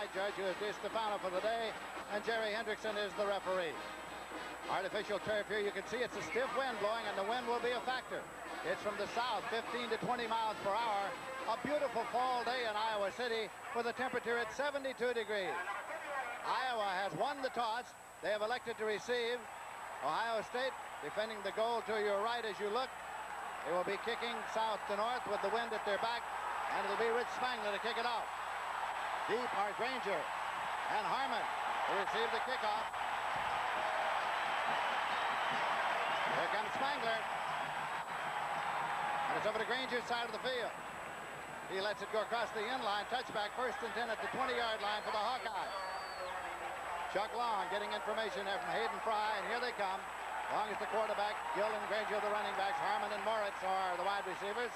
side judge, who is DiStefano for the day, and Jerry Hendrickson is the referee. Artificial turf here. You can see it's a stiff wind blowing, and the wind will be a factor. It's from the south, 15 to 20 miles per hour. A beautiful fall day in Iowa City with a temperature at 72 degrees. Iowa has won the toss. They have elected to receive. Ohio State defending the goal to your right as you look. They will be kicking south to north with the wind at their back, and it'll be Rich Spangler to kick it off. Deep are Granger and Harmon to receive the kickoff. Here comes Spangler. And it's over to Granger's side of the field. He lets it go across the end line. Touchback, 1st and 10 at the 20-yard line for the Hawkeyes. Chuck Long getting information there from Hayden Fry, and here they come. Long is the quarterback, Gill and Granger the running backs, Harmon and Moritz are the wide receivers.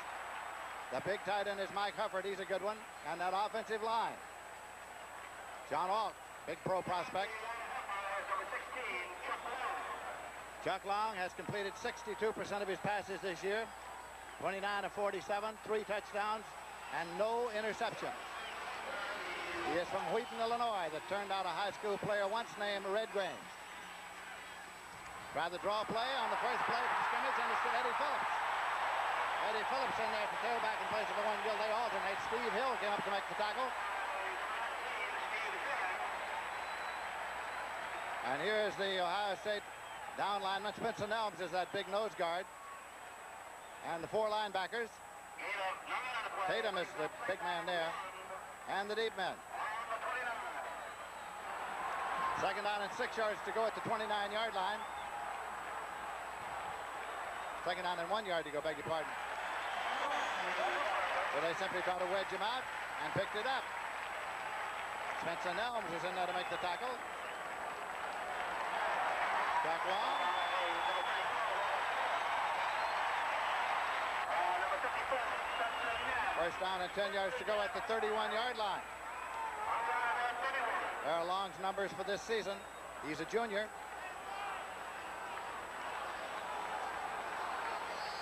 The big tight end is Mike Hufford, he's a good one. And that offensive line. John Alt, big pro prospect. Chuck Long has completed 62% of his passes this year. 29 of 47, 3 touchdowns, and no interceptions. He is from Wheaton, Illinois, that turned out a high school player once named Red Grange. Try the draw play on the first play from scrimmage, and it's to Eddie Phillips. Eddie Phillips in there to tailback in place of Owen Gill. They alternate. Steve Hill came up to make the tackle. And here's the Ohio State down lineman. Spencer Nelms is that big nose guard. And the 4 linebackers. Tatum is the big man there. And the deep men. 2nd down and 6 yards to go at the 29-yard line. 2nd down and 1 yard to go, beg your pardon. So they simply try to wedge him out and picked it up. Spencer Nelms was in there to make the tackle. Chuck Long. First down and 10 yards to go at the 31-yard line. There are Long's numbers for this season. He's a junior.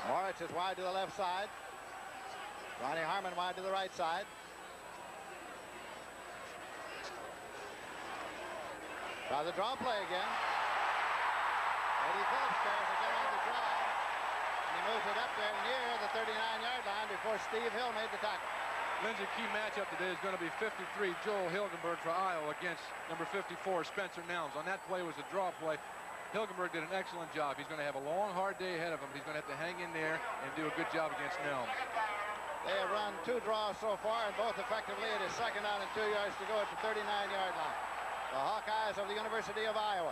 Moritz is wide to the left side. Ronnie Harmon wide to the right side. Try the draw play again. Eddie Phillips tries again on the draw. And he moves it up there near the 39-yard line before Steve Hill made the tackle. Lindsey, key matchup today is going to be 53 Joel Hilgenberg for Iowa against number 54 Spencer Nelms. On that play was a draw play. Hilgenberg did an excellent job. He's going to have a long, hard day ahead of him. He's going to have to hang in there and do a good job against Nelms. They have run 2 draws so far, and both effectively. It is 2nd down and 2 yards to go at the 39-yard line. The Hawkeyes of the University of Iowa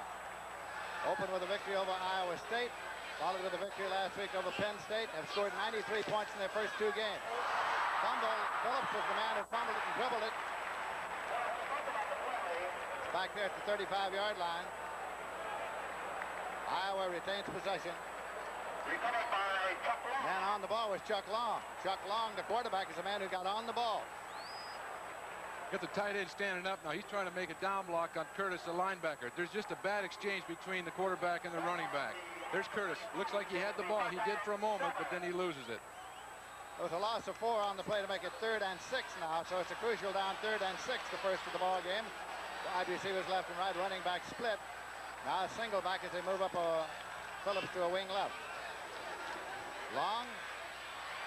open with a victory over Iowa State, followed with a victory last week over Penn State, have scored 93 points in their first 2 games. Fumble. Phillips was the man who fumbled it and dribbled it. It's back there at the 35-yard line. Iowa retains possession. Man on the ball was Chuck Long. Chuck Long, the quarterback, is the man who got on the ball. Got the tight end standing up now. He's trying to make a down block on Curtis, the linebacker. There's just a bad exchange between the quarterback and the running back. There's Curtis. Looks like he had the ball. He did for a moment, but then he loses it. There was a loss of 4 on the play to make it 3rd and 6 now, so it's a crucial down 3rd and 6, the first of the ball game. Wide receivers left and right, running back split. Now a single back as they move up Phillips to a wing left. Long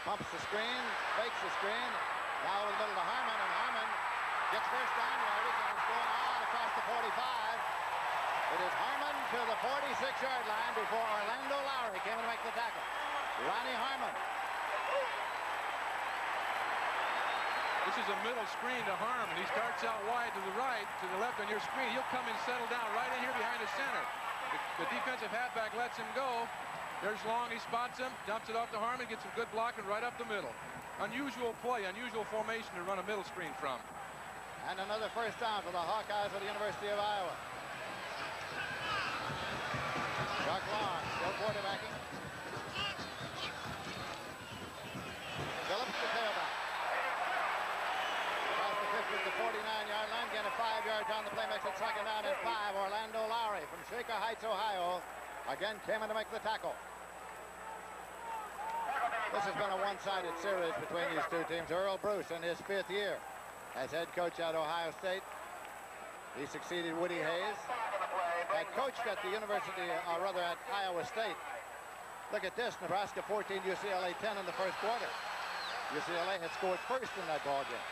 pumps the screen, fakes the screen. Now in the middle to Harmon, and Harmon gets first down yardage and is going on across the 45. It is Harmon to the 46-yard line before Orlando Lowry came in to make the tackle. Ronnie Harmon. This is a middle screen to Harmon. He starts out wide to the right, to the left on your screen. He'll come and settle down right in here behind the center. The defensive halfback lets him go. There's Long, he spots him, dumps it off to Harmon, gets some good blocking right up the middle. Unusual play, unusual formation to run a middle screen from. And another first down for the Hawkeyes of the University of Iowa. Chuck Long, still quarterbacking. Phillips the tailback. Across the 50 to the 49-yard line, getting a 5 yards on the play, makes it 2nd down and 5. Orlando Lowry from Shaker Heights, Ohio, again came in to make the tackle. This has been a one-sided series between these two teams. Earl Bruce in his 5th year as head coach at Ohio State He succeeded Woody Hayes, had coached at the university, or rather at Iowa State. Look at this, Nebraska 14, UCLA 10 in the first quarter. UCLA had scored first in that ball game.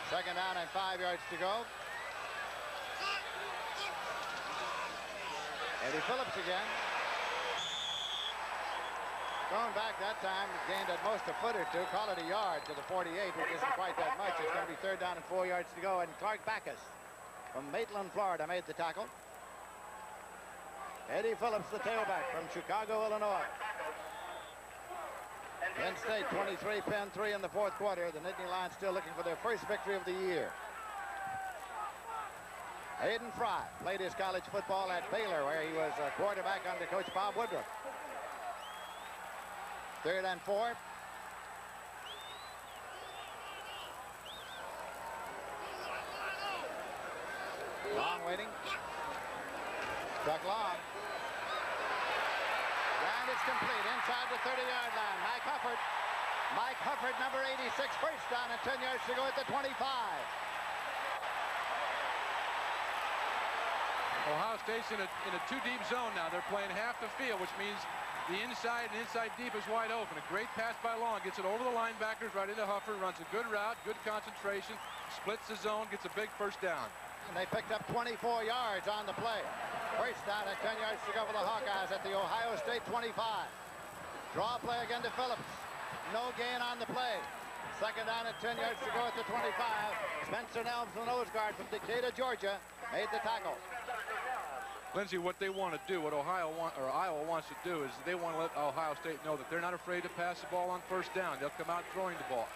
Second down and 5 yards to go. Eddie Phillips again. Going back that time, gained at most a foot or two, call it a yard to the 48, which isn't quite that much. It's going to be third down and 4 yards to go, and Clark Backus from Maitland, Florida, made the tackle. Eddie Phillips, the tailback from Chicago, Illinois. Penn State 23, Penn 3 in the fourth quarter. The Nittany Lions still looking for their first victory of the year. Hayden Fry played his college football at Baylor, where he was a quarterback under Coach Bob Woodruff. Third and 4. Long waiting. Chuck Long. And it's complete inside the 30-yard line. Mike Hufford, number 86, first down and 10 yards to go at the 25. Ohio State's in a two-deep zone now. They're playing half the field, which means the inside and inside deep is wide open. A great pass by Long. Gets it over the linebackers right into Hufford. Runs a good route, good concentration. Splits the zone, gets a big first down. And they picked up 24 yards on the play. First down at 10 yards to go for the Hawkeyes at the Ohio State 25. Draw play again to Phillips. No gain on the play. Second down at 10 yards to go at the 25. Spencer Nelms, the nose guard from Decatur, Georgia, made the tackle. Lindsey, what they want to do, what Iowa wants to do, is they want to let Ohio State know that they're not afraid to pass the ball on first down. They'll come out throwing the ball.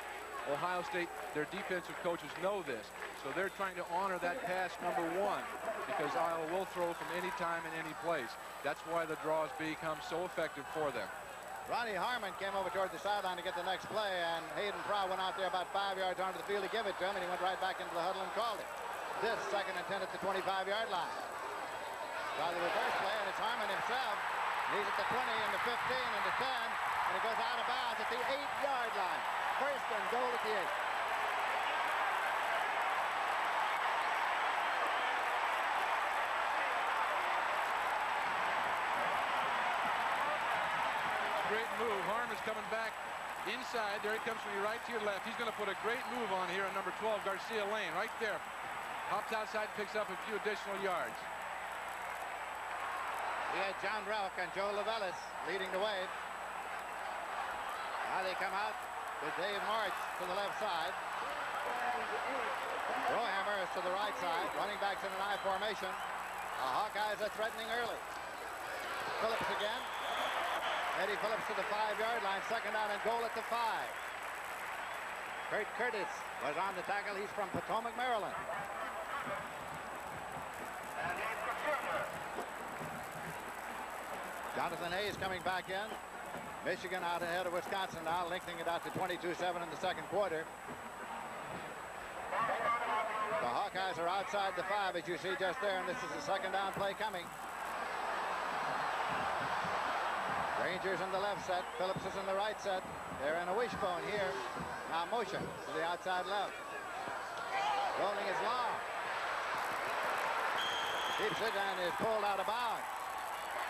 Ohio State, their defensive coaches know this, so they're trying to honor that pass number 1, because Iowa will throw from any time and any place. That's why the draws become so effective for them. Ronnie Harmon came over toward the sideline to get the next play, and Hayden Fry went out there about 5 yards onto the field to give it to him, and he went right back into the huddle and called it. This second and 10 at the 25-yard line. By the reverse play, and it's Harmon himself. He's at the 20 and the 15 and the 10, and it goes out of bounds at the 8-yard line. First and goal at the 8. Great move. Harmon's coming back inside. There he comes from your right to your left. He's going to put a great move on here on number 12, Garcia Lane, right there. Hops outside, picks up a few additional yards. We had John Rauch and Joe Lavellis leading the way. Now they come out with Dave March to the left side. Brohammer is to the right side. Running backs in an I formation. The Hawkeyes are threatening early. Phillips again. Eddie Phillips to the 5-yard line. Second down and goal at the 5. Kurt Curtis was on the tackle. He's from Potomac, Maryland. Jonathan Hayes coming back in. Michigan out ahead of Wisconsin now, lengthening it out to 22-7 in the second quarter. The Hawkeyes are outside the 5, as you see just there, and this is the second down play coming. Rangers in the left set. Phillips is in the right set. They're in a wishbone here. Now motion to the outside left. Rolling is long. Keeps it and is pulled out of bounds.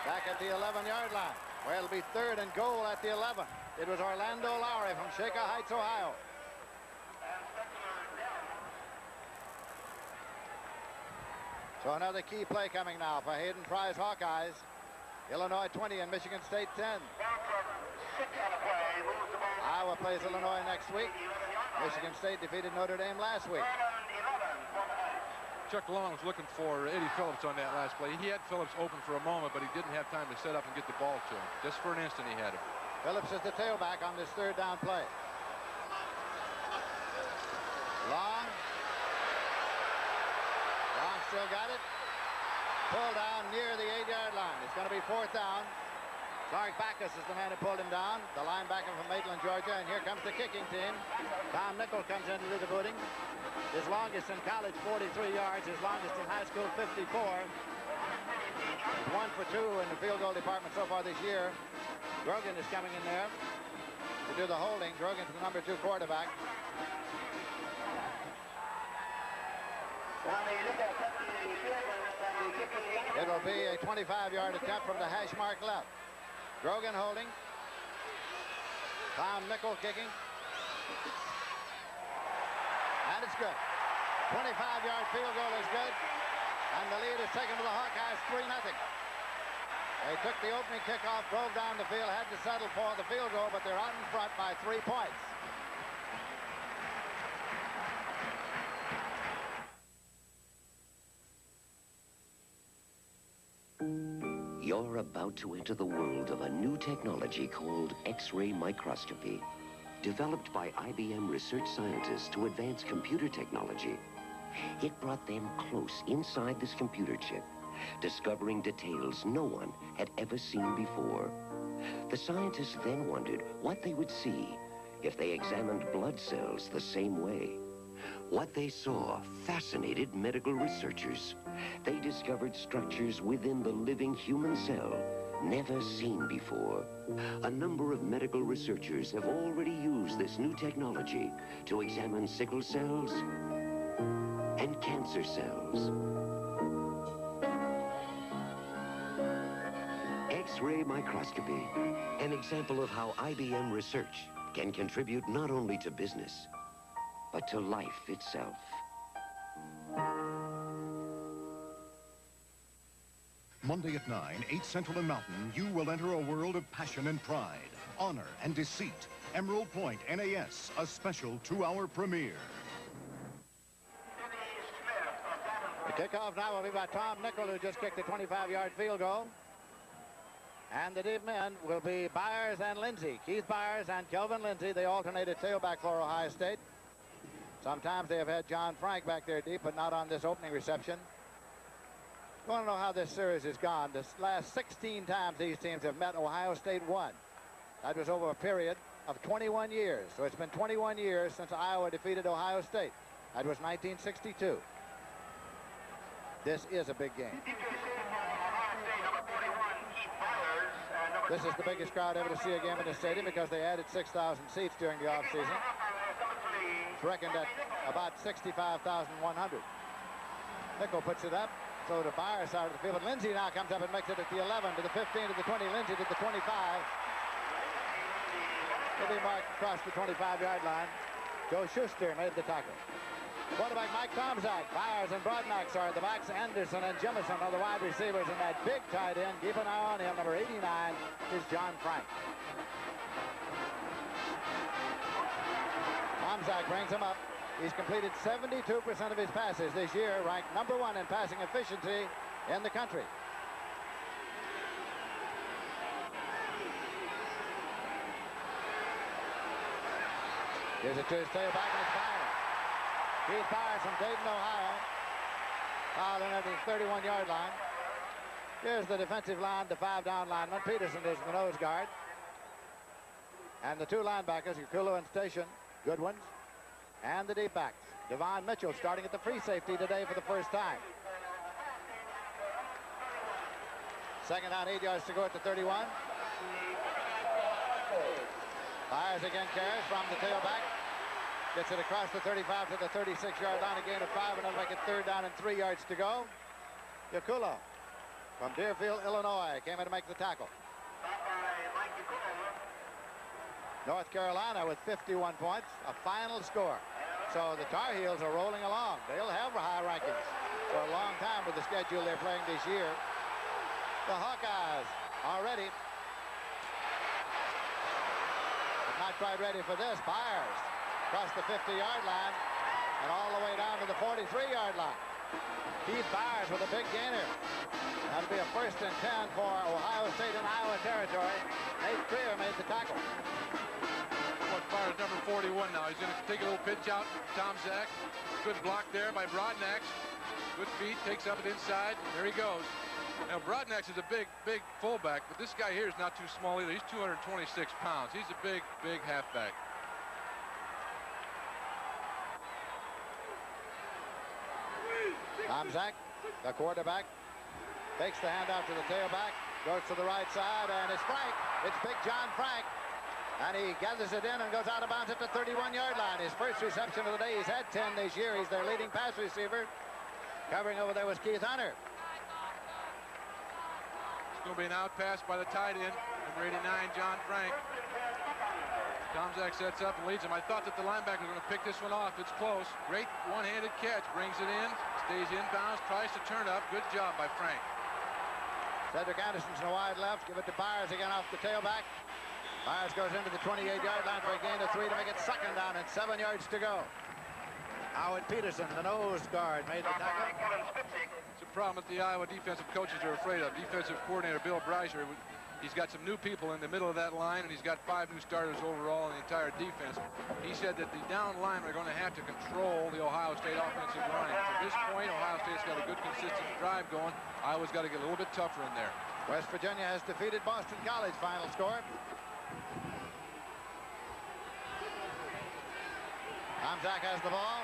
Back at the 11-yard line, where it'll be third and goal at the 11. It was Orlando Lowry from Shaker Heights, Ohio. So another key play coming now for Hayden Fry's Hawkeyes. Illinois 20 and Michigan State 10. Iowa plays Illinois next week. Michigan State defeated Notre Dame last week. Chuck Long was looking for Eddie Phillips on that last play. He had Phillips open for a moment, but he didn't have time to set up and get the ball to him. Just for an instant, he had him. Phillips is the tailback on this third down play. Long. Long still got it. Pulled down near the 8-yard line. It's going to be fourth down. Clark Backus is the man who pulled him down, the linebacker from Maitland, Georgia, and here comes the kicking team. Tom Nickel comes in to do the booting. His longest in college, 43 yards. His longest in high school, 54. He's 1 for 2 in the field goal department so far this year. Grogan is coming in there to do the holding. Grogan's the number 2 quarterback. It'll be a 25-yard attempt from the hash mark left. Grogan holding. Tom Nickel kicking. And it's good. 25-yard field goal is good. And the lead is taken to the Hawkeyes 3-0. They took the opening kickoff, drove down the field, had to settle for the field goal, but they're out in front by 3 points. You're about to enter the world of a new technology called X-ray microscopy. Developed by IBM research scientists to advance computer technology, it brought them close inside this computer chip, discovering details no one had ever seen before. The scientists then wondered what they would see if they examined blood cells the same way. What they saw fascinated medical researchers. They discovered structures within the living human cell never seen before. A number of medical researchers have already used this new technology to examine sickle cells and cancer cells. X-ray microscopy, an example of how IBM research can contribute not only to business, but to life itself. Monday at 9, 8 Central and Mountain, you will enter a world of passion and pride, honor and deceit. Emerald Point NAS, a special 2-hour premiere. The kickoff now will be by Tom Nickel, who just kicked a 25-yard field goal. And the deep men will be Byers and Lindsay. Keith Byers and Kelvin Lindsay. They alternated tailback for Ohio State. Sometimes they have had John Frank back there deep, but not on this opening reception. You want to know how this series has gone. This last 16 times these teams have met, Ohio State won. That was over a period of 21 years. So it's been 21 years since Iowa defeated Ohio State. That was 1962. This is a big game. This is the biggest crowd ever to see a game in the stadium because they added 6,000 seats during the offseason. It's reckoned at about 65,100. Nickel puts it up. So to Byers side of the field. But Lindsay now comes up and makes it at the 11, to the 15, to the 20. Lindsay to the 25. He'll be marked across the 25-yard line. Joe Schuster made the tackle. Quarterback Mike Tomczak. Byers and Broadnax are the backs. Anderson and Jemison are the wide receivers. And that big tight end, keep an eye on him, number 89, is John Frank. Tomczak brings him up. He's completed 72% of his passes this year, ranked #1 in passing efficiency in the country. Gives it to his tailback, and it's Byers. Keith Byers from Dayton, Ohio. Fouled in at the 31-yard line. Here's the defensive line, the 5-down lineman. Peterson is the nose guard. And the 2 linebackers, Yakulo and Station, good ones. And the deep backs. Devon Mitchell starting at the free safety today for the first time. Second down, 8 yards to go at the 31. Byers again carries from the tailback. Gets it across the 35 to the 36-yard line, a gain of 5, and that'll make it 3rd down and 3 yards to go. Yakulo from Deerfield, Illinois, came in to make the tackle. North Carolina with 51 points, a final score. So the Tar Heels are rolling along. They'll have high rankings for a long time with the schedule they're playing this year. The Hawkeyes are ready. But not quite ready for this. Byers across the 50-yard line and all the way down to the 43-yard line. Keith Byers with a big gainer. That'll be a 1st and 10 for Ohio State and Iowa territory. Nate Creer made the tackle. Byers, number 41 now. He's going to take a little pitch out. Tomczak. Good block there by Broadnax. Good feet. Takes up it inside. There he goes. Now, Broadnax is a big fullback, but this guy here is not too small either. He's 226 pounds. He's a big halfback. Tomczak, the quarterback, takes the handout to the tailback, goes to the right side, and it's Frank. It's Big John Frank. And he gathers it in and goes out of bounds at the 31-yard line. His first reception of the day. He's had 10 this year. He's their leading pass receiver. Covering over there was Keith Hunter. It's going to be an out pass by the tight end, number 89, John Frank. Tomczak sets up and leads him. I thought that the linebacker was going to pick this one off. It's close. Great one-handed catch. Brings it in, stays inbounds, tries to turn up. Good job by Frank. Cedric Anderson's in the wide left. Give it to Byers again off the tailback. Byers goes into the 28-yard line for a gain of 3 to make it second down and 7 yards to go. Howard Peterson, the nose guard, made the tackle. It's a problem that the Iowa defensive coaches are afraid of. Defensive coordinator Bill Breiser, he's got some new people in the middle of that line, and he's got 5 new starters overall in the entire defense. He said that the down linemen are going to have to control the Ohio State offensive line. To this point, Ohio State's got a good, consistent drive going. Iowa's got to get a little bit tougher in there. West Virginia has defeated Boston College. Final score. Tomczak has the ball.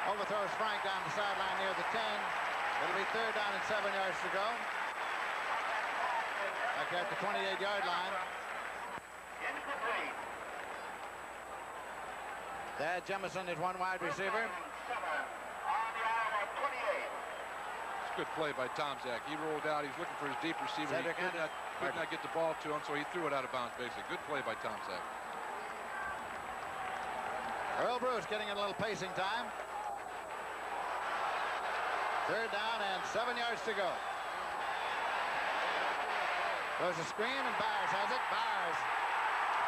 Overthrows Frank down the sideline near the 10. It'll be third down and 7 yards to go. Back at the 28-yard line. Thad Jemison is one wide receiver. It's a good play by Tomczak. He rolled out. He's looking for his deep receiver. He could not get the ball to him, so he threw it out of bounds, basically. Good play by Tomczak. Earl Bruce getting a little pacing time. Third down and 7 yards to go. There's a screen and Byers has it. Byers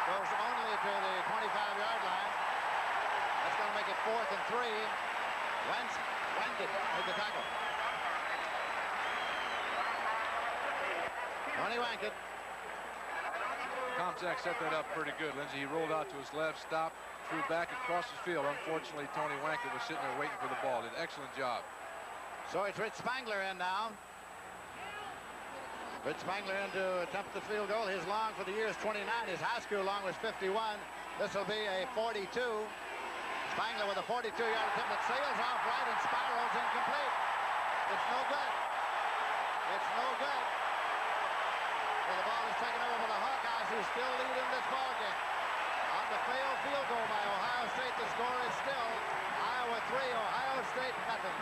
goes only to the 25-yard line. That's going to make it 4th and 3. Wendit with the tackle. Tony Wankett. Tomczak set that up pretty good, Lindsey. He rolled out to his left, stopped, threw back across his field. Unfortunately, Tony Wankett was sitting there waiting for the ball. Did an excellent job. So it's Rich Spangler in now. Rich Spangler in to attempt the field goal. His long for the year is 29. His high school long was 51. This will be a 42. Spangler with a 42-yard attempt that sails off right and spirals incomplete. It's no good. It's no good. So the ball is taken over by the Hawkeyes, who still lead in this ball game. On the failed field goal by Ohio State, the score is still Iowa 3, Ohio State nothing.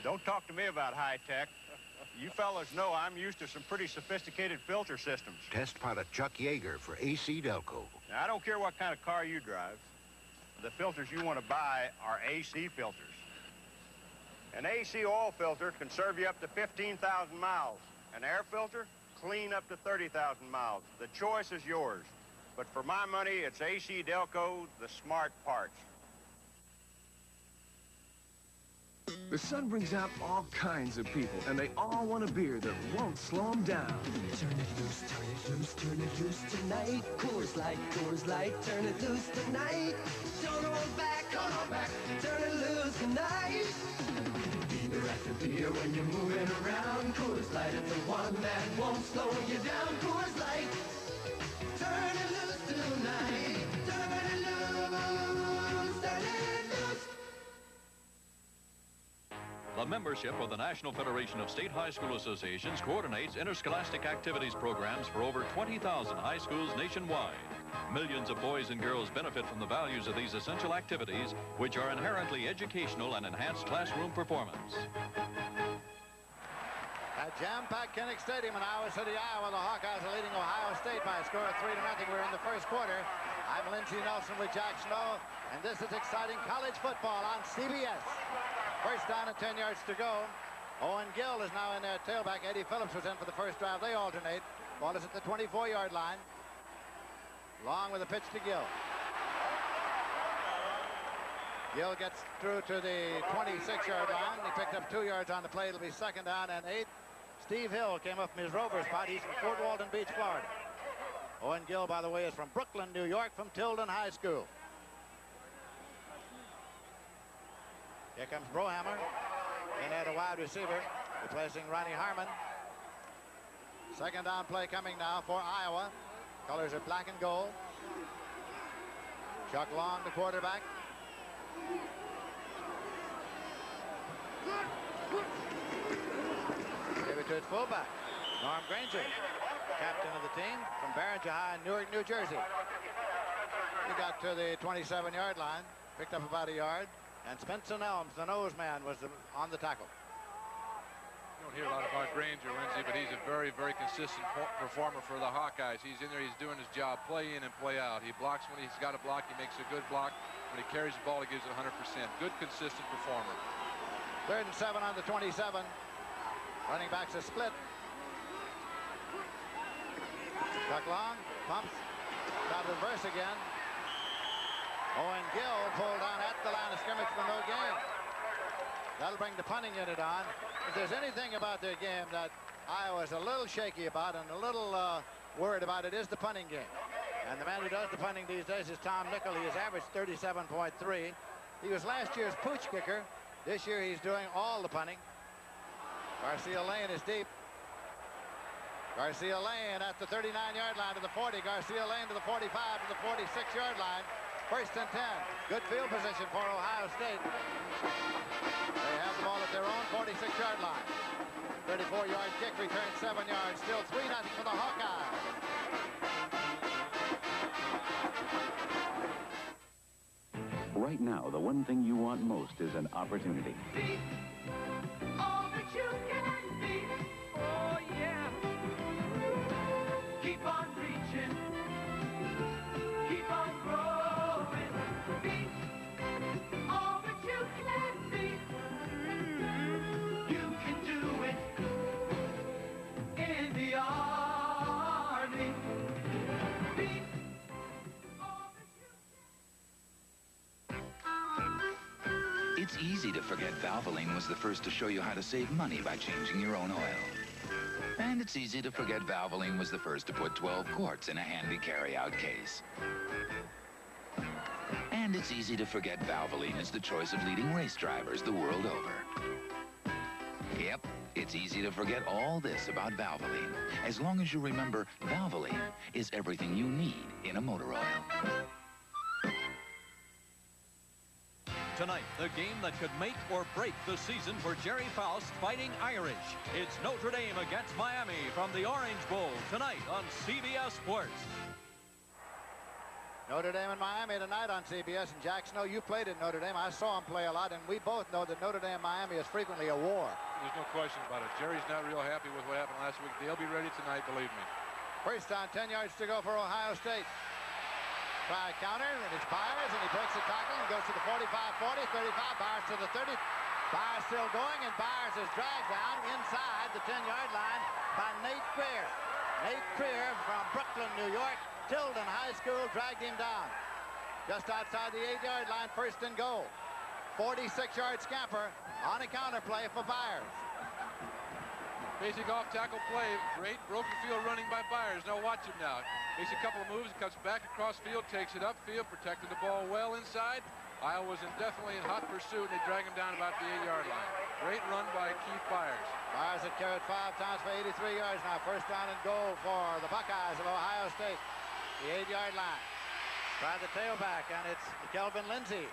Don't talk to me about high tech. You fellas know I'm used to some pretty sophisticated filter systems. Test pilot Chuck Yeager for AC Delco. Now, I don't care what kind of car you drive. The filters you want to buy are AC filters. An AC oil filter can serve you up to 15,000 miles. An air filter, clean up to 30,000 miles. The choice is yours. But for my money, it's AC Delco, the smart parts. The sun brings out all kinds of people, and they all want a beer that won't slow them down. Turn it loose, turn it loose, turn it loose tonight. Coors Light, turn it loose tonight. Don't hold back, turn it loose tonight. Beer after beer when you're moving around. Coors Light is the one that won't slow you down. Coors Light, turn it loose tonight. Turn it loose, turn it loose. The membership of the National Federation of State High School Associations coordinates interscholastic activities programs for over 20,000 high schools nationwide. Millions of boys and girls benefit from the values of these essential activities, which are inherently educational and enhance classroom performance. At jam-packed Kinnick Stadium in Iowa City, Iowa, the Hawkeyes are leading Ohio State by a score of 3-0. We're in the first quarter. I'm Lindsey Nelson with Jack Snow, and this is exciting college football on CBS. First down and 10 yards to go. Owen Gill is now in their tailback. Eddie Phillips was in for the first drive. They alternate. Ball is at the 24-yard line. Long with a pitch to Gill. Gill gets through to the 26-yard line. He picked up 2 yards on the play. It'll be second down and 8. Steve Hill came up from his Rover spot. He's from Fort Walton Beach, Florida. Owen Gill, by the way, is from Brooklyn, New York, from Tilden High School. Here comes Brohammer. In at a wide receiver, replacing Ronnie Harmon. Second down play coming now for Iowa. Colors are black and gold. Chuck Long, the quarterback. Give it to its fullback, Norm Granger, captain of the team from Barringer High in Newark, New Jersey. He got to the 27-yard line, picked up about a yard, and Spencer Elms, the nose man, was on the tackle. You don't hear a lot about Granger, Lindsey, but he's a very, very consistent performer for the Hawkeyes. He's in there, he's doing his job, play in and play out. He blocks when he's got a block, he makes a good block. When he carries the ball, he gives it 100%. Good, consistent performer. 3rd and 7 on the 27. Running backs a split. Tuck long, pumps, got reverse again. Owen Gill pulled down at the line of scrimmage for no gain. That'll bring the punting unit on. If there's anything about their game that Iowa's a little shaky about and a little worried about, it is the punting game. And the man who does the punting these days is Tom Nickel. He has averaged 37.3. He was last year's pooch kicker. This year he's doing all the punting. Garcia Lane is deep. Garcia Lane at the 39-yard line to the 40. Garcia Lane to the 45 to the 46-yard line. 1st and 10. Good field position for Ohio State. They have the ball at their own 46-yard line. 34-yard kick, returned 7 yards. Still 3-0 for the Hawkeyes. Right now, the one thing you want most is an opportunity. Be all that you can be. Oh, yeah. Keep on reaching. Keep on growing. Be all that you can be. You can do it in the Army. Be all that you It's easy to forget Valvoline was the first to show you how to save money by changing your own oil. And it's easy to forget Valvoline was the first to put 12 quarts in a handy carry-out case. And it's easy to forget Valvoline is the choice of leading race drivers the world over. Yep, it's easy to forget all this about Valvoline, as long as you remember Valvoline is everything you need in a motor oil. Tonight, the game that could make or break the season for Jerry Faust fighting Irish. It's Notre Dame against Miami from the Orange Bowl tonight on CBS Sports. Notre Dame and Miami tonight on CBS. And Jack Snow, you played at Notre Dame. I saw him play a lot, and we both know that Notre Dame and Miami is frequently a war. There's no question about it. Jerry's not real happy with what happened last week. They'll be ready tonight, believe me. First down, 10 yards to go for Ohio State. Try a counter, and it's Byers, and he breaks the tackle and goes to the 45, 40, 35, Byers to the 30. Byers still going, and Byers is dragged down inside the 10-yard line by Nate Creer. Nate Creer from Brooklyn, New York. Tilden High School dragged him down. Just outside the 8-yard line, 1st and goal. 46-yard scamper on a counter play for Byers. Basic off-tackle play. Great broken field running by Byers. Now watch him now. Makes a couple of moves, comes back across field, takes it upfield, protected the ball well inside. Iowa's definitely in hot pursuit, and they drag him down about the 8-yard line. Great run by Keith Byers. Byers had carried 5 times for 83 yards now. 1st down and goal for the Buckeyes of Ohio State. The 8-yard line. Try the tailback, and it's Kelvin Lindsey.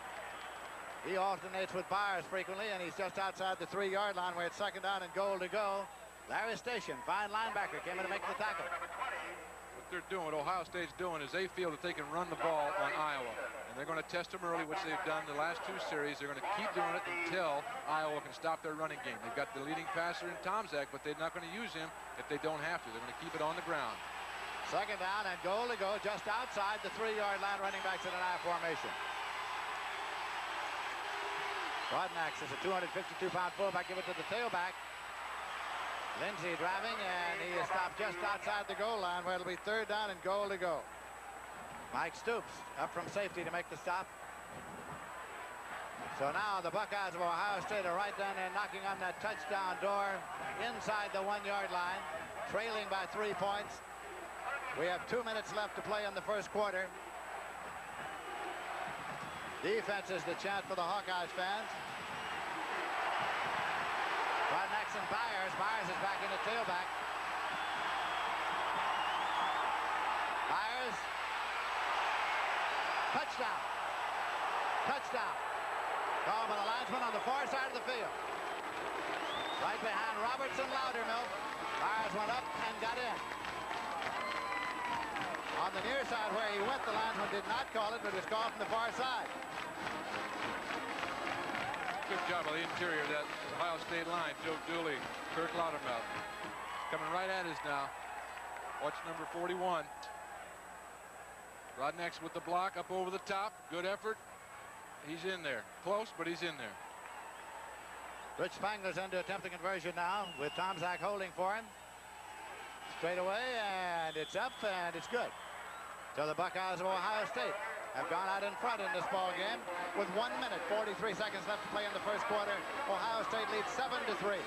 He alternates with Byers frequently, and he's just outside the 3-yard line where it's 2nd down and goal to go. Larry Station, fine linebacker, came in to make the tackle. What they're doing, what Ohio State's doing, is they feel that they can run the ball on Iowa. And they're going to test them early, which they've done the last 2 series. They're going to keep doing it until Iowa can stop their running game. They've got the leading passer in Tomczak, but they're not going to use him if they don't have to. They're going to keep it on the ground. 2nd down and goal to go just outside the 3-yard line. Running backs in an I formation. Rodnax is a 252-pound fullback. Give it to the tailback. Lindsey driving, and he is stopped just outside the goal line where it'll be 3rd down and goal to go. Mike Stoops up from safety to make the stop. So now the Buckeyes of Ohio State are right down there knocking on that touchdown door inside the 1-yard line, trailing by 3 points. We have 2 minutes left to play in the 1st quarter. Defense is the chant for the Hawkeyes fans. Rodnax and Byers. Byers is back in the tailback. Byers. Touchdown. Touchdown. Called by the linesman on the far side of the field. Right behind Robertson Loudermilk. Byers went up and got in. On the near side where he went, the linesman did not call it, but it was called from the far side. Good job on the interior of that Ohio State line. Joe Dooley, Kirk Loudermilk. Coming right at us now. Watch number 41. Rodnex with the block up over the top. Good effort. He's in there. Close, but he's in there. Rich Spangler's in to attempt the conversion now with Tom Zach holding for him. Straight away, and it's up, and it's good. So the Buckeyes of Ohio State have gone out in front in this ball game with 1 minute, 43 seconds left to play in the first quarter. Ohio State leads 7-3.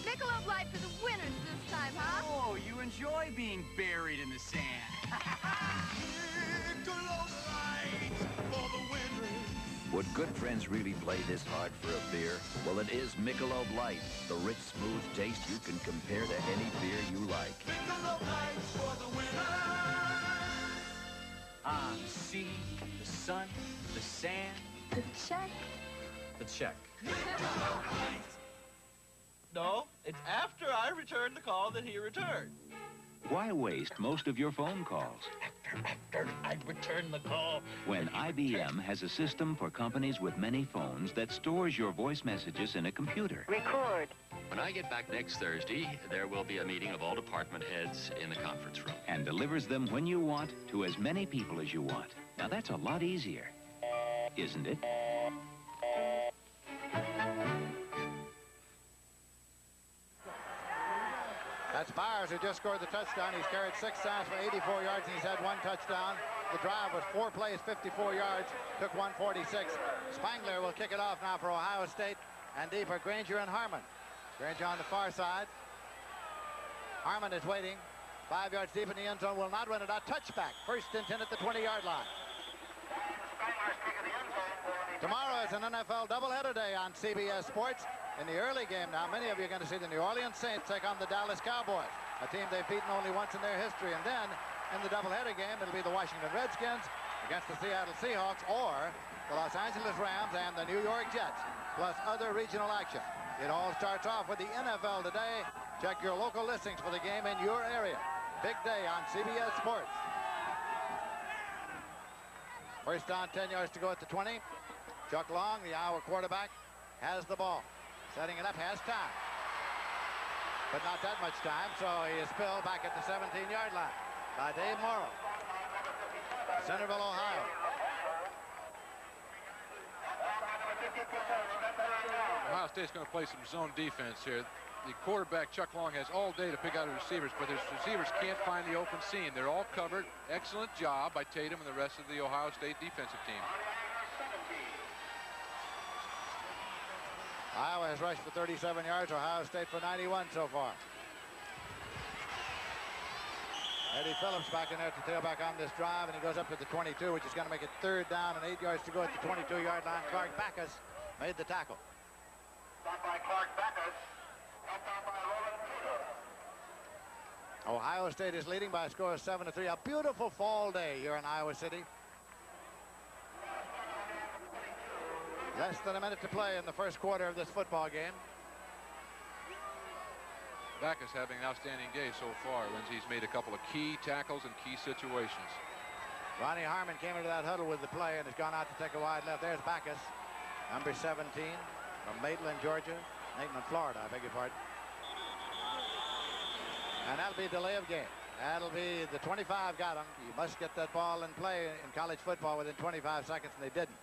Michelob Light for the winners this time, huh? Oh, you enjoy being buried in the sand. Michelob Light for the winners. Would good friends really play this hard for a beer? Well, it is Michelob Light, the rich, smooth taste you can compare to any beer you like. Michelob Light for the winners. On the sea, the sun, the sand. The check. The check. No, it's after I returned the call that he returned. Why waste most of your phone calls? After I returned the call. When IBM has a system for companies with many phones that stores your voice messages in a computer. Record. When I get back next Thursday, there will be a meeting of all department heads in the conference room. And delivers them when you want to as many people as you want. Now that's a lot easier, isn't it? That's Byers who just scored the touchdown. He's carried 6 times for 84 yards, and he's had 1 touchdown. The drive was 4 plays, 54 yards, took 146. Spangler will kick it off now for Ohio State, and deep for Granger and Harmon. Granger on the far side. Harmon is waiting. 5 yards deep in the end zone, will not run it out. Touchback, 1st and 10 at the 20-yard line. Tomorrow is an NFL doubleheader day on CBS Sports. In the early game now, many of you are going to see the New Orleans Saints take on the Dallas Cowboys, a team they've beaten only once in their history. And then, in the doubleheader game, it'll be the Washington Redskins against the Seattle Seahawks, or the Los Angeles Rams and the New York Jets, plus other regional action. It all starts off with the NFL today. Check your local listings for the game in your area. Big day on CBS Sports. First down, 10 yards to go at the 20. Chuck Long, the Iowa quarterback, has the ball. Setting it up, has time. But not that much time, so he is spilled back at the 17-yard line by Dave Morrow. Centerville, Ohio. Ohio State's going to play some zone defense here. The quarterback, Chuck Long, has all day to pick out his receivers, but his receivers can't find the open seam. They're all covered. Excellent job by Tatum and the rest of the Ohio State defensive team. Iowa has rushed for 37 yards. Ohio State for 91 so far. Eddie Phillips back in there to tailback on this drive, and he goes up to the 22, which is going to make it 3rd down and 8 yards to go at the 22-yard line. Clark Backus made the tackle. Stop by Clark Backus. Stop by Roland Peter. Ohio State is leading by a score of 7-3. A beautiful fall day here in Iowa City. Less than a minute to play in the first quarter of this football game. Backus having an outstanding day so far when he's made a couple of key tackles in key situations. Ronnie Harmon came into that huddle with the play and has gone out to take a wide left. There's Backus, number 17 from Maitland, Georgia. Maitland, Florida, I beg your pardon. And that'll be delay of game. That'll be the 25 got him. You must get that ball in play in college football within 25 seconds, and they didn't.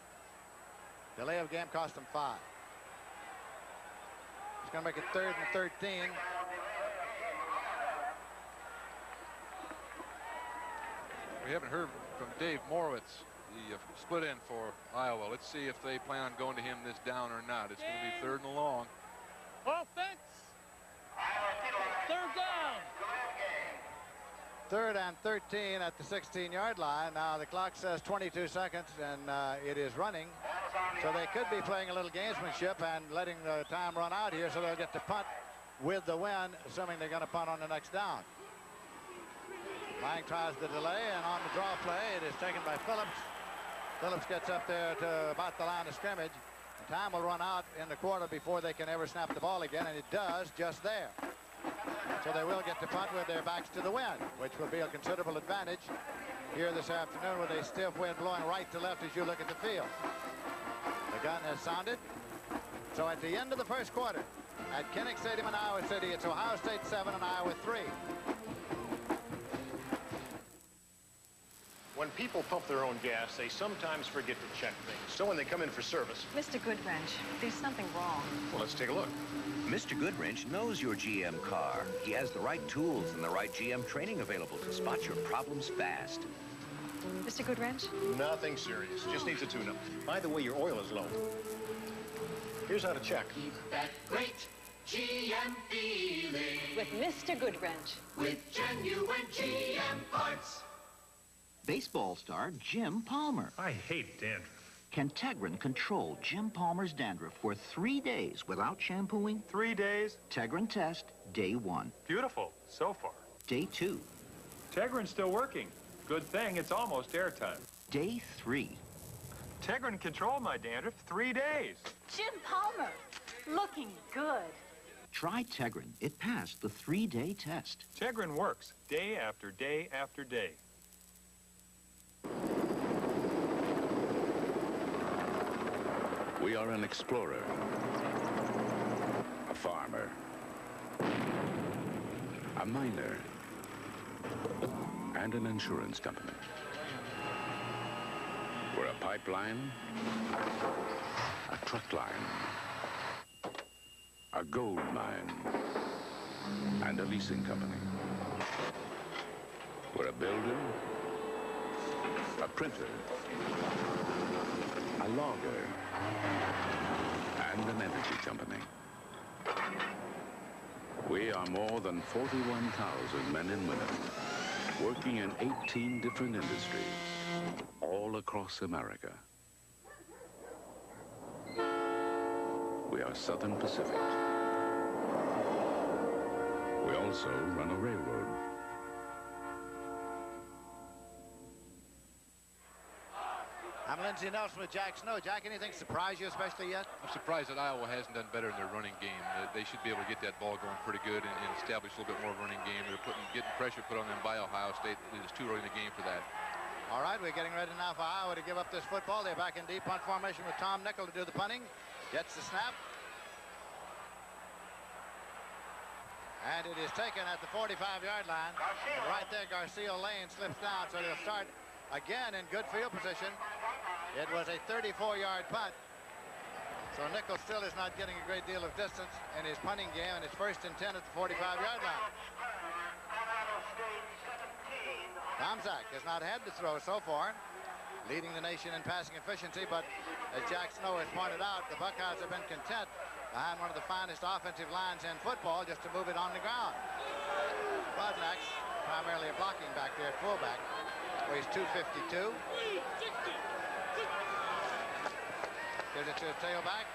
Delay of game cost them 5. It's going to make it 3rd and 13. We haven't heard from Dave Morowitz, the split end for Iowa. Let's see if they plan on going to him this down or not. It's going to be 3rd and long. Offense. 3rd down. 3rd and 13 at the 16-yard line. Now the clock says 22 seconds, and it is running. So they could be playing a little gamesmanship and letting the time run out here, so they'll get to punt with the win, assuming they're going to punt on the next down. Lang tries the delay, and on the draw play, it is taken by Phillips. Phillips gets up there to about the line of scrimmage. The time will run out in the quarter before they can ever snap the ball again, and it does just there. So they will get to punt with their backs to the wind, which will be a considerable advantage here this afternoon with a stiff wind blowing right to left as you look at the field. The gun has sounded. So at the end of the first quarter, at Kinnick Stadium in Iowa City, it's Ohio State 7 and Iowa 3. When people pump their own gas, they sometimes forget to check things. So when they come in for service... Mr. Goodwrench, there's something wrong. Well, let's take a look. Mr. Goodwrench knows your GM car. He has the right tools and the right GM training available to spot your problems fast. Mr. Goodwrench? Nothing serious. Just needs a tune-up. By the way, your oil is low. Here's how to check. Keep that great GM feeling. With Mr. Goodwrench. With genuine GM parts. Baseball star Jim Palmer. I hate dandruff. Can Tegrin control Jim Palmer's dandruff for 3 days without shampooing? 3 days? Tegrin test, day 1. Beautiful, so far. Day 2. Tegrin's still working. Good thing it's almost airtime. Day 3. Tegrin controlled my dandruff 3 days. Jim Palmer, looking good. Try Tegrin. It passed the 3-day test. Tegrin works day after day after day. We are an explorer, a farmer, a miner, and an insurance company. We're a pipeline, a truck line, a gold mine, and a leasing company. We're a builder, a printer, a logger, and an energy company. We are more than 41,000 men and women working in 18 different industries all across America. We are Southern Pacific. We also run a railroad. I'm Lindsey Nelson with Jack Snow. Jack, anything surprise you especially yet? I'm surprised that Iowa hasn't done better in their running game. They should be able to get that ball going pretty good and establish a little bit more running game. They're getting pressure put on them by Ohio State. It's too early in the game for that. All right, we're getting ready now for Iowa to give up this football. They're back in deep punt formation with Tom Nickel to do the punting. Gets the snap. And it is taken at the 45-yard line. And right there, Garcia Lane slips down, so they'll start again in good field position. It was a 34-yard punt. So Nickel still is not getting a great deal of distance in his punting game, and it's 1st and 10 at the 45-yard line. Tomczak has not had to throw so far, leading the nation in passing efficiency, but as Jack Snow has pointed out, the Buckeyes have been content behind one of the finest offensive lines in football just to move it on the ground. Bodnax, primarily a blocking back there at fullback, weighs 252. Gives it to a tailback.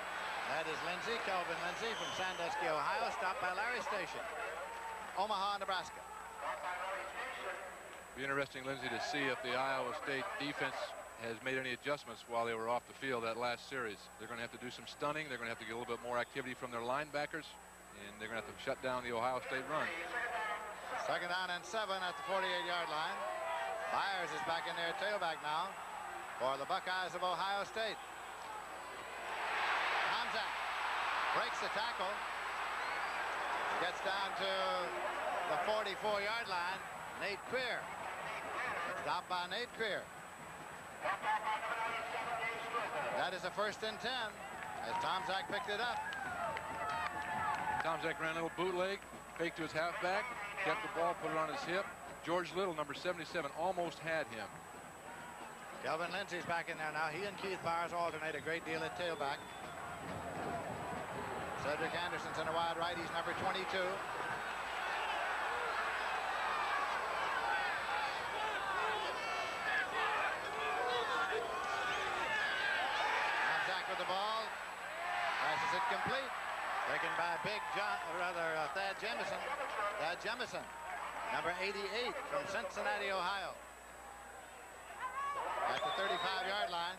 That is Lindsey, Kelvin Lindsey from Sandusky, Ohio, stopped by Larry Station, Omaha, Nebraska. Be interesting, Lindsey, to see if the Iowa State defense has made any adjustments while they were off the field that last series. They're going to have to do some stunning. They're going to have to get a little bit more activity from their linebackers, and they're going to have to shut down the Ohio State run. 2nd down and 7 at the 48-yard line. Byers is back in there, tailback now for the Buckeyes of Ohio State. Tomczak breaks the tackle, gets down to the 44-yard line. Nate Creer, stopped by Nate Creer. That is a 1st and 10 as Tomczak picked it up. Tomczak ran a little bootleg, faked to his halfback, kept the ball, put it on his hip. George Little, number 77, almost had him. Kelvin Lindsey's back in there now. He and Keith Byers alternate a great deal at tailback. Cedric Anderson's in a wide right. He's number 22. Tomczak with the ball. Passes it complete. Taken by Thad Jamison. Thad Jamison, number 88 from Cincinnati, Ohio. At the 35-yard line.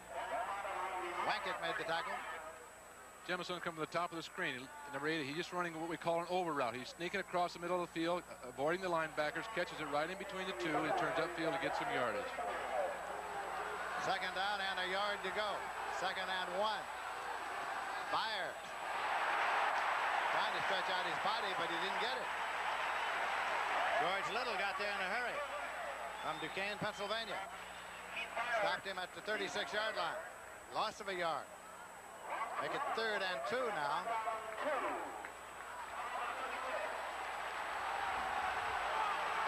Wankett made the tackle. Jemison come to the top of the screen. Number 8, he's just running what we call an over route. He's sneaking across the middle of the field, avoiding the linebackers, catches it right in between the two, and turns upfield to get some yardage. Second down and a yard to go. Second and 1. Byers trying to stretch out his body, but he didn't get it. George Little got there in a hurry from Duquesne, Pennsylvania. Stopped him at the 36-yard line. Loss of a yard. Make it 3rd and 2 now.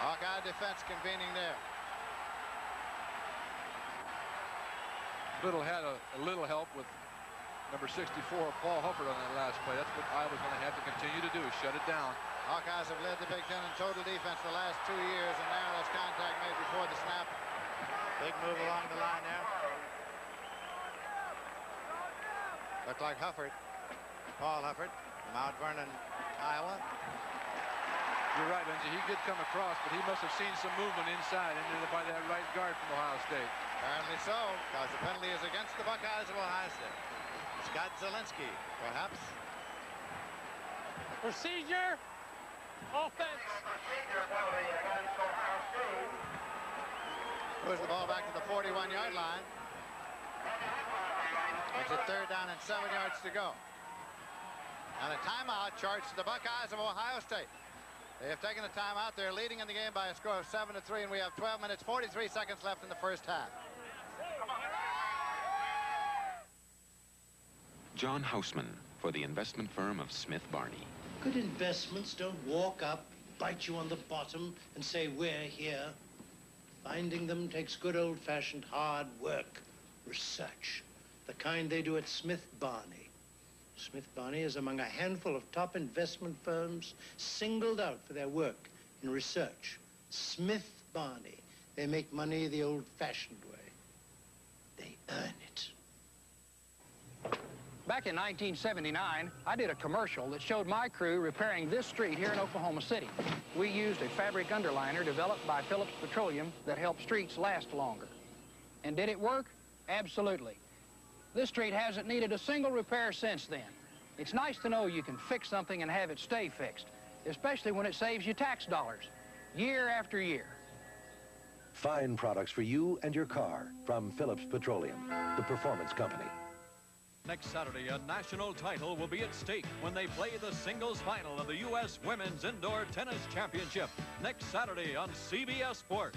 Hawkeye defense convening there. Little had a little help with number 64, Paul Hufford, on that last play. That's what Iowa's going to have to continue to do, is shut it down. Hawkeyes have led the Big Ten in total defense the last 2 years, and now there's contact made before the snap. Big move along the line there. Looked like Hufford, Paul Hufford, from Mount Vernon, Iowa. You're right, Benji. He did come across, but he must have seen some movement inside by that right guard from Ohio State. Apparently so, because the penalty is against the Buckeyes of Ohio State. Scott Zielinski, perhaps. Procedure. Offense. Moves the ball back to the 41-yard line. It's a 3rd down and 7 yards to go. And a timeout charged to the Buckeyes of Ohio State. They have taken a timeout. They're leading in the game by a score of 7-3, and we have 12 minutes, 43 seconds left in the first half. John Hausman for the investment firm of Smith Barney. Good investments don't walk up, bite you on the bottom, and say, we're here. Finding them takes good old-fashioned hard work, research, the kind they do at Smith Barney. Smith Barney is among a handful of top investment firms singled out for their work in research. Smith Barney. They make money the old-fashioned way. They earn it. Back in 1979, I did a commercial that showed my crew repairing this street here in Oklahoma City. We used a fabric underliner developed by Phillips Petroleum that helped streets last longer. And did it work? Absolutely. This street hasn't needed a single repair since then. It's nice to know you can fix something and have it stay fixed, especially when it saves you tax dollars, year after year. Fine products for you and your car from Phillips Petroleum, the performance company. Next Saturday, a national title will be at stake when they play the singles final of the U.S. Women's Indoor Tennis Championship next Saturday on CBS Sports.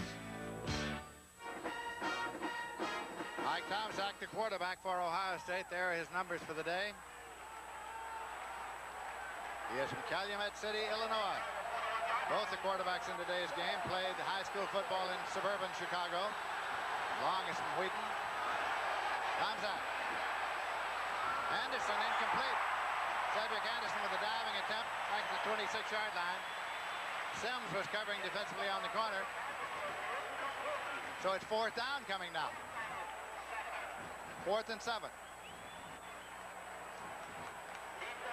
Mike Tomczak, the quarterback for Ohio State. There are his numbers for the day. He is from Calumet City, Illinois. Both the quarterbacks in today's game played high school football in suburban Chicago. Long is from Wheaton. Tomczak. Anderson incomplete. Cedric Anderson with a diving attempt back to the 26-yard line. Sims was covering defensively on the corner. So it's 4th down coming now. 4th and 7.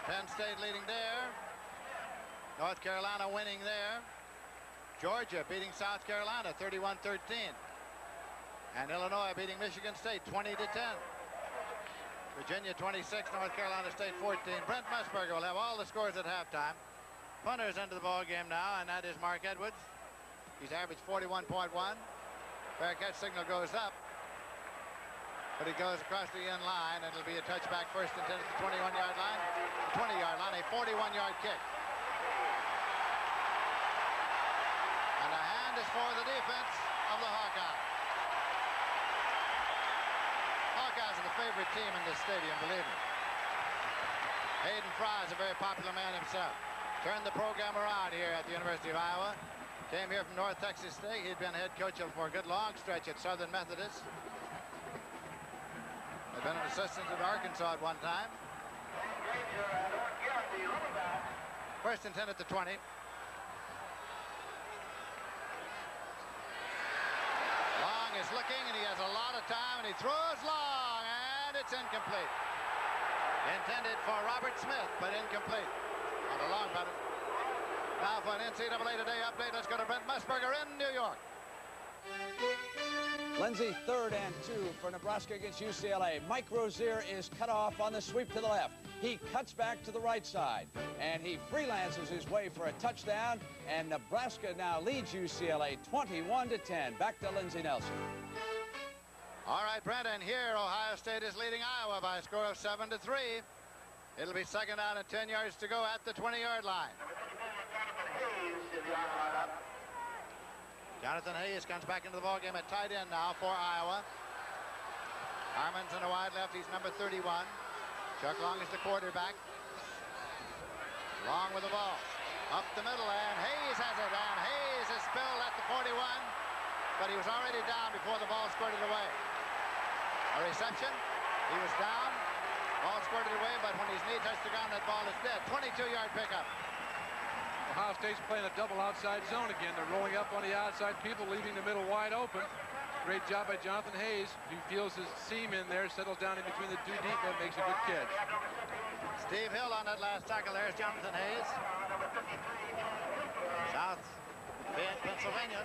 Penn State leading there. North Carolina winning there. Georgia beating South Carolina 31-13. And Illinois beating Michigan State 20-10. Virginia 26, North Carolina State 14. Brent Musburger will have all the scores at halftime. Punter's into the ball game now, and that is Mark Edwards. He's averaged 41.1. Fair catch signal goes up, but it goes across the end line, and it'll be a touchback first and 10 at the 21-yard line. The 20-yard line, a 41-yard kick. And a hand is for the defense of the Hawkeyes. Hawkeyes are the favorite team in this stadium, believe me. Hayden Fry is a very popular man himself. Turned the program around here at the University of Iowa. Came here from North Texas State. He'd been head coach for a good long stretch at Southern Methodist. Had been an assistant at Arkansas at one time. First and 10 at the 20. Long is looking, and he has a lot of time, and he throws long, and it's incomplete. Intended for Robert Smith, but incomplete. On a long pattern. Now for an NCAA Today update, let's go to Brent Musburger in New York. Lindsay, 3rd and 2 for Nebraska against UCLA. Mike Rozier is cut off on the sweep to the left. He cuts back to the right side, and he freelances his way for a touchdown, and Nebraska now leads UCLA 21-10. Back to Lindsey Nelson. All right, Brent, and here Ohio State is leading Iowa by a score of 7-3. It'll be 2nd down and 10 yards to go at the 20-yard line. Jonathan Hayes comes back into the ballgame at tight end now for Iowa. Harmon's in a wide left. He's number 31. Chuck Long is the quarterback. Long with the ball. Up the middle, and Hayes has it. And Hayes is spilled at the 41, but he was already down before the ball squirted away. A reception. He was down. Ball squirted away, but when his knee touched the ground, that ball is dead. 22-yard pickup. Ohio State's playing a double outside zone again. They're rolling up on the outside people, leaving the middle wide open. Great job by Jonathan Hayes. He feels his seam in there, settles down in between the two deep men, makes a good catch. Steve Hill on that last tackle. There's Jonathan Hayes. South Bend, Pennsylvania.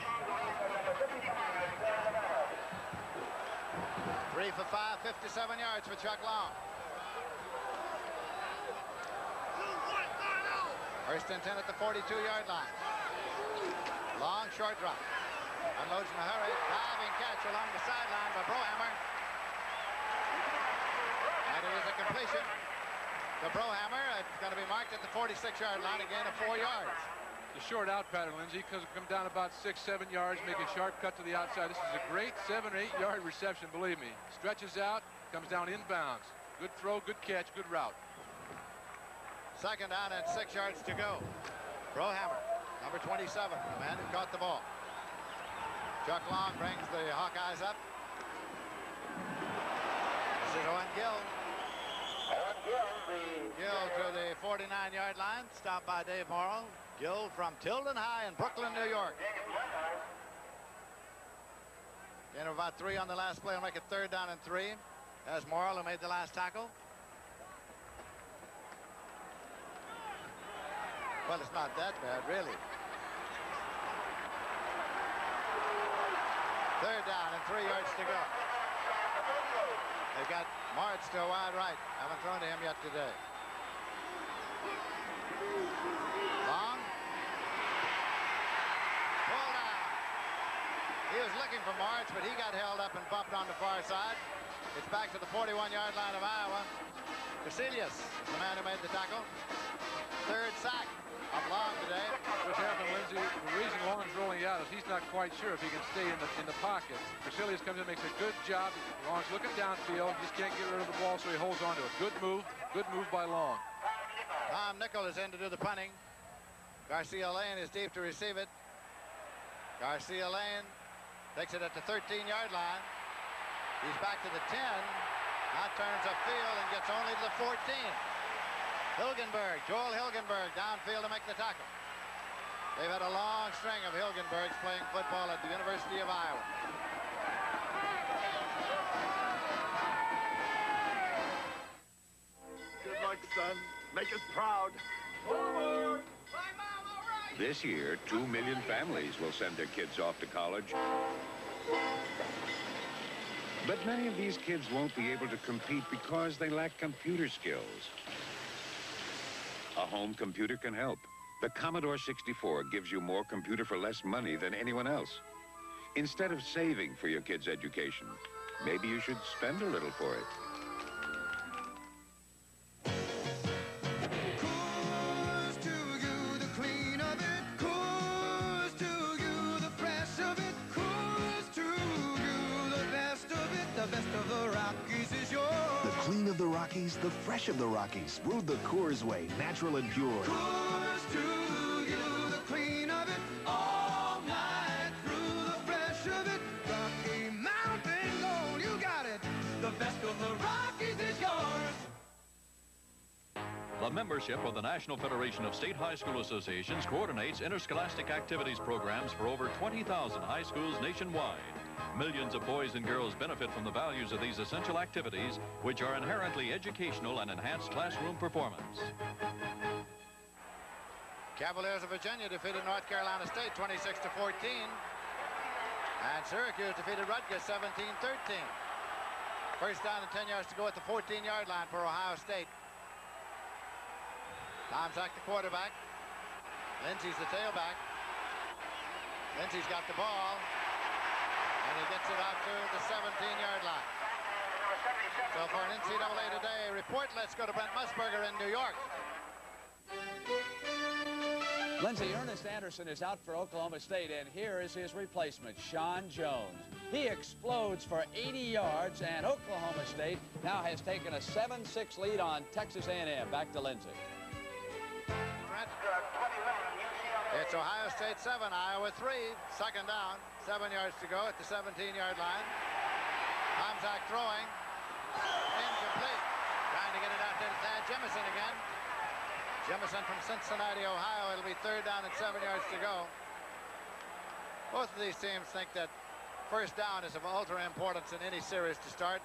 3 for 5, 57 yards for Chuck Long. 1st and 10 at the 42-yard line. Long, short drop. Unloads in a hurry. Diving catch along the sideline by Brohammer. And it is a completion to Brohammer. It's going to be marked at the 46-yard line, a gain of 4 yards. The short out pattern, Lindsey, because it comes down about 6-7 yards, make a sharp cut to the outside. This is a great 7 or 8 yard reception, believe me. Stretches out, comes down inbounds. Good throw, good catch, good route. 2nd down and 6 yards to go. Brohammer, number 27, the man who caught the ball. Chuck Long brings the Hawkeyes up. This is Owen Gill. Gill to the 49-yard line, stopped by Dave Morrill. Gill from Tilden High in Brooklyn, New York. Gain of about 3 on the last play will make it 3rd down and 3. As Morrill who made the last tackle. Well, it's not that bad, really. 3rd down and 3 yards to go. They've got Martz to a wide right. Haven't thrown to him yet today. Long. Pulled out. He was looking for Martz, but he got held up and bumped on the far side. It's back to the 41-yard line of Iowa. Casilius is the man who made the tackle. 3rd sack of Long today. What's happened, Lindsey, the reason Long's rolling out is he's not quite sure if he can stay in the pocket. Casilius comes in and makes a good job. Long's looking downfield. Just can't get rid of the ball, so he holds on to it. Good move by Long. Tom Nickel is in to do the punting. Garcia Lane is deep to receive it. Garcia Lane takes it at the 13-yard line. He's back to the 10. Now turns upfield and gets only to the 14. Hilgenberg, Joel Hilgenberg downfield to make the tackle. They've had a long string of Hilgenbergs playing football at the University of Iowa. Good luck, son. Make us proud. Forward! This year, 2 million families will send their kids off to college. But many of these kids won't be able to compete because they lack computer skills. A home computer can help. The Commodore 64 gives you more computer for less money than anyone else. Instead of saving for your kid's education, maybe you should spend a little for it. Of the Rockies, the fresh of the Rockies. Brewed the Coors way, natural and pure. Coors to you, the clean of it, all night through, the fresh of it. Rocky Mountain Gold, you got it. The best of the Rockies is yours. The membership of the National Federation of State High School Associations coordinates interscholastic activities programs for over 20,000 high schools nationwide. Millions of boys and girls benefit from the values of these essential activities, which are inherently educational and enhance classroom performance. Cavaliers of Virginia defeated North Carolina State 26-14. And And Syracuse defeated Rutgers 17-13. First down and 10 yards to go at the 14-yard line for Ohio State. Tomczak, the quarterback. Lindsey's the tailback. Lindsey's got the ball. And he gets it out to the 17-yard line. So for an NCAA Today report, let's go to Brent Musburger in New York. Lindsey, Ernest Anderson is out for Oklahoma State, and here is his replacement, Sean Jones. He explodes for 80 yards, and Oklahoma State now has taken a 7-6 lead on Texas A&M. Back to Lindsey. It's Ohio State 7, Iowa 3. Second down, 7 yards to go at the 17-yard line. Tomczak throwing. Incomplete. Trying to get it out there to Thad Jemison again. Jemison from Cincinnati, Ohio. It'll be third down and 7 yards to go. Both of these teams think that first down is of ultra importance in any series to start.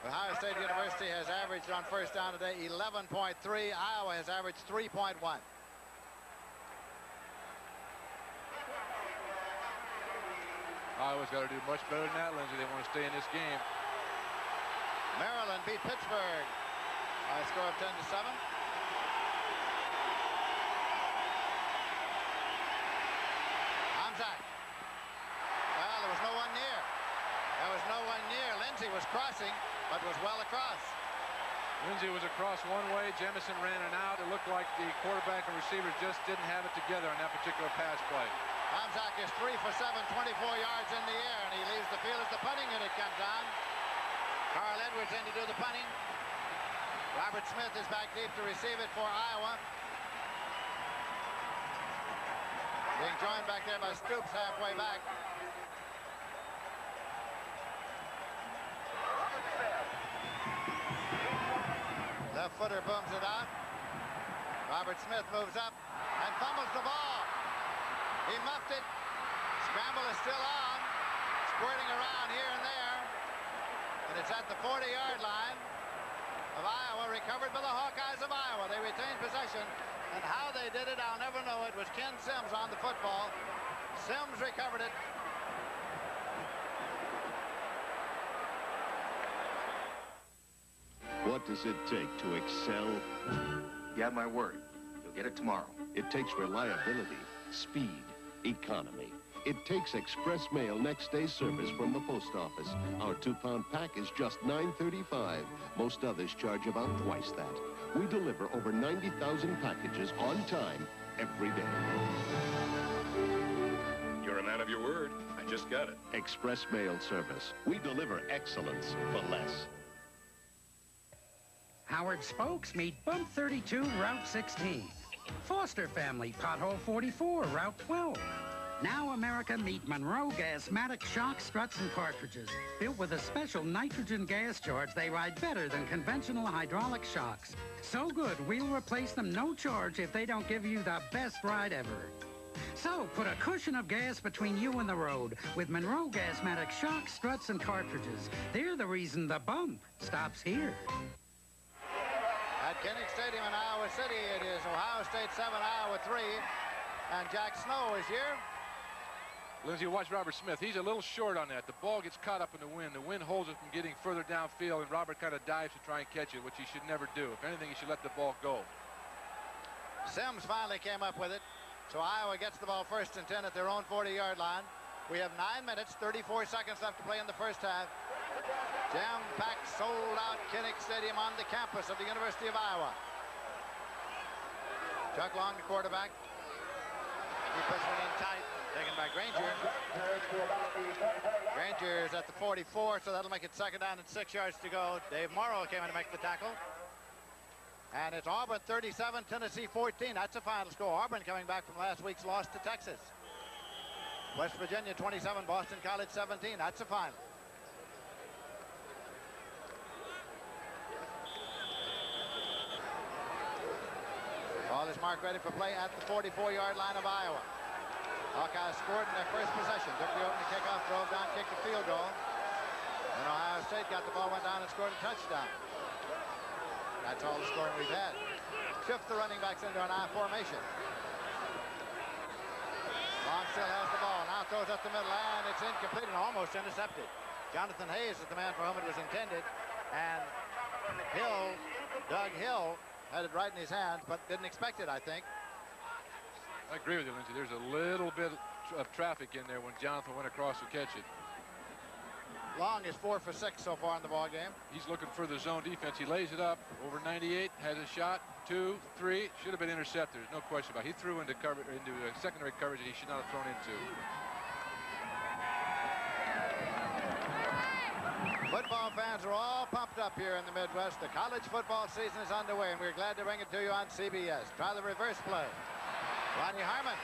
Ohio State University has averaged on first down today 11.3. Iowa has averaged 3.1. Iowa's got to do much better than that, Lindsey. They want to stay in this game. Maryland beat Pittsburgh by a score of 10-7. Tomczak. Well, there was no one near. There was no one near. Lindsey was crossing, but was well across. Lindsey was across one way. Jemison ran an out. It looked like the quarterback and receivers just didn't have it together on that particular pass play. Tomczak is 3 for 7, 24 yards in the air, and he leaves the field as the punting unit comes on. Carl Edwards in to do the punting. Robert Smith is back deep to receive it for Iowa. Being joined back there by Stoops halfway back. Left footer booms it out. Robert Smith moves up and fumbles the ball. He muffed it. Scramble is still on. Squirting around here and there. And it's at the 40-yard line of Iowa, recovered by the Hawkeyes of Iowa. They retain possession. And how they did it, I'll never know. It was Ken Sims on the football. Sims recovered it. What does it take to excel? You have my word. You'll get it tomorrow. It takes reliability, speed, economy. It takes express mail next day service from the post office. Our 2-pound pack is just $9.35. Most others charge about twice that. We deliver over 90,000 packages on time every day. You're a man of your word. I just got it. Express mail service. We deliver excellence for less. Howard Spokes meet Bump 32, Route 16. Foster Family, Pothole 44, Route 12. Now America meet Monroe Gasmatic shock struts and cartridges. Built with a special nitrogen gas charge, they ride better than conventional hydraulic shocks. So good, we'll replace them no charge if they don't give you the best ride ever. So put a cushion of gas between you and the road with Monroe Gasmatic shocks, struts, and cartridges. They're the reason the bump stops here. At Kinnick Stadium in Iowa City, it is Ohio State 7, Iowa 3, and Jack Snow is here. Lindsey, watch Robert Smith. He's a little short on that. The ball gets caught up in the wind. The wind holds it from getting further downfield, and Robert kind of dives to try and catch it, which he should never do. If anything, he should let the ball go. Sims finally came up with it, so Iowa gets the ball first and 10 at their own 40-yard line. We have 9 minutes, 34 seconds left to play in the first half. Jam-packed, sold-out Kinnick Stadium on the campus of the University of Iowa. Chuck Long, the quarterback. He puts one in tight, taken by Granger. Granger is at the 44, so that'll make it second down and 6 yards to go. Dave Morrow came in to make the tackle. And it's Auburn 37, Tennessee 14. That's the final score. Auburn coming back from last week's loss to Texas. West Virginia 27, Boston College 17. That's the final. Ball is marked ready for play at the 44-yard line of Iowa. Hawkeyes scored in their first possession. Took the opening kickoff, drove down, kicked a field goal. And Ohio State got the ball, went down and scored a touchdown. That's all the scoring we've had. Shift the running backs into an I formation. Long still has the ball. Now throws up the middle, and it's incomplete and almost intercepted. Jonathan Hayes is the man for whom it was intended. And Hill, Doug Hill, had it right in his hands, but didn't expect it, I think. I agree with you, Lindsey. There's a little bit of traffic in there when Jonathan went across to catch it. Long is 4 for 6 so far in the ball game. He's looking for the zone defense. He lays it up over 98, has a shot, 2, 3, should have been intercepted. There's no question about it. He threw into cover, into secondary coverage that he should not have thrown into. Football fans are all pumped up here in the Midwest. The college football season is underway, and we're glad to bring it to you on CBS. Try the reverse play. Ronnie Harmon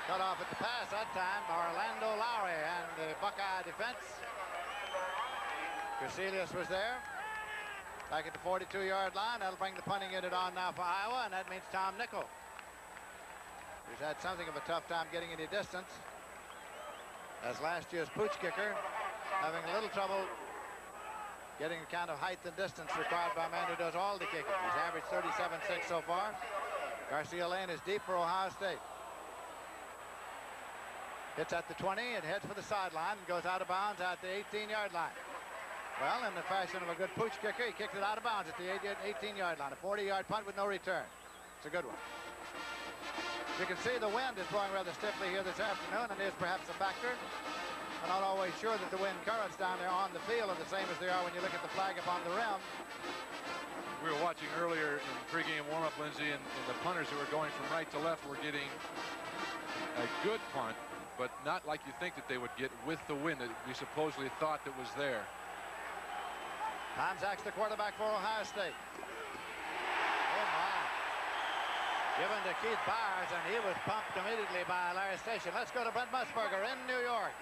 cut off at the pass that time by Orlando Lowry and the Buckeye defense. Crecelius was there. Back at the 42-yard line. That'll bring the punting unit on now for Iowa, and that means Tom Nickel, who's had something of a tough time getting any distance, as last year's pooch kicker, having a little trouble getting the kind of height and distance required by a man who does all the kicking. He's averaged 37.6 so far. Garcia Lane is deep for Ohio State. Hits at the 20 and heads for the sideline and goes out of bounds at the 18-yard line. Well, in the fashion of a good pooch kicker, he kicked it out of bounds at the 18-yard line. A 40-yard punt with no return. It's a good one. You can see the wind is blowing rather stiffly here this afternoon, and is perhaps a factor. I'm not always sure that the wind currents down there on the field are the same as they are when you look at the flag up on the rim. We were watching earlier in pregame warm-up, Lindsey, and the punters who were going from right to left were getting a good punt, but not like you think that they would get with the wind that we supposedly thought that was there. Tom Zach's the quarterback for Ohio State. Oh, my. Given to Keith Byers, and he was pumped immediately by Larry Station. Let's go to Brent Musburger in New York.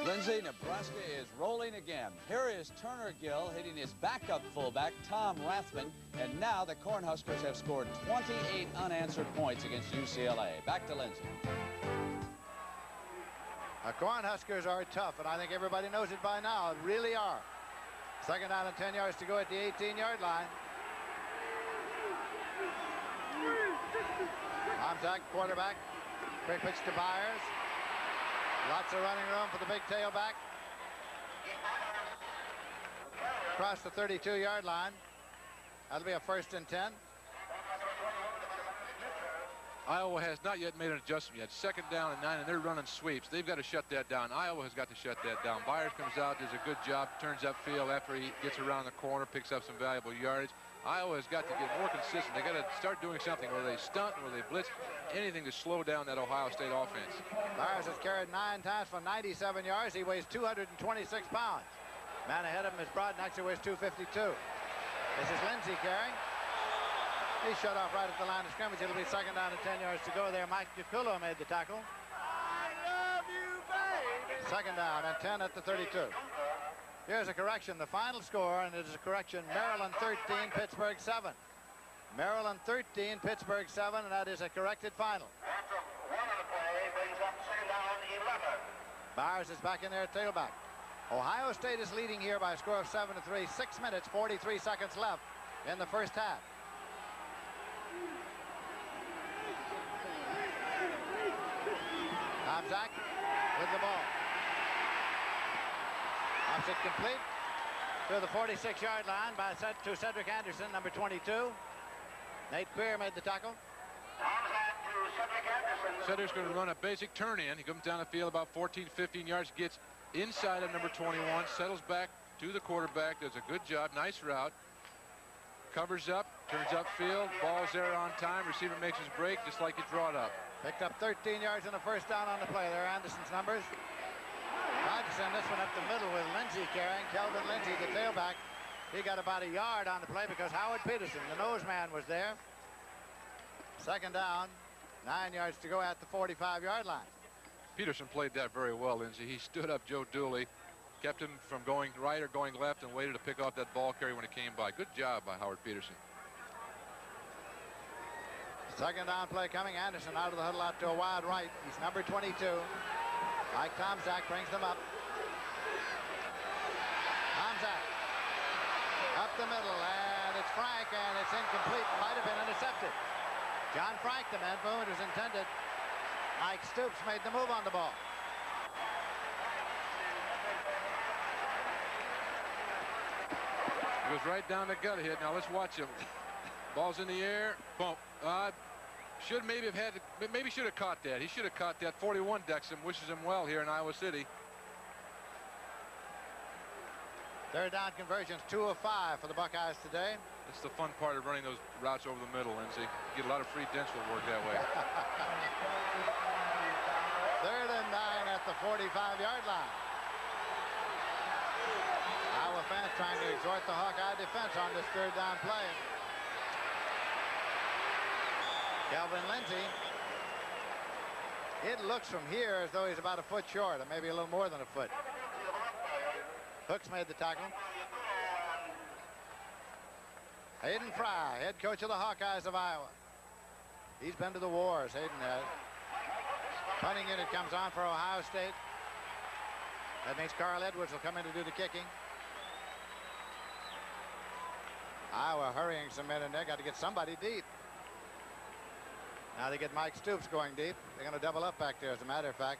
Lindsey, Nebraska is rolling again. Here is Turner Gill hitting his backup fullback, Tom Rathman, and now the Cornhuskers have scored 28 unanswered points against UCLA. Back to Lindsey. The Cornhuskers are tough, and I think everybody knows it by now. It really are. Second down and 10 yards to go at the 18-yard line. Tom Zach, quarterback. Quick pitch to Byers. Lots of running room for the big tailback. Across the 32-yard line. That'll be a 1st and 10. Iowa has not yet made an adjustment yet. Second down and 9, and they're running sweeps. They've got to shut that down. Iowa has got to shut that down. Byers comes out, does a good job, turns upfield after he gets around the corner, picks up some valuable yardage. Iowa has got to get more consistent. They got to start doing something where they stunt, where they blitz, anything to slow down that Ohio State offense. Byers has carried 9 times for 97 yards. He weighs 226 pounds. Man ahead of him is Brodnax, who weighs 252. This is Lindsey carrying. He shut off right at the line of scrimmage. It'll be second down and 10 yards to go there. Mike DiPillo made the tackle. I love you, baby. Second down and 10 at the 32. Here's a correction. The final score, and it is a correction, Maryland 13, Pittsburgh 7. Maryland 13, Pittsburgh 7, and that is a corrected final. Byers is back in there at tailback. Ohio State is leading here by a score of 7-3. 6 minutes, 43 seconds left in the first half. Tom Zach with the ball. Pops it complete to the 46-yard line to Cedric Anderson, number 22. Nate Queer made the tackle. Cedric's going to run a basic turn in. He comes down the field about 14, 15 yards, gets inside of number 21, settles back to the quarterback, does a good job, nice route. Covers up, turns upfield, ball's there on time, receiver makes his break just like he draw it up. Picked up 13 yards and a first down on the play. There are Anderson's numbers. Tried to send this one up the middle with Lindsey carrying. Kelvin Lindsey, the tailback. He got about a yard on the play because Howard Peterson, the nose man, was there. Second down, 9 yards to go at the 45-yard line. Peterson played that very well, Lindsey. He stood up Joe Dooley, kept him from going right or going left, and waited to pick off that ball carrier when it came by. Good job by Howard Peterson. Second down play coming. Anderson out of the huddle out to a wide right. He's number 22. Mike Tomczak brings them up. Tomczak up the middle, and it's Frank, and it's incomplete. Might have been intercepted. John Frank, the man movement was intended. Mike Stoops made the move on the ball. He goes right down the gut hit. Now let's watch him. Ball's in the air. Boom. Should maybe have had. Maybe should have caught that. He should have caught that. 41 decks him. Wishes him well here in Iowa City. Third down conversions, 2 of 5 for the Buckeyes today. That's the fun part of running those routes over the middle, Lindsey. You get a lot of free dental work that way. Third and 9 at the 45-yard line. Iowa fans trying to exhort the Hawkeye defense on this third down play. Calvin Lindsey. It looks from here as though he's about a foot short, or maybe a little more than a foot. Hooks made the tackle. Hayden Fry, head coach of the Hawkeyes of Iowa. He's been to the wars, Hayden has. Punting unit comes on for Ohio State. That means Carl Edwards will come in to do the kicking. Iowa hurrying some men in there. Got to get somebody deep. Now they get Mike Stoops going deep. They're going to double up back there, as a matter of fact.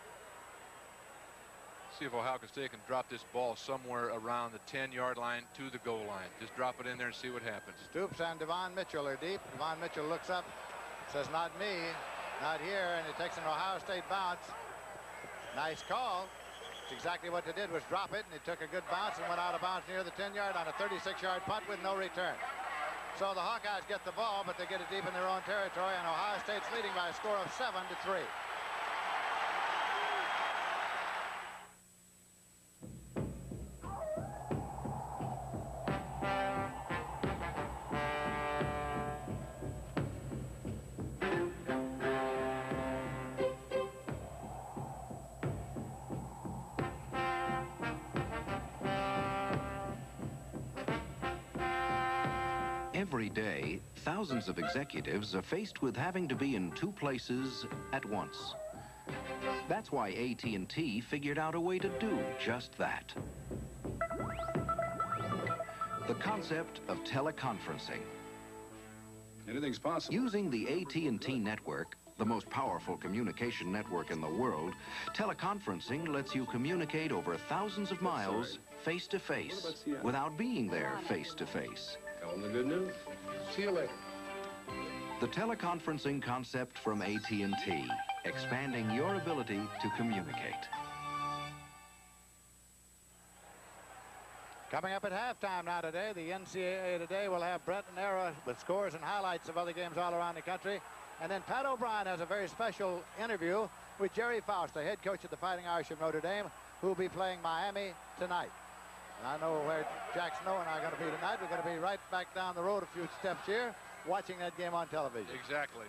See if Ohio State can drop this ball somewhere around the 10-yard line to the goal line. Just drop it in there and see what happens. Stoops and Devon Mitchell are deep. Devon Mitchell looks up, says, not me, not here, and he takes an Ohio State bounce. Nice call. It's exactly what they did was drop it, and he took a good bounce and went out of bounds near the 10-yard on a 36-yard punt with no return. So the Hawkeyes get the ball, but they get it deep in their own territory, and Ohio State's leading by a score of 7-3. Every day, thousands of executives are faced with having to be in 2 places at once. That's why AT&T figured out a way to do just that. The concept of teleconferencing. Anything's possible. Using the AT&T network, the most powerful communication network in the world, teleconferencing lets you communicate over thousands of miles face-to-face without being there face-to-face. Tell them the good news. See you later. The teleconferencing concept from AT&T, expanding your ability to communicate. Coming up at halftime now today, the NCAA Today will have Brett and Era with scores and highlights of other games all around the country. And then Pat O'Brien has a very special interview with Jerry Faust, the head coach of the Fighting Irish of Notre Dame, who will be playing Miami tonight. And I know where Jack Snow and I are going to be tonight. We're going to be right back down the road a few steps here, watching that game on television. Exactly.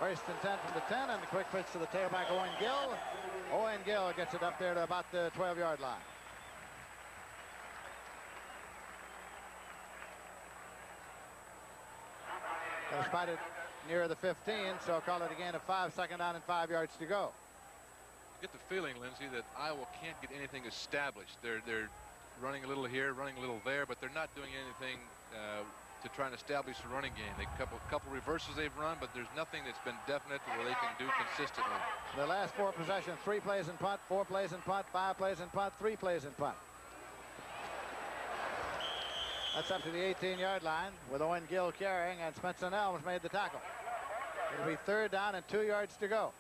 First and 10 from the 10, and the quick pitch to the tailback, Owen Gill. Owen Gill gets it up there to about the 12-yard line. Going to spot it near the 15, so I'll call it a gain of 5, second down and 5 yards to go. I get the feeling, Lindsey, that Iowa can't get anything established. They're running a little here, running a little there, but they're not doing anything to try and establish a running game. They couple reverses they've run, but there's nothing that's been definite to where they can do consistently. The last 4 possessions, 3 plays in punt, 4 plays in punt, 5 plays in punt, 3 plays in punt. That's up to the 18-yard line with Owen Gill carrying, and Spencer Elms made the tackle. It'll be 3rd down and 2 yards to go.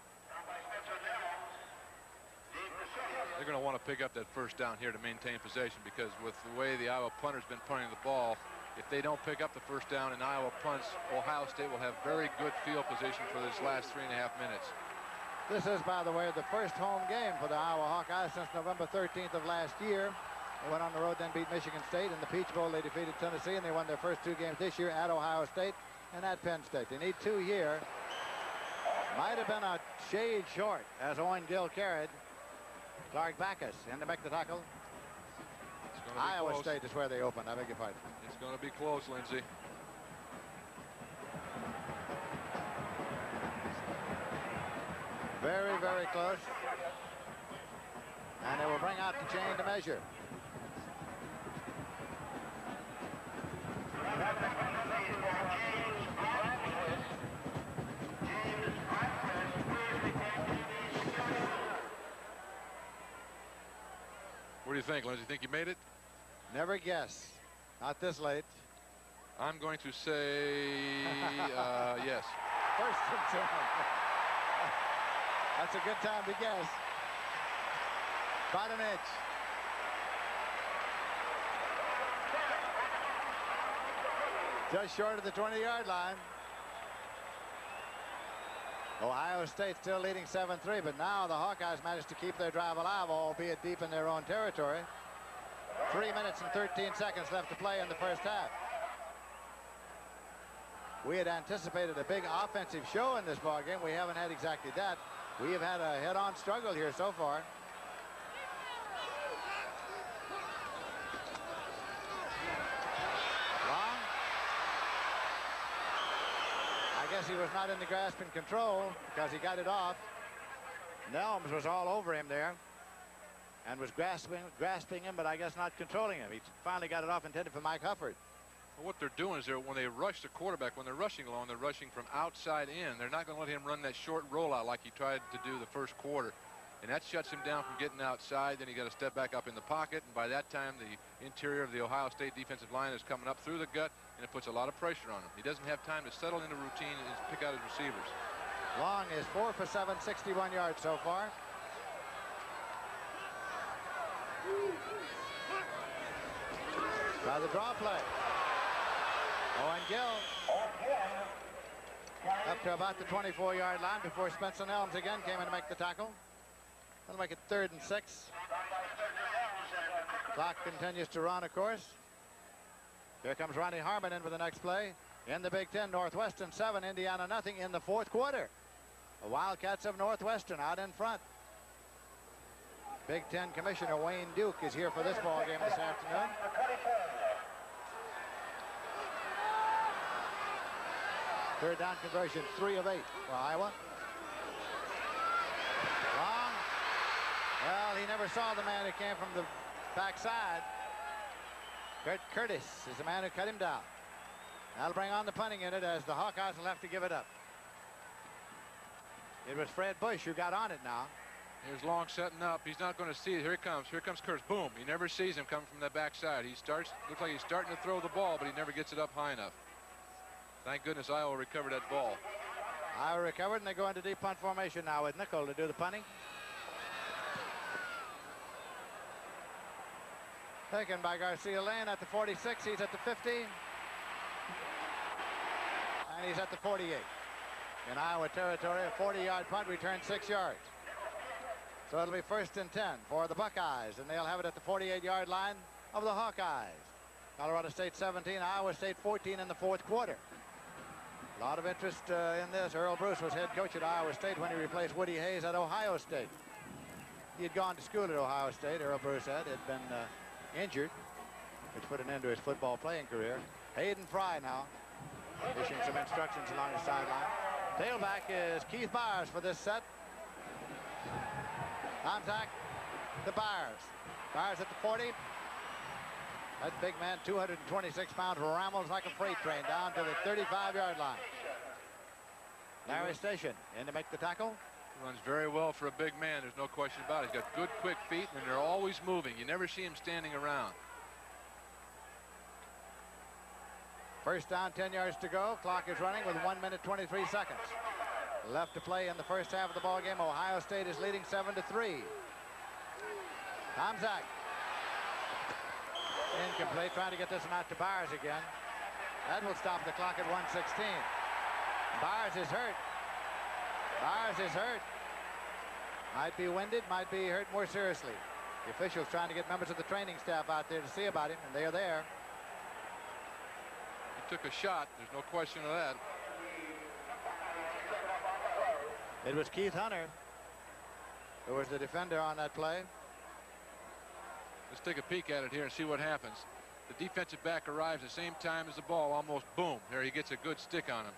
They're going to want to pick up that first down here to maintain possession, because with the way the Iowa punter's been punting the ball, if they don't pick up the first down and Iowa punts, Ohio State will have very good field position for this last 3.5 minutes. This is, by the way, the first home game for the Iowa Hawkeyes since November 13th of last year. They went on the road, then beat Michigan State. In the Peach Bowl, they defeated Tennessee, and they won their first 2 games this year at Ohio State and at Penn State. They need 2 here. Might have been a shade short as Owen Gill carried. Clark Backus in to make the tackle. Iowa close. State is where they opened. I beg your pardon. It's going to be close, Lindsey. Very, very close. And they will bring out the chain to measure. do you think, Lindsey? Think you made it? Never guess. Not this late. I'm going to say yes. First and 10. That's a good time to guess. About an inch. Just short of the 20-yard line. Ohio State still leading 7-3, but now the Hawkeyes managed to keep their drive alive, albeit deep in their own territory. 3 minutes and 13 seconds left to play in the first half. We had anticipated a big offensive show in this ball game. We haven't had exactly that. We have had a head-on struggle here so far. Long. I guess he was not in the grasp and control because he got it off. Nelms was all over him there and was grasping him, but I guess not controlling him. He finally got it off, intended for Mike Hufford. Well, what they're doing is when they rush the quarterback, when they're rushing along, they're rushing from outside in. They're not going to let him run that short rollout like he tried to do the first quarter. And that shuts him down from getting outside. Then he got to step back up in the pocket. And by that time, the interior of the Ohio State defensive line is coming up through the gut, and it puts a lot of pressure on him. He doesn't have time to settle into routine and pick out his receivers. Long is 4 for 7, 61 yards so far. By the draw play. Owen Gill up to about the 24-yard line before Spencer Nelms again came in to make the tackle. That'll make it 3rd and 6. Clock continues to run, of course. Here comes Ronnie Harmon in for the next play. In the Big Ten, Northwestern 7, Indiana nothing in the 4th quarter. The Wildcats of Northwestern out in front. Big Ten Commissioner Wayne Duke is here for this ball game this afternoon. Third down conversion, 3 of 8 for Iowa. Long. Well, he never saw the man who came from the backside. Kurt Curtis is the man who cut him down. That'll bring on the punting unit as the Hawkeyes will have to give it up. It was Fred Bush who got on it now. Here's Long setting up. He's not going to see it. Here he comes. Here comes Curtis. Boom. He never sees him coming from the backside. Looks like he's starting to throw the ball, but he never gets it up high enough. Thank goodness Iowa recovered that ball. Iowa recovered, and they go into deep punt formation now with Nickel to do the punting. Taken by Garcia Lane at the 46. He's at the 50. And he's at the 48. In Iowa territory, a 40-yard punt return 6 yards. So it'll be 1st and 10 for the Buckeyes, and they'll have it at the 48-yard line of the Hawkeyes. Colorado State 17, Iowa State 14 in the 4th quarter. A lot of interest in this. Earl Bruce was head coach at Iowa State when he replaced Woody Hayes at Ohio State. He had gone to school at Ohio State, Earl Bruce had been injured, which put an end to his football playing career. Hayden Fry now issuing some instructions along the sideline. Tailback is Keith Byers for this set. Contact to Byers. Byers at the 40. That big man, 226 pounds, rambles like a freight train down to the 35-yard line. Larry Station in to make the tackle. Runs very well for a big man. There's no question about it. He's got good, quick feet, and they're always moving. You never see him standing around. First down, 10 yards to go. Clock is running with 1 minute, 23 seconds left to play in the first half of the ball game. Ohio State is leading 7-3. Tomczak. Incomplete, trying to get this one out to Byers again. That will stop the clock at 1:16. Byers is hurt. Byers is hurt. Might be winded, might be hurt more seriously. The officials trying to get members of the training staff out there to see about him, and they are there. He took a shot. There's no question of that. It was Keith Hunter who was the defender on that play. Let's take a peek at it here and see what happens. The defensive back arrives at the same time as the ball, almost boom. There he gets a good stick on him.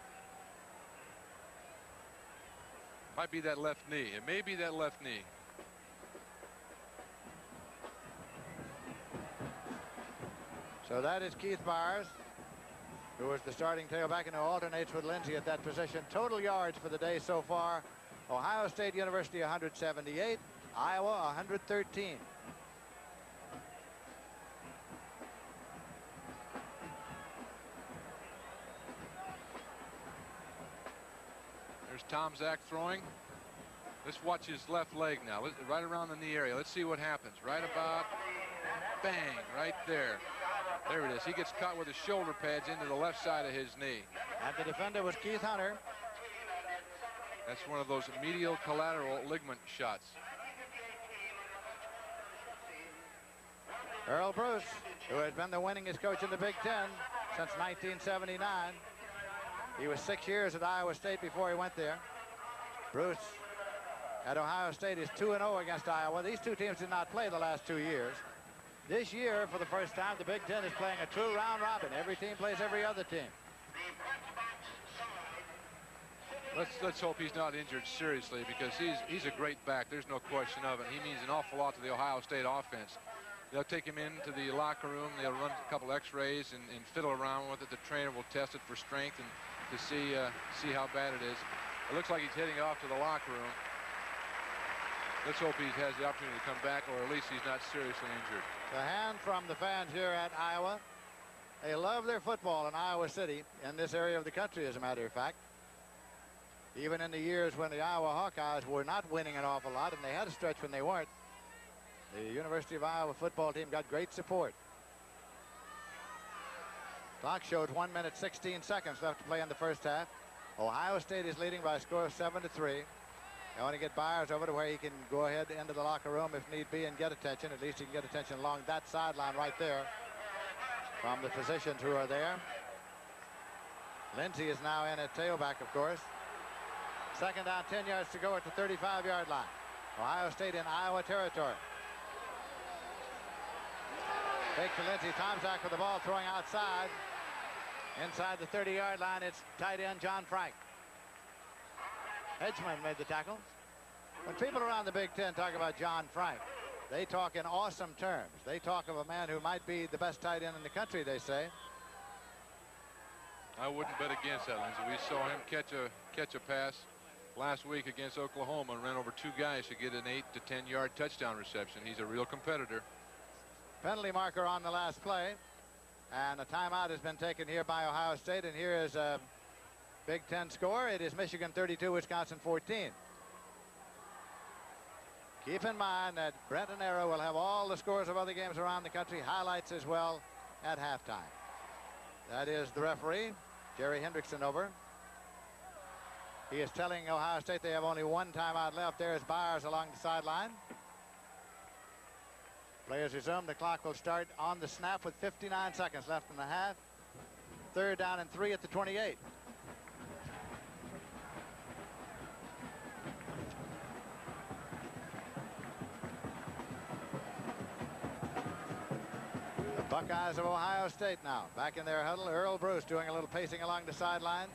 Might be that left knee. It may be that left knee. So that is Keith Byers, who was the starting tailback and who alternates with Lindsey at that position. Total yards for the day so far: Ohio State University 178, Iowa 113. There's Tomczak throwing. Let's watch his left leg now, right around the knee area. Let's see what happens. Right about, bang, right there. There it is. He gets caught with his shoulder pads into the left side of his knee. And the defender was Keith Hunter. That's one of those medial collateral ligament shots. Earl Bruce, who has been the winningest coach in the Big Ten since 1979. He was 6 years at Iowa State before he went there. Bruce at Ohio State is 2-0 against Iowa. These two teams did not play the last 2 years. This year, for the first time, the Big Ten is playing a true round robin. Every team plays every other team. Let's hope he's not injured seriously, because he's a great back. There's no question of it. He means an awful lot to the Ohio State offense. They'll take him into the locker room. They'll run a couple x-rays and fiddle around with it. The trainer will test it for strength and to see how bad it is. It looks like he's heading off to the locker room. Let's hope he has the opportunity to come back, or at least he's not seriously injured. The hand from the fans here at Iowa. They love their football in Iowa City, in this area of the country, as a matter of fact. Even in the years when the Iowa Hawkeyes were not winning an awful lot, and they had a stretch when they weren't, the University of Iowa football team got great support. Clock showed 1 minute 16 seconds left to play in the first half. Ohio State is leading by a score of 7-3. They want to get Byers over to where he can go ahead into the locker room if need be and get attention. At least he can get attention along that sideline right there from the physicians who are there. Lindsey is now in at tailback, of course. Second down, 10 yards to go at the 35-yard line. Ohio State in Iowa territory. Fake to Lindsey. Tomczak with the ball, throwing outside. Inside the 30-yard line, it's tight end John Frank. Hedgeman made the tackle. When people around the Big Ten talk about John Frank, they talk in awesome terms. They talk of a man who might be the best tight end in the country, they say. I wouldn't bet against that, Lindsey. We saw him catch a pass last week against Oklahoma and ran over two guys to get an 8 to 10 yard touchdown reception. He's a real competitor. Penalty marker on the last play, and a timeout has been taken here by Ohio State, and here is a Big Ten score. It is Michigan 32, Wisconsin 14. Keep in mind that Brent and Arrow will have all the scores of other games around the country, highlights as well, at halftime. That is the referee, Jerry Hendrickson, over. He is telling Ohio State they have only one timeout left. There's Byers along the sideline. Players resume. The clock will start on the snap with 59 seconds left in the half. Third down and 3 at the 28. The Buckeyes of Ohio State now back in their huddle. Earl Bruce doing a little pacing along the sideline.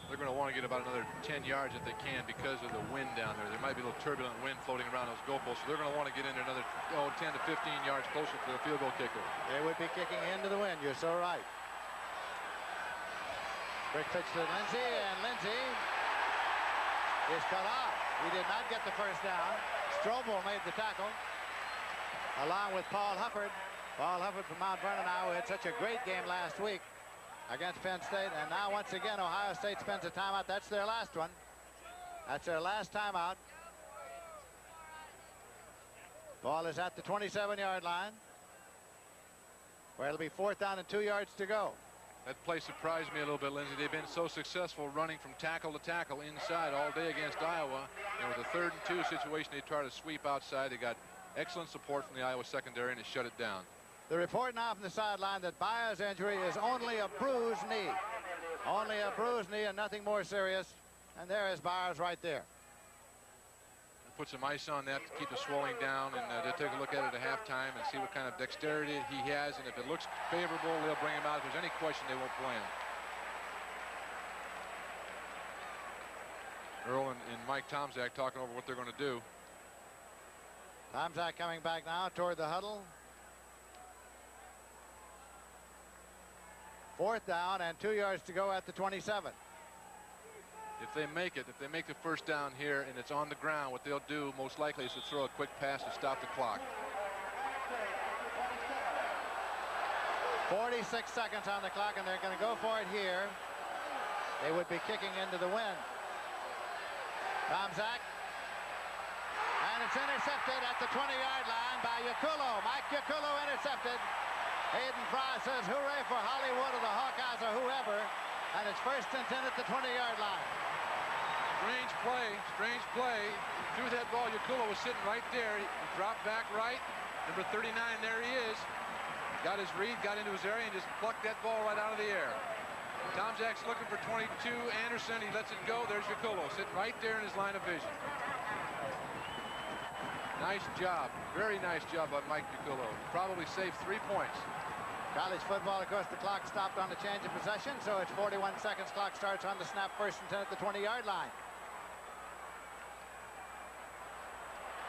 They're going to want to get about another 10 yards if they can because of the wind down there. There might be a little turbulent wind floating around those goalposts, so they're going to want to get in another 10 to 15 yards closer to the field goal kicker. They would be kicking into the wind. You're so right. Quick pitch to Lindsey, and Lindsey is cut off. He did not get the first down. Strobel made the tackle along with Paul Hufford. Paul Hufford from Mount Vernon, Iowa, had such a great game last week against Penn State, and now once again Ohio State spends a timeout. That's their last one. That's their last timeout. Ball is at the 27-yard line, where it'll be 4th down and 2 yards to go. That play surprised me a little bit, Lindsey. They've been so successful running from tackle to tackle inside all day against Iowa, and with a 3rd and 2 situation, they try to sweep outside. They got excellent support from the Iowa secondary, and it shut it down. The report now from the sideline that Byers' injury is only a bruised knee. Only a bruised knee and nothing more serious. And there is Byers right there. Put some ice on that to keep the swelling down, and they'll take a look at it at halftime and see what kind of dexterity he has. And if it looks favorable, they'll bring him out. If there's any question, they won't play him. Earl and Mike Tomczak talking over what they're going to do. Tomczak coming back now toward the huddle. 4th down and 2 yards to go at the 27. If they make it, if they make the first down here and it's on the ground, what they'll do most likely is to throw a quick pass to stop the clock. 46 seconds on the clock, and they're going to go for it here. They would be kicking into the wind. Tomczak. And it's intercepted at the 20-yard line by Yacullo. Mike Yacullo intercepted. Hayden Fry says hooray for Hollywood or the Hawkeyes or whoever. And it's 1st and 10 at the 20-yard line. Strange play, strange play. Threw that ball. Yacullo was sitting right there. He dropped back right. Number 39, there he is. Got his read, got into his area, and just plucked that ball right out of the air. Tomczak's looking for 22. Anderson, he lets it go. There's Yacullo sitting right there in his line of vision. Nice job. Very nice job by Mike Yacullo. Probably saved 3 points. College football, of course, the clock stopped on the change of possession, so it's 41 seconds. Clock starts on the snap, 1st and 10 at the 20-yard line.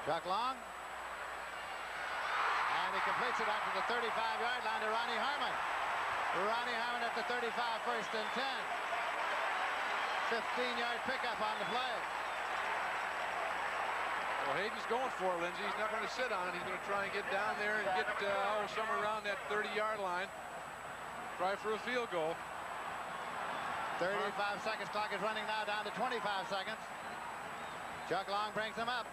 Chuck Long. And he completes it out to the 35-yard line to Ronnie Harmon. Ronnie Harmon at the 35, 1st and 10. 15-yard pickup on the play. Well, Hayden's going for it, Lindsey. He's not going to sit on it. He's going to try and get down there and get somewhere around that 30-yard line. Try for a field goal. 35 seconds. Clock is running now down to 25 seconds. Chuck Long brings him up.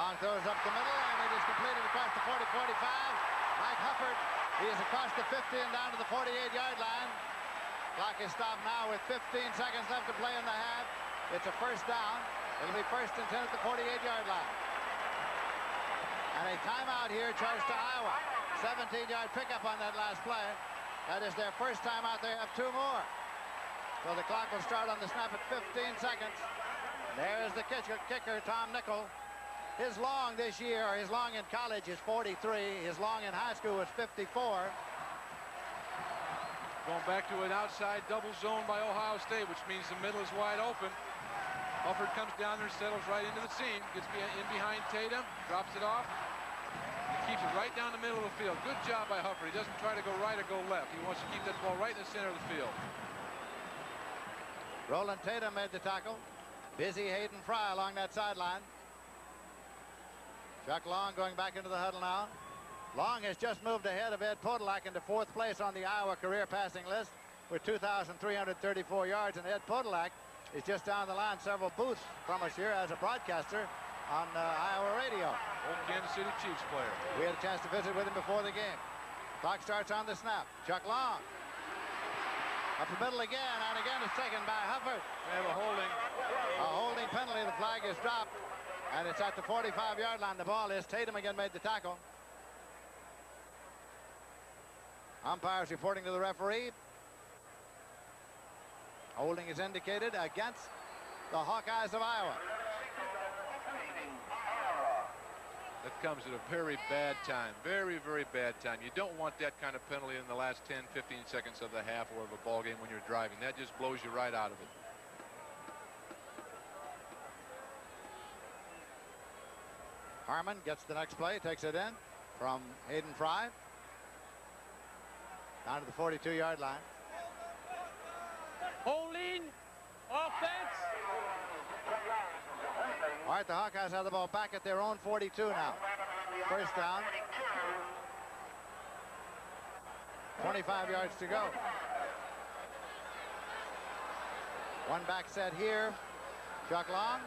Long throws up the middle, and it is completed across the 40-45. Mike Hufford, he is across the 50 and down to the 48-yard line. Clock is stopped now with 15 seconds left to play in the half. It's a 1st down. It'll be 1st and 10 at the 48-yard line. And a timeout here charged to Iowa. 17-yard pickup on that last play. That is their 1st timeout. They have 2 more. So the clock will start on the snap at 15 seconds. There's the kicker, Tom Nickel. His long this year, or his long in college, is 43. His long in high school was 54. Going back to an outside double zone by Ohio State, which means the middle is wide open. Hufford comes down there, settles right into the seam, gets in behind Tatum, drops it off. He keeps it right down the middle of the field. Good job by Hufford. He doesn't try to go right or go left. He wants to keep that ball right in the center of the field. Roland Tatum made the tackle. Busy Hayden Fry along that sideline. Chuck Long going back into the huddle now. Long has just moved ahead of Ed Podolak into 4th place on the Iowa career passing list with 2,334 yards, and Ed Podolak is just down the line several booths from us here as a broadcaster on Iowa radio. Old Kansas City Chiefs player. We had a chance to visit with him before the game. Clock starts on the snap. Chuck Long. Up the middle again, and again it's taken by Hufford. They have a holding penalty. The flag is dropped, and it's at the 45-yard line. The ball is. Tatum again made the tackle. Umpires reporting to the referee. Holding is indicated against the Hawkeyes of Iowa. That comes at a very bad time. Very, very bad time. You don't want that kind of penalty in the last 10, 15 seconds of the half or of a ball game when you're driving. That just blows you right out of it. Harmon gets the next play, takes it in from Hayden Fry. Down to the 42-yard line. Holding. Offense. All right, the Hawkeyes have the ball back at their own 42 now. 1st down. 25 yards to go. One back set here. Chuck Long.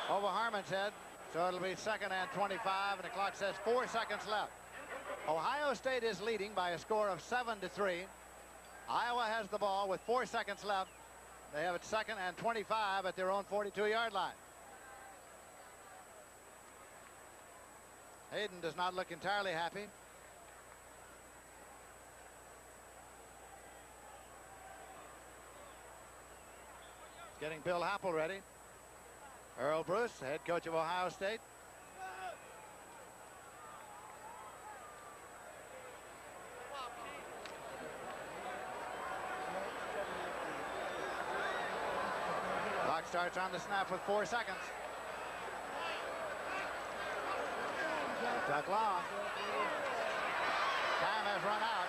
Over Harmon's head. So it'll be 2nd and 25, and the clock says 4 seconds left. Ohio State is leading by a score of 7-3. Iowa has the ball with 4 seconds left. They have it 2nd and 25 at their own 42-yard line. Hayden does not look entirely happy. Getting Bill Happel ready. Earl Bruce, head coach of Ohio State. Clock starts on the snap with 4 seconds. Chuck Long. Time has run out.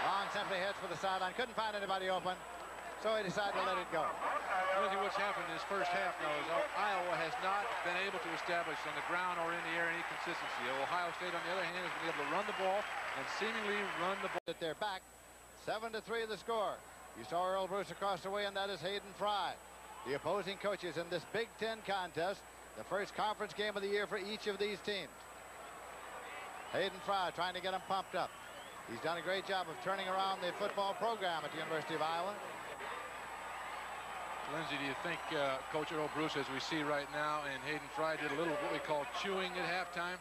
Long simply heads for the sideline. Couldn't find anybody open. so he decided to let it go. Lindsey, what's happened in this first half now is Iowa has not been able to establish on the ground or in the air any consistency. Ohio State, on the other hand, has been able to run the ball and seemingly run the ball. At their back, 7-3 the score. You saw Earl Bruce across the way, and that is Hayden Fry. The opposing coaches in this Big Ten contest, the first conference game of the year for each of these teams. Hayden Fry trying to get them pumped up. He's done a great job of turning around the football program at the University of Iowa. Lindsey, do you think Coach Earl Bruce, as we see right now, and Hayden Fry did a little what we call chewing at halftime?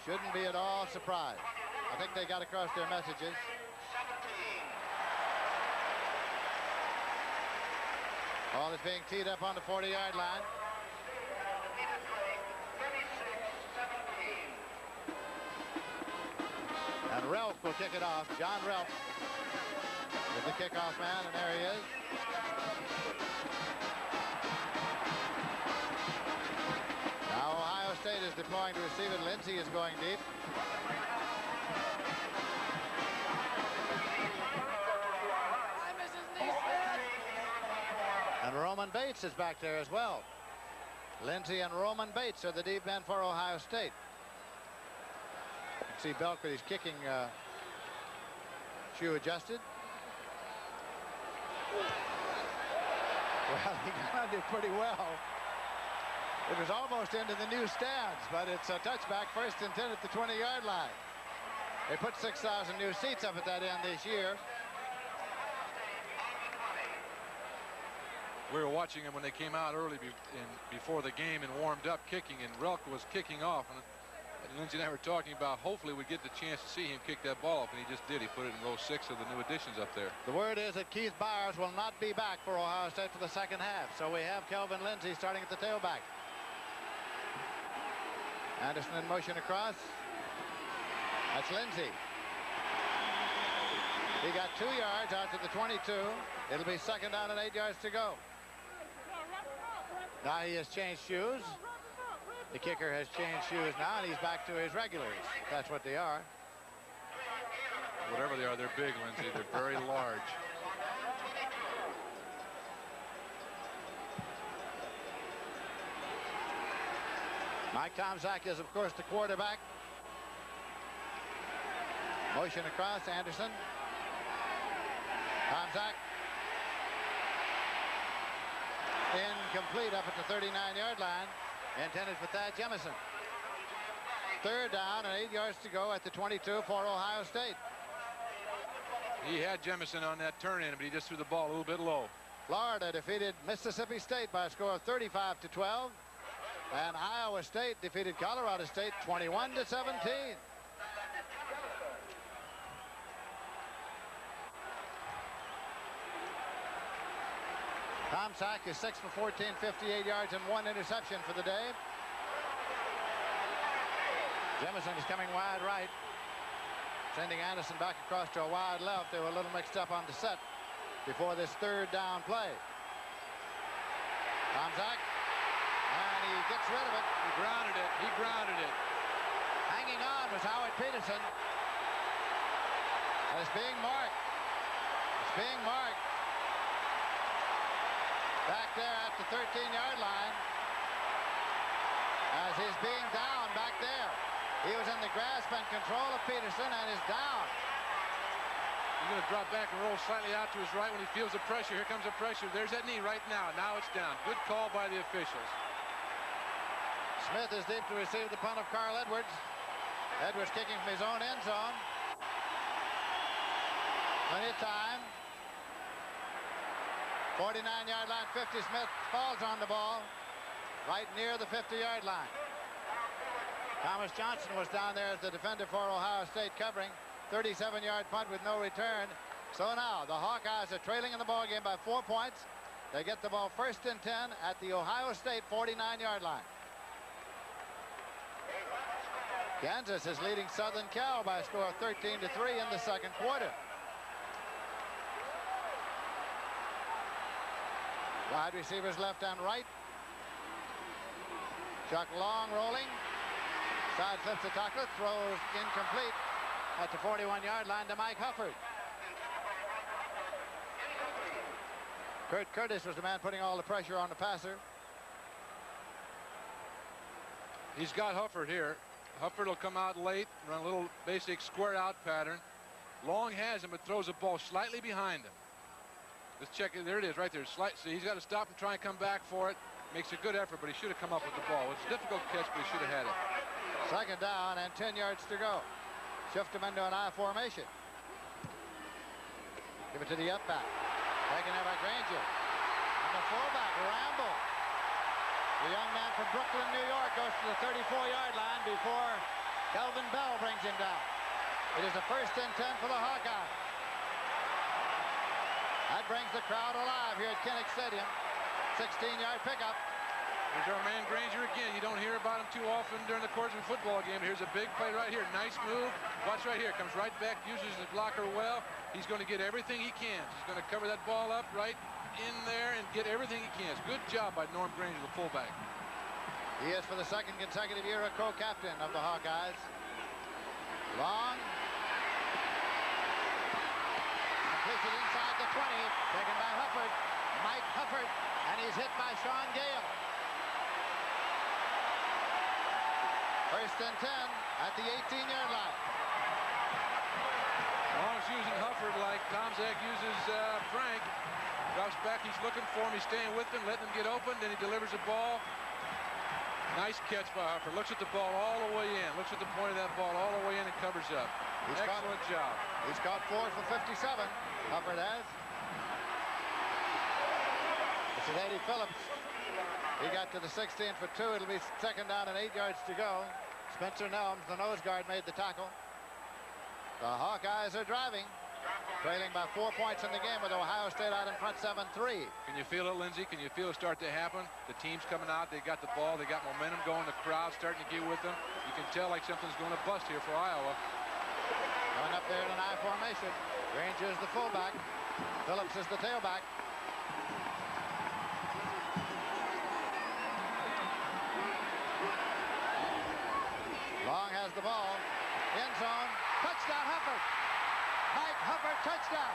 Shouldn't be at all surprised. I think they got across their messages. Ball is being teed up on the 40-yard line. And Relf will kick it off. John Relf is the kickoff man, and there he is. Now Ohio State is deploying to receive it. Lindsey is going deep. And Roman Bates is back there as well. Lindsey and Roman Bates are the deep men for Ohio State. You can see Belk with his kicking shoe adjusted. Well, he got it pretty well. It was almost into the new stands, but it's a touchback, 1st and 10 at the 20-yard line. They put 6,000 new seats up at that end this year. We were watching them when they came out early before the game and warmed up kicking, and Relk was kicking off. And Lindsey and I were talking about hopefully we'd get the chance to see him kick that ball off, and he just did. He put it in row 6 of the new additions up there. The word is that Keith Byers will not be back for Ohio State for the second half. So we have Kelvin Lindsey starting at the tailback. Anderson in motion across. That's Lindsey. He got 2 yards out to the 22. It'll be 2nd down and 8 yards to go. Now he has changed shoes. The kicker has changed shoes now, and he's back to his regulars. That's what they are. Whatever they are, they're big, Lindsey. They're very large. Mike Tomczak is, of course, the quarterback. Motion across, Anderson. Tomczak. Incomplete up at the 39-yard line. Intended for Thad Jemison. 3rd down and 8 yards to go at the 22 for Ohio State. He had Jemison on that turn-in, but he just threw the ball a little bit low. Florida defeated Mississippi State by a score of 35-12. And Iowa State defeated Colorado State 21-17. Tomczak is 6 for 14, 58 yards and 1 interception for the day. Jemison is coming wide right, sending Anderson back across to a wide left. They were a little mixed up on the set before this 3rd down play. Tomczak, and he gets rid of it. He grounded it. He grounded it. Hanging on was Howard Peterson. And it's being marked. It's being marked. Back there at the 13-yard line, as he's being down back there. He was in the grasp and control of Peterson and is down. He's going to drop back and roll slightly out to his right when he feels the pressure. Here comes the pressure. There's that knee right now. Now it's down. Good call by the officials. Smith is deep to receive the punt of Carl Edwards. Edwards kicking from his own end zone. Plenty of time. 49-yard line, 50. Smith falls on the ball right near the 50-yard line. Thomas Johnson was down there as the defender for Ohio State covering. 37-yard punt with no return. So now the Hawkeyes are trailing in the ball game by 4 points. They get the ball 1st and 10 at the Ohio State 49-yard line. Kansas is leading Southern Cal by a score of 13-3 in the 2nd quarter. Wide receivers left and right. Chuck Long rolling. Side flips the tackler, throws incomplete at the 41-yard line to Mike Hufford. Kurt Curtis was the man putting all the pressure on the passer. He's got Hufford here. Hufford will come out late, run a little basic square out pattern. Long has him, but throws the ball slightly behind him. Let's check it. There it is, right there. So he's got to stop and try and come back for it. Makes a good effort, but he should have come up with the ball. It's a difficult catch, but he should have had it. Second down and 10 yards to go. Shift him into an I formation. Give it to the up back. Taken there by Granger. And the fullback, Ramble. The young man from Brooklyn, New York, goes to the 34-yard line before Kelvin Bell brings him down. It is a 1st and 10 for the Hawkeyes. That brings the crowd alive here at Kinnick Stadium. 16-yard pickup. Here's our man Granger again. You don't hear about him too often during the course of a football game. Here's a big play right here. Nice move. Watch right here. Comes right back, uses his blocker well. He's going to get everything he can. He's going to cover that ball up right in there and get everything he can. Good job by Norm Granger, the fullback. He is for the 2nd consecutive year a co-captain of the Hawkeyes. Long. Completion inside the 20. Taken by Hufford. Mike Hufford. And he's hit by Sean Gale. 1st and 10 at the 18-yard line. Long's using Hufford like Tom Zach uses Frank. Drops back, he's looking for him, he's staying with him, letting him get open, then he delivers the ball. Nice catch by Hufford. Looks at the ball all the way in. Looks at the point of that ball all the way in and covers up. Excellent job. He's caught 4 for 57. Hufford has. This is Eddie Phillips. He got to the 16 for 2. It'll be 2nd down and 8 yards to go. Spencer Nelms, the nose guard, made the tackle. The Hawkeyes are driving, trailing by 4 points in the game with Ohio State out in front 7-3. Can you feel it, Lindsey? Can you feel it start to happen? The team's coming out. They got the ball. They got momentum going. The crowd's starting to get with them. You can tell like something's going to bust here for Iowa. Going up there in an I formation. Granger is the fullback. Phillips is the tailback. Long has the ball. End zone. Touchdown, Hufford. Mike Hufford, touchdown.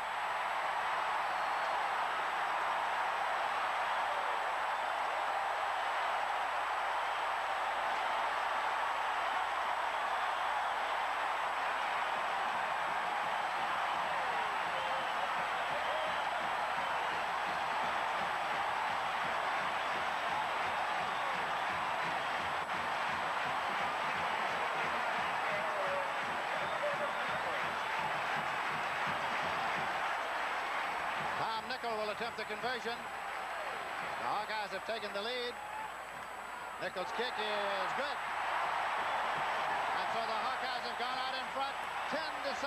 Will attempt the conversion. The Hawkeyes have taken the lead. Nichols' kick is good. And so the Hawkeyes have gone out in front 10-7.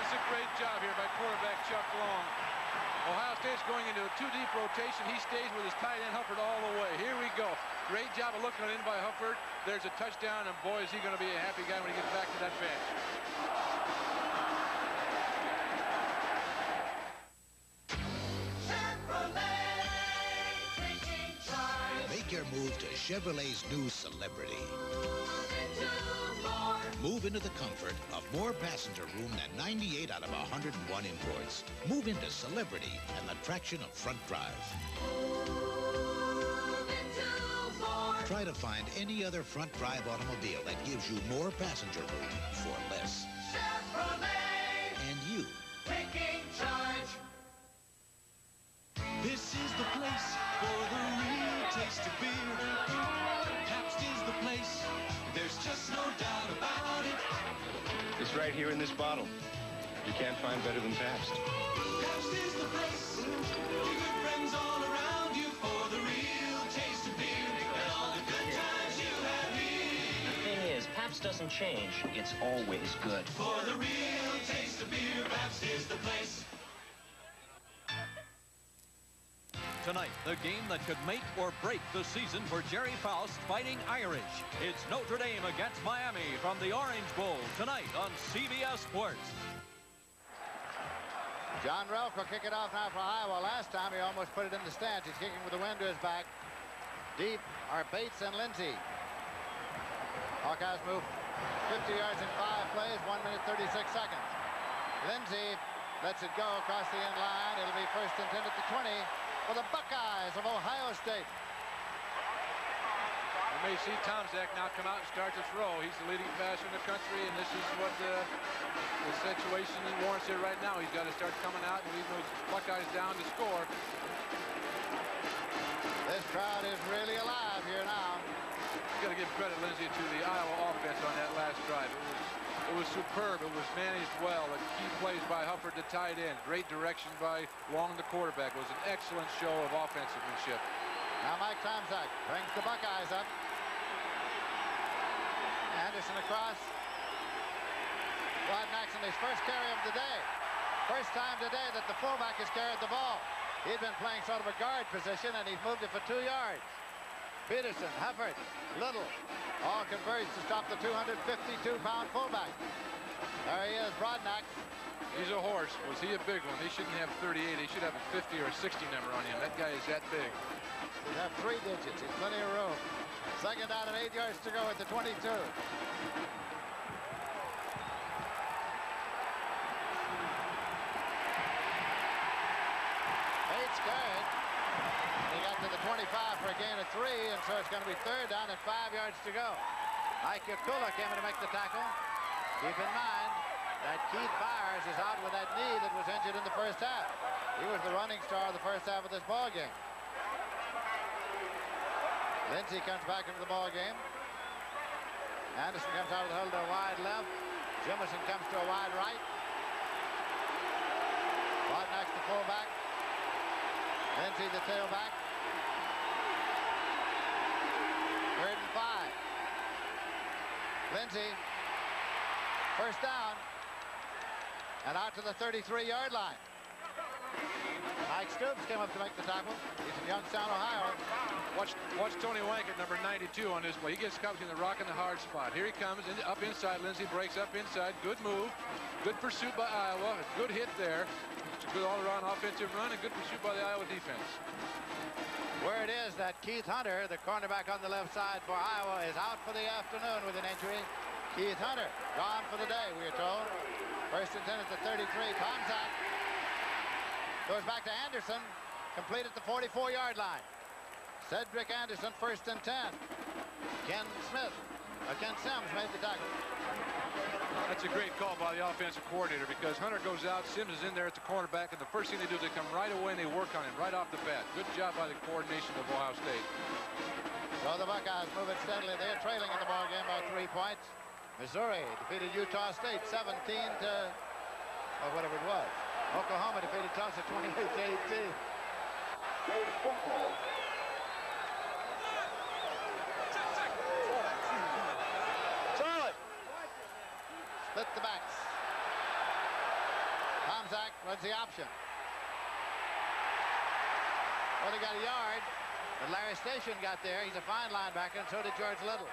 It's a great job here by quarterback Chuck Long. Ohio State's going into a 2-deep rotation. He stays with his tight end Hufford all the way. Here we go. Great job of looking it in by Hufford. There's a touchdown, and boy, is he going to be a happy guy when he gets back to that bench. Make your move to Chevrolet's new Celebrity. Move into the comfort of more passenger room than 98 out of 101 imports. Move into Celebrity and the traction of front drive. Try to find any other front drive automobile that gives you more passenger room for less. Chevrolet. And you. Taking charge. This is the place for the real taste of beer. Pabst is the place. There's just no doubt about it. It's right here in this bottle. You can't find better than Pabst. Pabst is the place. Your good friends all around you for the real taste of beer and all the good times you have here. The thing is, Pabst doesn't change. It's always good. For the real taste of beer, Pabst is the place. Tonight, the game that could make or break the season for Jerry Faust fighting Irish. It's Notre Dame against Miami from the Orange Bowl tonight on CBS Sports. John Relk will kick it off now for Iowa. Last time he almost put it in the stands. He's kicking with the wind to his back. Deep are Bates and Lindsey. Hawkeyes move 50 yards in 5 plays, 1 minute 36 seconds. Lindsey lets it go across the end line. It'll be first and 10 at the 20 for the Buckeyes of Ohio State. You may see Tomczak now come out and start to throw. He's the leading passer in the country, and this is what the situation he warrants here right now. He's got to start coming out and leading those Buckeyes down to score. This crowd is really alive here now. You got to give credit, Lindsey, to the Iowa offense on that last drive. It was superb. It was managed well. The key plays by Hufford, the tight end. Great direction by Long, the quarterback. It was an excellent show of offensivemanship. Now Mike Tomczak brings the Buckeyes up. Anderson across. Broadnax in his first carry of the day. First time today that the fullback has carried the ball. He'd been playing sort of a guard position, and he's moved it for 2 yards. Peterson, Hufford, Little, all converged to stop the 252-pound fullback. There he is, Broadnax. He's a horse. Was he a big one? He shouldn't have 38. He should have a 50 or a 60 number on him. That guy is that big. He'd have 3 digits. He's plenty of room. Second down and 8 yards to go at the 22. Bates carried. He got to the 25 for a gain of 3, and so it's going to be third down and 5 yards to go. Ike Yakula came in to make the tackle. Keep in mind that Keith Byers is out with that knee that was injured in the first half. He was the running star of the first half of this ball game. Lindsey comes back into the ball game. Anderson comes out of the huddle to a wide left. Jimmerson comes to a wide right. Broadnax the fullback. Lindsey the tailback. Third and 5. Lindsey, first down, and out to the 33-yard line. Mike Stoops came up to make the tackle. He's from Youngstown, Ohio. Watch Tony Wankett, number 92, on this play. He gets caught between the rock and the hard spot. Here he comes, up inside. Lindsey breaks up inside. Good move. Good pursuit by Iowa. A good hit there. It's a good all-around offensive run and good pursuit by the Iowa defense. Word is that Keith Hunter, the cornerback on the left side for Iowa, is out for the afternoon with an injury. Keith Hunter, gone for the day, we are told. First and 10 at the 33. Tomczak goes back to Anderson, complete at the 44-yard line. Cedric Anderson, first and 10. Ken Sims made the tackle. That's a great call by the offensive coordinator because Hunter goes out, Sims is in there at the cornerback, and the first thing they do is they come right away and they work on him right off the bat. Good job by the coordination of Ohio State. So the Buckeyes moving steadily. They're trailing in the ball game by 3 points. Missouri defeated Utah State 17 to, or whatever it was. Oklahoma defeated Tulsa 28 to 18. Split the backs. Tomczak runs the option. Well, he got a yard, but Larry Station got there. He's a fine linebacker, and so did George Little.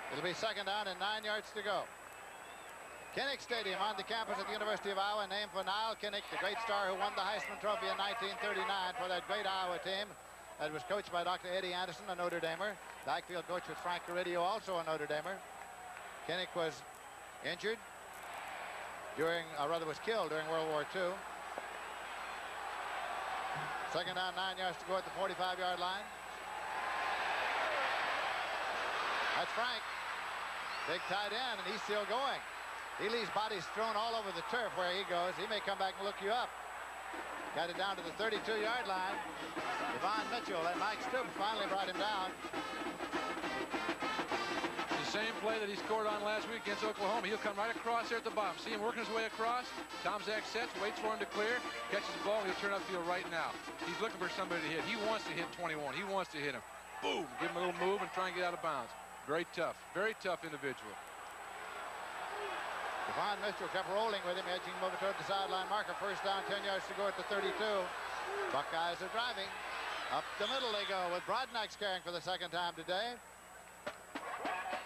It'll be second down and 9 yards to go. Kinnick Stadium on the campus of the University of Iowa, named for Niall Kinnick, the great star who won the Heisman Trophy in 1939 for that great Iowa team that was coached by Dr. Eddie Anderson, a Notre Damer. Backfield coach was Frank Caridio, also a Notre Damer. Kinnick was injured during, or rather was killed during World War II. Second down, 9 yards to go at the 45-yard line. That's Frank. Big tight end, and he's still going. He leaves bodies thrown all over the turf where he goes. He may come back and look you up. Got it down to the 32-yard line. Devon Mitchell and Mike Stoops finally brought him down. The same play that he scored on last week against Oklahoma. He'll come right across there at the bottom. See him working his way across. Tomczak sets, waits for him to clear, catches the ball, and he'll turn upfield right now. He's looking for somebody to hit. He wants to hit 21. He wants to hit him. Boom! Give him a little move and try and get out of bounds. Very tough individual. Devon Mitchell kept rolling with him, edging him over toward the sideline marker. First down, 10 yards to go at the 32. Buckeyes are driving. Up the middle they go with Broadnax carrying for the second time today.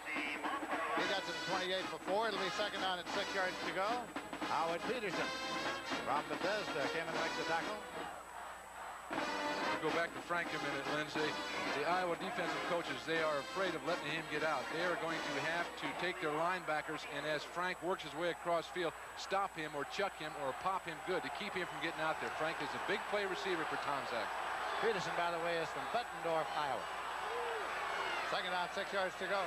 He got to the 28 before. It'll be second down and 6 yards to go. Howard Peterson from Bethesda came in to make the tackle. A go back to Frank a minute, Lindsey. The Iowa defensive coaches, they are afraid of letting him get out. They are going to have to take their linebackers, and as Frank works his way across field, stop him or chuck him or pop him good to keep him from getting out there. Frank is a big play receiver for Tomczak. Peterson, by the way, is from Bettendorf, Iowa. Second down, 6 yards to go.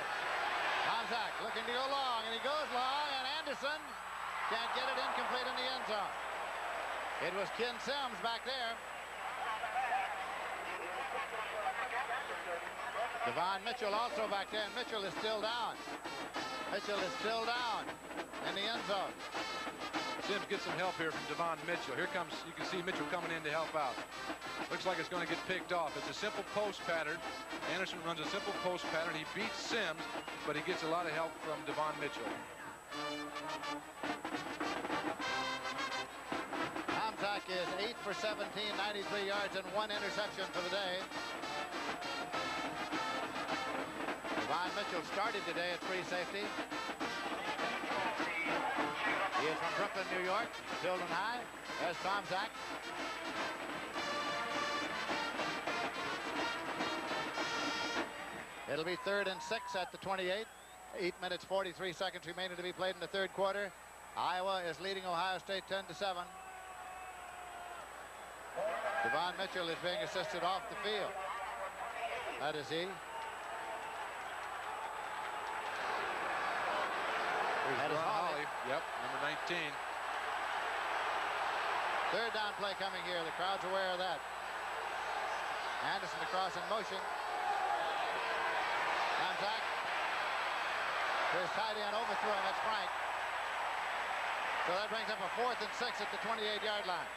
Tomczak looking to go long, and he goes long, and Anderson can't get it incomplete in the end zone. It was Ken Sims back there. Devon Mitchell also back there, and Mitchell is still down. Mitchell is still down in the end zone. Sims gets some help here from Devon Mitchell. Here comes, you can see Mitchell coming in to help out. Looks like it's going to get picked off. It's a simple post pattern. Anderson runs a simple post pattern. He beats Sims, but he gets a lot of help from Devon Mitchell. Tomczak is 8 for 17, 93 yards, and 1 interception for the day. Devon Mitchell started today at free safety. He is from Brooklyn, New York. Tilden High. There's Tomczak. It'll be 3rd and 6 at the 28. 8 minutes, 43 seconds remaining to be played in the third quarter. Iowa is leading Ohio State 10-7. Devon Mitchell is being assisted off the field. That is he. That is Holly. Yep, number 19. Third down play coming here. The crowd's aware of that. Anderson across in motion. Tomczak. Here's tight end overthrowing. That's Frank. So that brings up a 4th and 6 at the 28-yard line.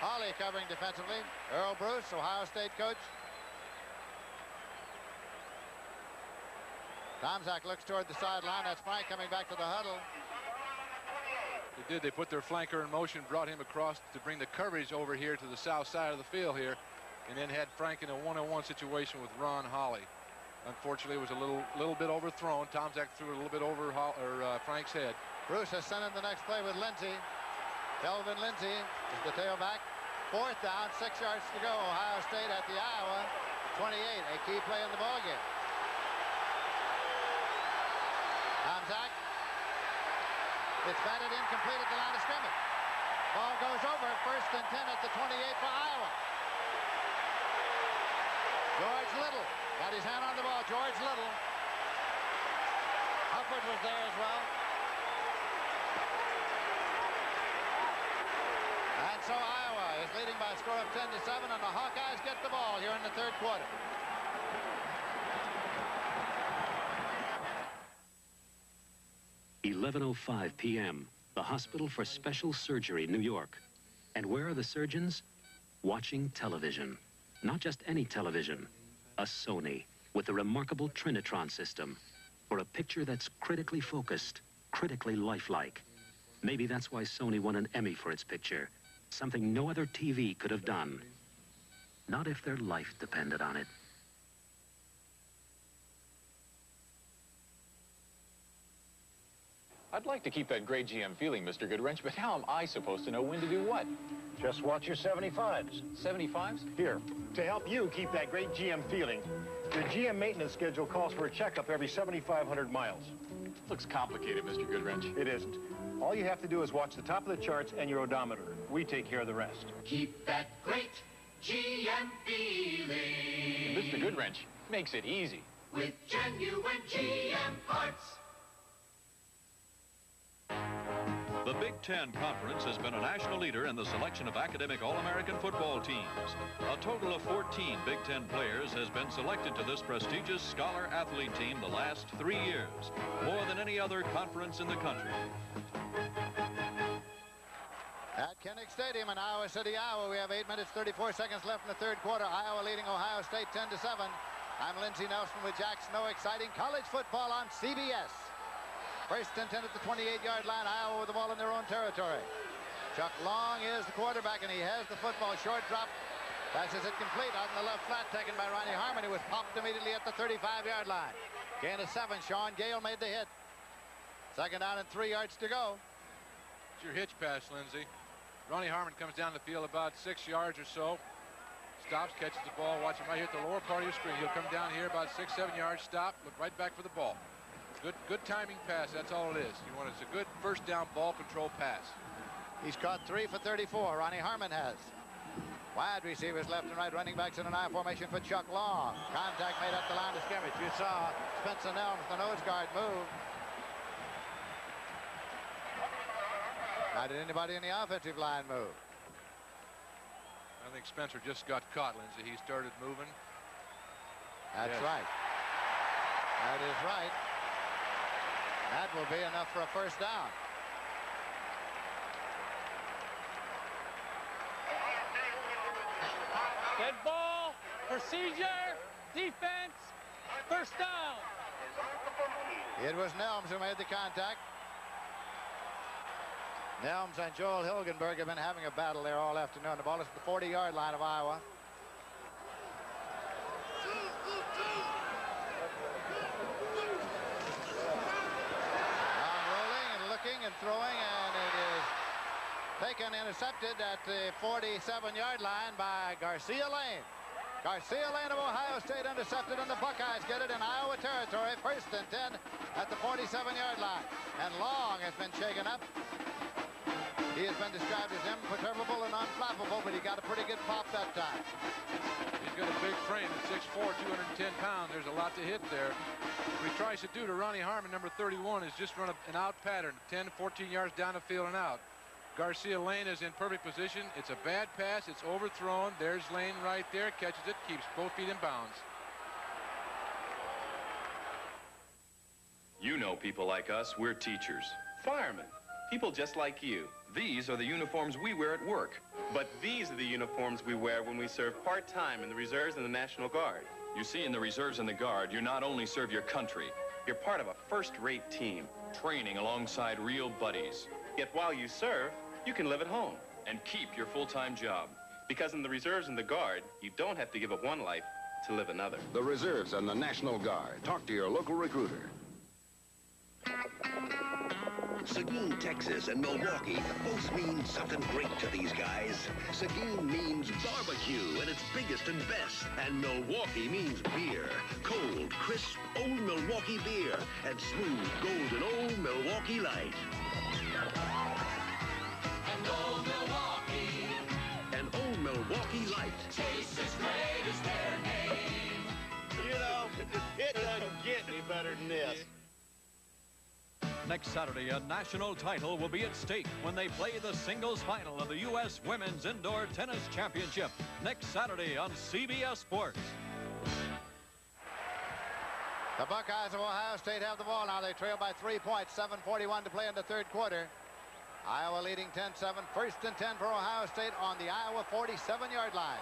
Holly covering defensively. Earl Bruce, Ohio State coach. Tomczak looks toward the sideline. That's Frank coming back to the huddle. They did. They put their flanker in motion, brought him across to bring the coverage over here to the south side of the field here, and then had Frank in a one-on-one situation with Ron Holly. Unfortunately, it was a little bit overthrown. Tomczak threw it a little bit over Frank's head. Bruce has sent in the next play with Lindsey. Kelvin Lindsey is the tailback. 4th down, 6 yards to go. Ohio State at the Iowa 28. A key play in the ballgame. Tomczak. It's batted incomplete at the line of scrimmage. Ball goes over. 1st and 10 at the 28 for Iowa. George Little got his hand on the ball. George Little. Hufford was there as well. And so Iowa is leading by a score of 10-7, and the Hawkeyes get the ball here in the third quarter. "11:05 p.m. The Hospital for Special Surgery, New York. And where are the surgeons? Watching television. Not just any television. A Sony with the remarkable Trinitron system for a picture that's critically focused, critically lifelike. Maybe that's why Sony won an Emmy for its picture. Something no other TV could have done. Not if their life depended on it. I'd like to keep that great GM feeling, Mr. Goodwrench, but how am I supposed to know when to do what? Just watch your 75s. 75s? Here, to help you keep that great GM feeling, the GM maintenance schedule calls for a checkup every 7,500 miles. Looks complicated, Mr. Goodwrench. It isn't. All you have to do is watch the top of the charts and your odometer. We take care of the rest. Keep that great GM feeling. Mr. Goodwrench makes it easy. With genuine GM parts. The Big Ten Conference has been a national leader in the selection of academic All-American football teams. A total of 14 Big Ten players has been selected to this prestigious scholar-athlete team the last 3 years, more than any other conference in the country. At Kinnick Stadium in Iowa City, Iowa, we have 8 minutes, 34 seconds left in the third quarter. Iowa leading Ohio State 10-7. I'm Lindsey Nelson with Jack Snow. Exciting college football on CBS. 1st and 10 at the 28-yard line. Iowa with the ball in their own territory. Chuck Long is the quarterback, and he has the football. Short drop. Passes it complete out in the left flat, taken by Ronnie Harmon, who was popped immediately at the 35-yard line. Gain of 7. Sean Gale made the hit. 2nd down and 3 yards to go. It's your hitch pass, Lindsey. Ronnie Harmon comes down the field about 6 yards or so. stops, catches the ball. Watch him right here at the lower part of your screen. He'll come down here about 6, 7 yards, stop, look right back for the ball. Good timing pass. That's all it is. It's a good first down ball control pass. He's caught 3 for 34. Ronnie Harmon has. Wide receivers left and right, running backs in an I formation for Chuck Long. Contact made at the line of scrimmage. You saw Spencer Nelms, the nose guard, move. Now, did anybody in the offensive line move? I think Spencer just got caught, Lindsey. He started moving. That's right. That is right. That will be enough for a first down. Dead ball, procedure, defense, first down. It was Nelms who made the contact. Nelms and Joel Hilgenberg have been having a battle there all afternoon. The ball is at the 40-yard line of Iowa. Rolling and looking and throwing, and it is taken, intercepted at the 47-yard line by Garcia Lane. Garcia Lane of Ohio State intercepted, and the Buckeyes get it in Iowa territory. First and 10 at the 47-yard line. And Long has been shaken up. He has been described as imperturbable and unflappable, but he got a pretty good pop that time. He's got a big frame at 6'4", 210 pounds. There's a lot to hit there. What he tries to do to Ronnie Harmon, number 31, is just run an out pattern, 10 to 14 yards down the field and out. Garcia Lane is in perfect position. It's a bad pass. It's overthrown. There's Lane right there. Catches it. Keeps both feet in bounds. You know people like us. We're teachers. Firemen. People just like you. These are the uniforms we wear at work. But these are the uniforms we wear when we serve part-time in the reserves and the National Guard. You see, in the reserves and the Guard, you not only serve your country. You're part of a first-rate team. Training alongside real buddies. Yet while you serve, you can live at home. And keep your full-time job. Because in the reserves and the Guard, you don't have to give up one life to live another. The reserves and the National Guard. Talk to your local recruiter. Seguin, Texas, and Milwaukee both mean something great to these guys. Seguin means barbecue at its biggest and best. And Milwaukee means beer. Cold, crisp, old Milwaukee beer. And smooth, golden old Milwaukee Light. And old Milwaukee. And old Milwaukee Light. Tastes as great as their name. You know, it doesn't get any better than this. Next Saturday, a national title will be at stake when they play the singles final of the U.S. Women's Indoor Tennis Championship next Saturday on CBS Sports. The Buckeyes of Ohio State have the ball now. They trail by 3 points, 7:41 to play in the third quarter. Iowa leading 10-7. First and 10 for Ohio State on the Iowa 47-yard line.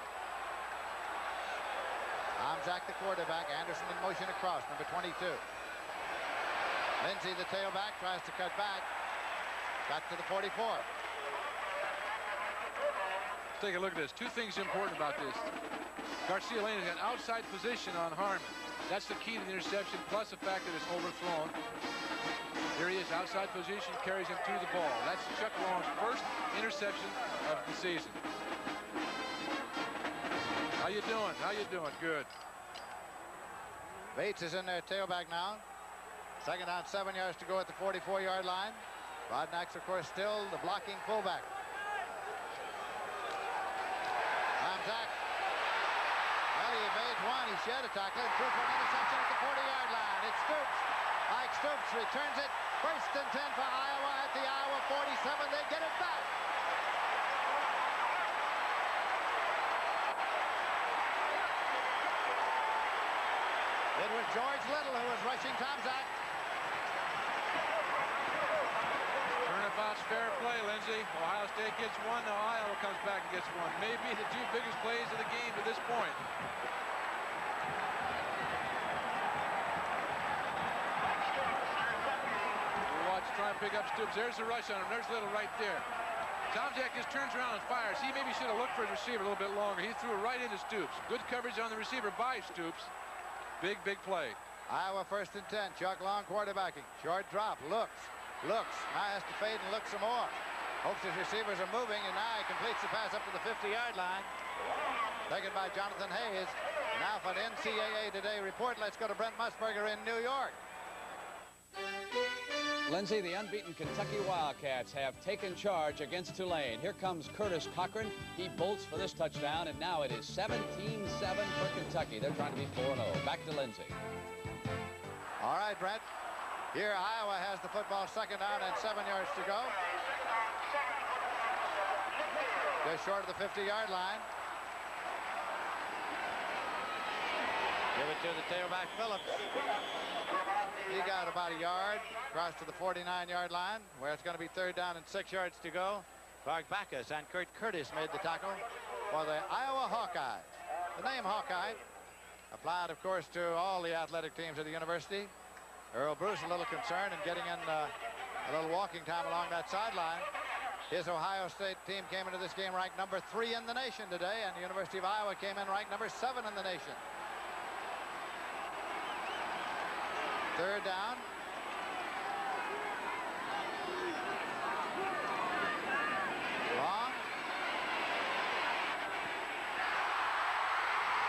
Tomczak, the quarterback. Anderson in motion across, number 22. Lindsey, the tailback, tries to cut back. Got to the 44. Let's take a look at this. Two things important about this. Garcia Lane has got outside position on Harmon. That's the key to the interception, plus the fact that it's overthrown. Here he is, outside position, carries him to the ball. That's Chuck Long's first interception of the season. How you doing? How you doing? Good. Bates is in there, tailback now. Second down, 7 yards to go at the 44-yard line. Rodnack's, of course, still the blocking fullback. Tomczak. Well, he evades one. He shed a tackle and threw for an interception at the 40-yard line. It's Stoops. Mike Stoops returns it. First and 10 for Iowa at the Iowa 47. They get it back. It was George Little who was rushing Tomczak. Turnabout's fair play, Lindsey. Ohio State gets one. Now Iowa comes back and gets one. Maybe the two biggest plays of the game to this point. Watch, try and pick up Stoops. There's the rush on him. There's Little right there. Tomczak just turns around and fires. He maybe should have looked for his receiver a little bit longer. He threw it right into Stoops. Good coverage on the receiver by Stoops. Big, big play. Iowa first and 10. Chuck Long quarterbacking. Short drop. Looks. Now has to fade and look some more. Hopes his receivers are moving, and now he completes the pass up to the 50-yard line. taken by Jonathan Hayes. Now for the NCAA Today report, let's go to Brent Musburger in New York. Lindsay, the unbeaten Kentucky Wildcats have taken charge against Tulane. Here comes Curtis Cochran. He bolts for this touchdown, and now it is 17-7 for Kentucky. They're trying to be 4-0. Back to Lindsay. All right, Brent. Here, Iowa has the football, second down and 7 yards to go. Just short of the 50-yard line. Give it to the tailback, Phillips. He got about a yard, across to the 49-yard line, where it's going to be third down and 6 yards to go. Clark Backus and Kurt Curtis made the tackle for the Iowa Hawkeyes. The name Hawkeye applied, of course, to all the athletic teams at the university. Earl Bruce a little concerned in getting in a little walking time along that sideline. His Ohio State team came into this game ranked number 3 in the nation today, and the University of Iowa came in ranked number 7 in the nation. Third down. Long.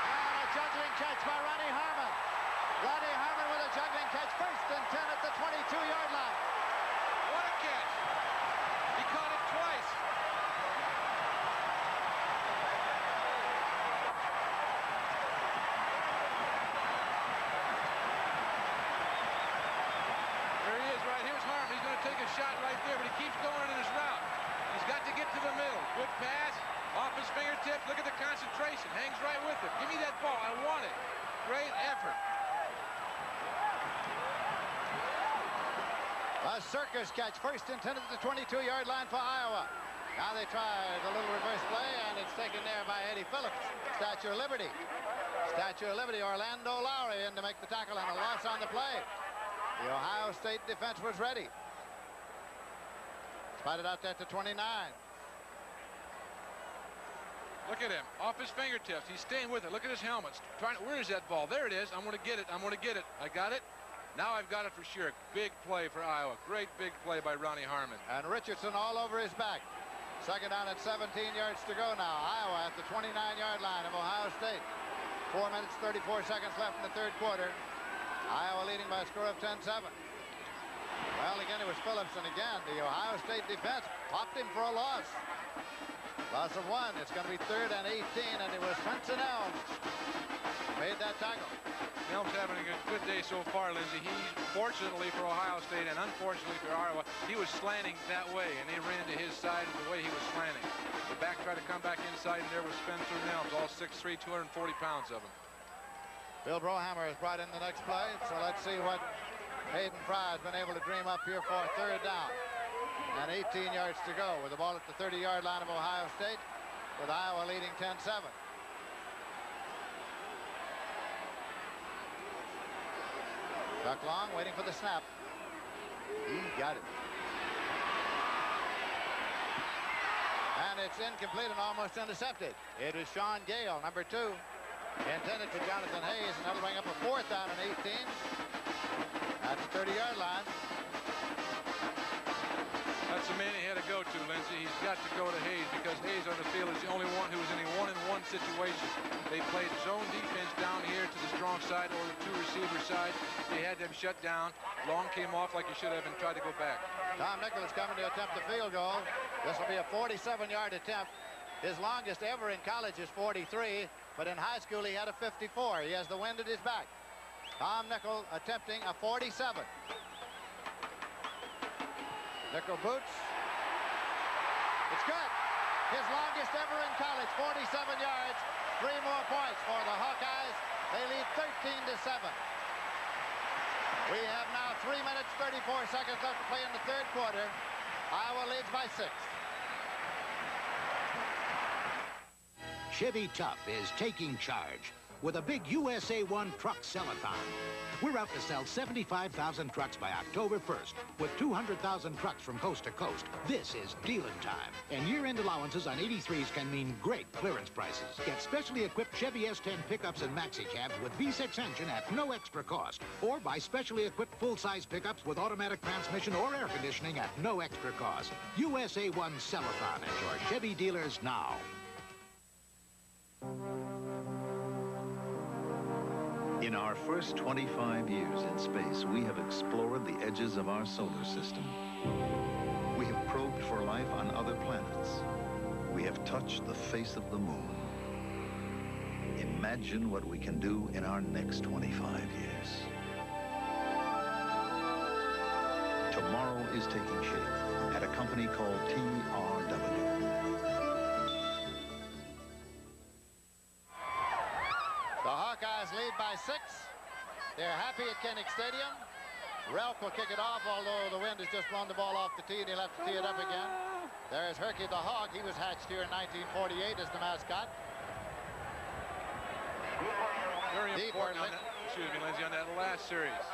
And a juggling catch by Ronnie Harmon. Ronnie Harmon with a juggling catch, first and 10 at the 22-yard line. What a catch. He caught it twice. There he is right. Here's Harmon. He's going to take a shot right there, but he keeps going in his route. He's got to get to the middle. Good pass. Off his fingertips. Look at the concentration. Hangs right with him. Give me that ball. I want it. Great effort. A circus catch, first and 10 at the 22-yard line for Iowa. Now they try the little reverse play, and it's taken there by Eddie Phillips. Statue of Liberty. Statue of Liberty, Orlando Lowry in to make the tackle, and a loss on the play. The Ohio State defense was ready. Spotted out there to 29. Look at him, off his fingertips. He's staying with it. Look at his helmet. Where is that ball? There it is. I'm going to get it. I'm going to get it. I got it. Now I've got it for sure. Big play for Iowa. Great big play by Ronnie Harmon. And Richardson all over his back. Second down at 17 yards to go now. Iowa at the 29-yard line of Ohio State. 4 minutes, 34 seconds left in the third quarter. Iowa leading by a score of 10-7. Well, again, it was Phillips, and again, the Ohio State defense popped him for a loss. Loss of 1. It's going to be third and 18, and it was Spencer Elms who made that tackle. Elms having a good day so far, Lindsay. He, fortunately for Ohio State and unfortunately for Iowa, he was slanting that way, and they ran to his side the way he was slanting. The back tried to come back inside, and there was Spencer Elms, all 6'3", 240 pounds of him. Bill Brohammer has brought in the next play, so let's see what Hayden Fry has been able to dream up here for third down. And 18 yards to go with the ball at the 30-yard line of Ohio State, with Iowa leading 10-7. Chuck Long waiting for the snap. He got it. And it's incomplete and almost intercepted. It was Sean Gale, number 2. Intended for Jonathan Hayes, and that'll bring up a fourth down and 18 at the 30-yard line. That's the man he had to go to, Lindsay. He's got to go to Hayes because Hayes on the field is the only one who was in a one-on-one situation. They played zone defense down here to the strong side or the two-receiver side. They had them shut down. Long came off like he should have and tried to go back. Tom Nichols coming to attempt the field goal. This will be a 47-yard attempt. His longest ever in college is 43, but in high school he had a 54. He has the wind at his back. Tom Nichols attempting a 47. Nickel boots. It's good. His longest ever in college, 47 yards. 3 more points for the Hawkeyes. They lead 13-7. We have now 3 minutes, 34 seconds left to play in the third quarter. Iowa leads by 6. Chevy Tough is taking charge with a big USA 1 truck sell-a-thon. We're out to sell 75,000 trucks by October 1st, with 200,000 trucks from coast to coast. This is dealing time, and year-end allowances on 83s can mean great clearance prices. Get specially equipped Chevy S10 pickups and maxi cabs with V6 engine at no extra cost, or buy specially equipped full-size pickups with automatic transmission or air conditioning at no extra cost. USA 1 sell-a-thon at your Chevy dealers now. In our first 25 years in space, we have explored the edges of our solar system. We have probed for life on other planets. We have touched the face of the moon. Imagine what we can do in our next 25 years. Tomorrow is taking shape at a company called TRW. The Hawkeyes lead by 6. They're happy at Kinnick Stadium. Relk will kick it off, although the wind has just blown the ball off the tee, and he'll have to tee it up again. There's Herky the Hawk. He was hatched here in 1948 as the mascot. Very important on that, excuse me, Lindsay, on that last series.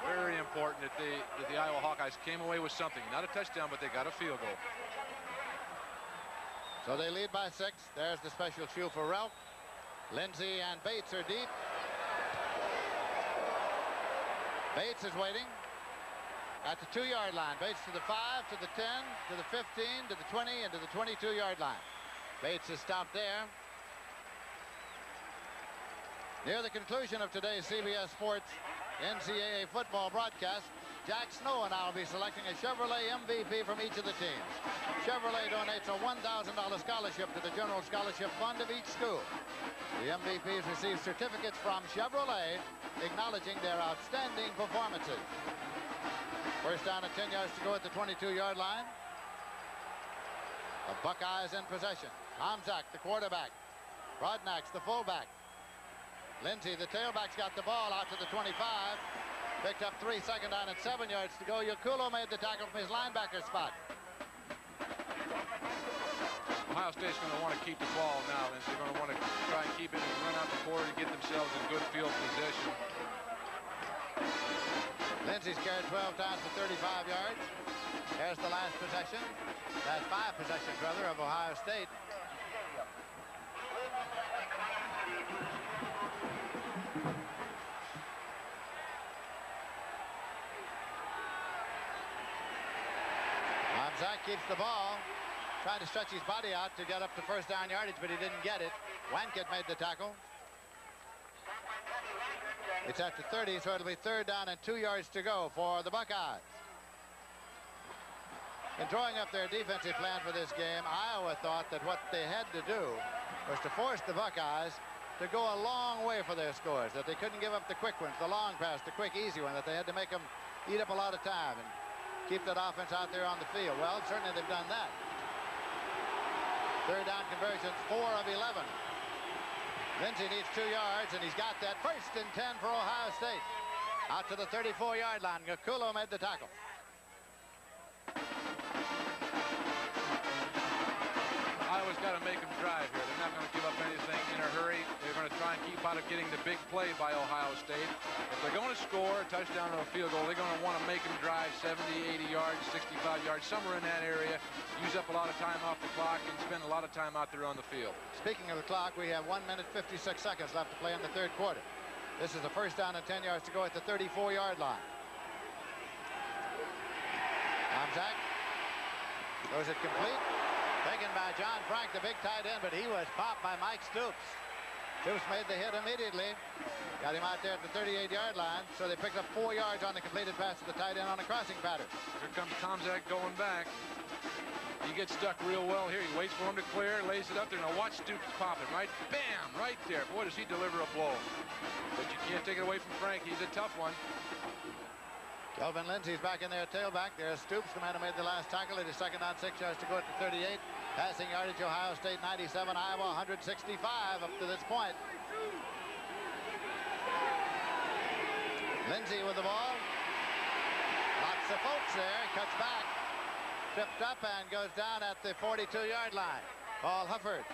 Very important that the Iowa Hawkeyes came away with something. Not a touchdown, but they got a field goal. So they lead by 6. There's the special shoe for Relk. Lindsay and Bates are deep. Bates is waiting at the 2-yard line. Bates to the 5, to the 10, to the 15, to the 20, and to the 22-yard line. Bates is stopped there. Near the conclusion of today's CBS Sports NCAA football broadcast, Jack Snow and I will be selecting a Chevrolet MVP from each of the teams. Chevrolet donates a $1,000 scholarship to the General Scholarship Fund of each school. The MVPs receive certificates from Chevrolet acknowledging their outstanding performances. First down at 10 yards to go at the 22-yard line. The Buckeyes in possession. Tomczak, the quarterback. Brodnax, the fullback. Lindsay, the tailback's got the ball out to the 25. Picked up 3, second down and 7 yards to go. Yakulo made the tackle from his linebacker spot. Ohio State's going to want to keep the ball now, Lindsay. They're going to want to try and keep it and run out the quarter to get themselves in good field position. Lindsay's carried 12 times for 35 yards. There's the last possession. That's 5 possessions, rather, of Ohio State. Zach keeps the ball, trying to stretch his body out to get up to first down yardage, but he didn't get it. Wankett made the tackle. It's at the 30, so it'll be 3rd down and 2 yards to go for the Buckeyes. In drawing up their defensive plan for this game, Iowa thought that what they had to do was to force the Buckeyes to go a long way for their scores, that they couldn't give up the quick ones, the long pass, the quick, easy one, that they had to make them eat up a lot of time and keep that offense out there on the field. Well, certainly they've done that. 3rd down conversions, 4 of 11. Lindsay needs 2 yards, and he's got that. 1st and 10 for Ohio State. Out to the 34-yard line. Yakulo made the tackle. Iowa's got to make them drive here. They're not going to give up anything in a hurry. They're going to try and keep out of getting the big play by Ohio State. If they're going to score a touchdown or a field goal, they're going to want to make them drive 70, 80 yards, 65 yards, somewhere in that area, use up a lot of time off the clock, and spend a lot of time out there on the field. Speaking of the clock, we have 1 minute, 56 seconds left to play in the 3rd quarter. This is the 1st down and 10 yards to go at the 34-yard line. Tomczak throws it complete. Taken by John Frank, the big tight end, but he was popped by Mike Stoops. Stoops made the hit immediately. Got him out there at the 38-yard line, so they picked up 4 yards on the completed pass to the tight end on a crossing pattern. Here comes Tomczak going back. He gets stuck real well here. He waits for him to clear, lays it up there. Now watch Stoops pop it, right? Bam! Right there. Boy, does he deliver a blow. But you can't take it away from Frank. He's a tough one. Kelvin Lindsay's back in there at tailback. There's Stoops, the man who made the last tackle. It is 2nd down, 6 yards to go at the 38. Passing yardage, Ohio State 97, Iowa 165 up to this point. Lindsay with the ball. Lots of folks there. Cuts back. Tripped up and goes down at the 42-yard line. Paul Hufford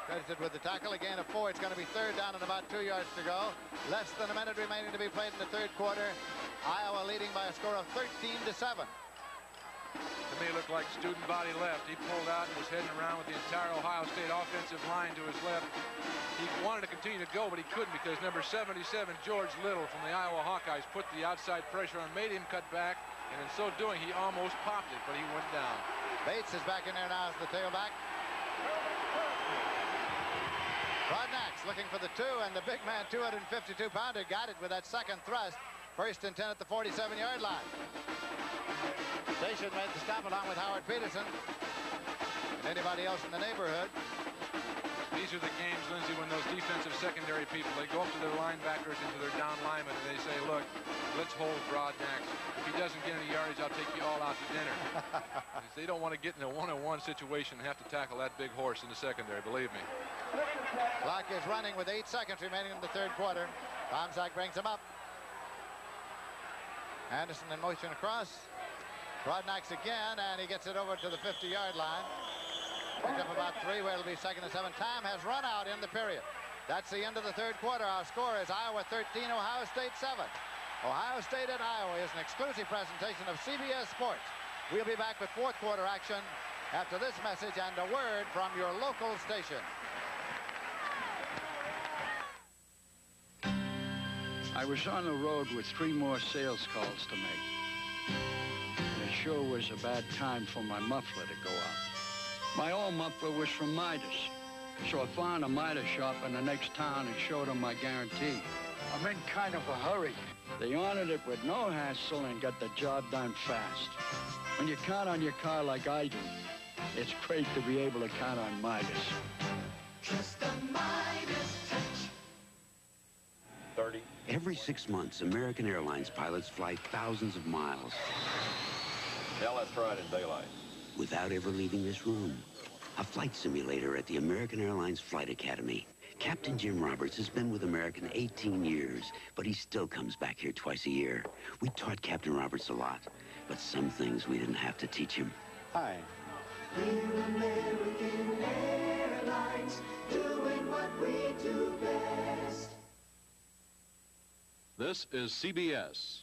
credited with the tackle. A gain of 4. It's going to be 3rd down and about 2 yards to go. Less than a minute remaining to be played in the 3rd quarter. Iowa leading by a score of 13-7. To me, it looked like student body left. He pulled out and was heading around with the entire Ohio State offensive line to his left. He wanted to continue to go, but he couldn't because number 77, George Little from the Iowa Hawkeyes, put the outside pressure on, made him cut back, and in so doing, he almost popped it, but he went down. Bates is back in there now as the tailback. Brodnax looking for the 2, and the big man, 252-pounder, got it with that second thrust. First and 10 at the 47-yard line. Station made the stop along with Howard Peterson and anybody else in the neighborhood. These are the games, Lindsey, when those defensive secondary people, they go up to their linebackers and to their down linemen, and they say, look, let's hold Broadnax. If he doesn't get any yardage, I'll take you all out to dinner. They don't want to get in a one-on-one situation and have to tackle that big horse in the secondary, believe me. Clock is running with 8 seconds remaining in the third quarter. Tomczak brings him up. Anderson in motion across. Broadnax again, and he gets it over to the 50-yard line. Picked up about 3, where it'll be 2nd and 7. Time has run out in the period. That's the end of the third quarter. Our score is Iowa 13, Ohio State 7. Ohio State at Iowa is an exclusive presentation of CBS Sports. We'll be back with fourth quarter action after this message and a word from your local station. I was on the road with 3 more sales calls to make. And it sure was a bad time for my muffler to go out. My old muffler was from Midas, so I found a Midas shop in the next town and showed them my guarantee. I'm in kind of a hurry. They honored it with no hassle and got the job done fast. When you count on your car like I do, it's great to be able to count on Midas. Trust the Midas touch. 30. Every 6 months, American Airlines pilots fly thousands of miles. Yeah, let's try it in daylight. Without ever leaving this room. A flight simulator at the American Airlines Flight Academy. Captain Jim Roberts has been with American 18 years, but he still comes back here twice a year. We taught Captain Roberts a lot, but some things we didn't have to teach him. Hi. We're American Airlines, doing what we do best. This is CBS.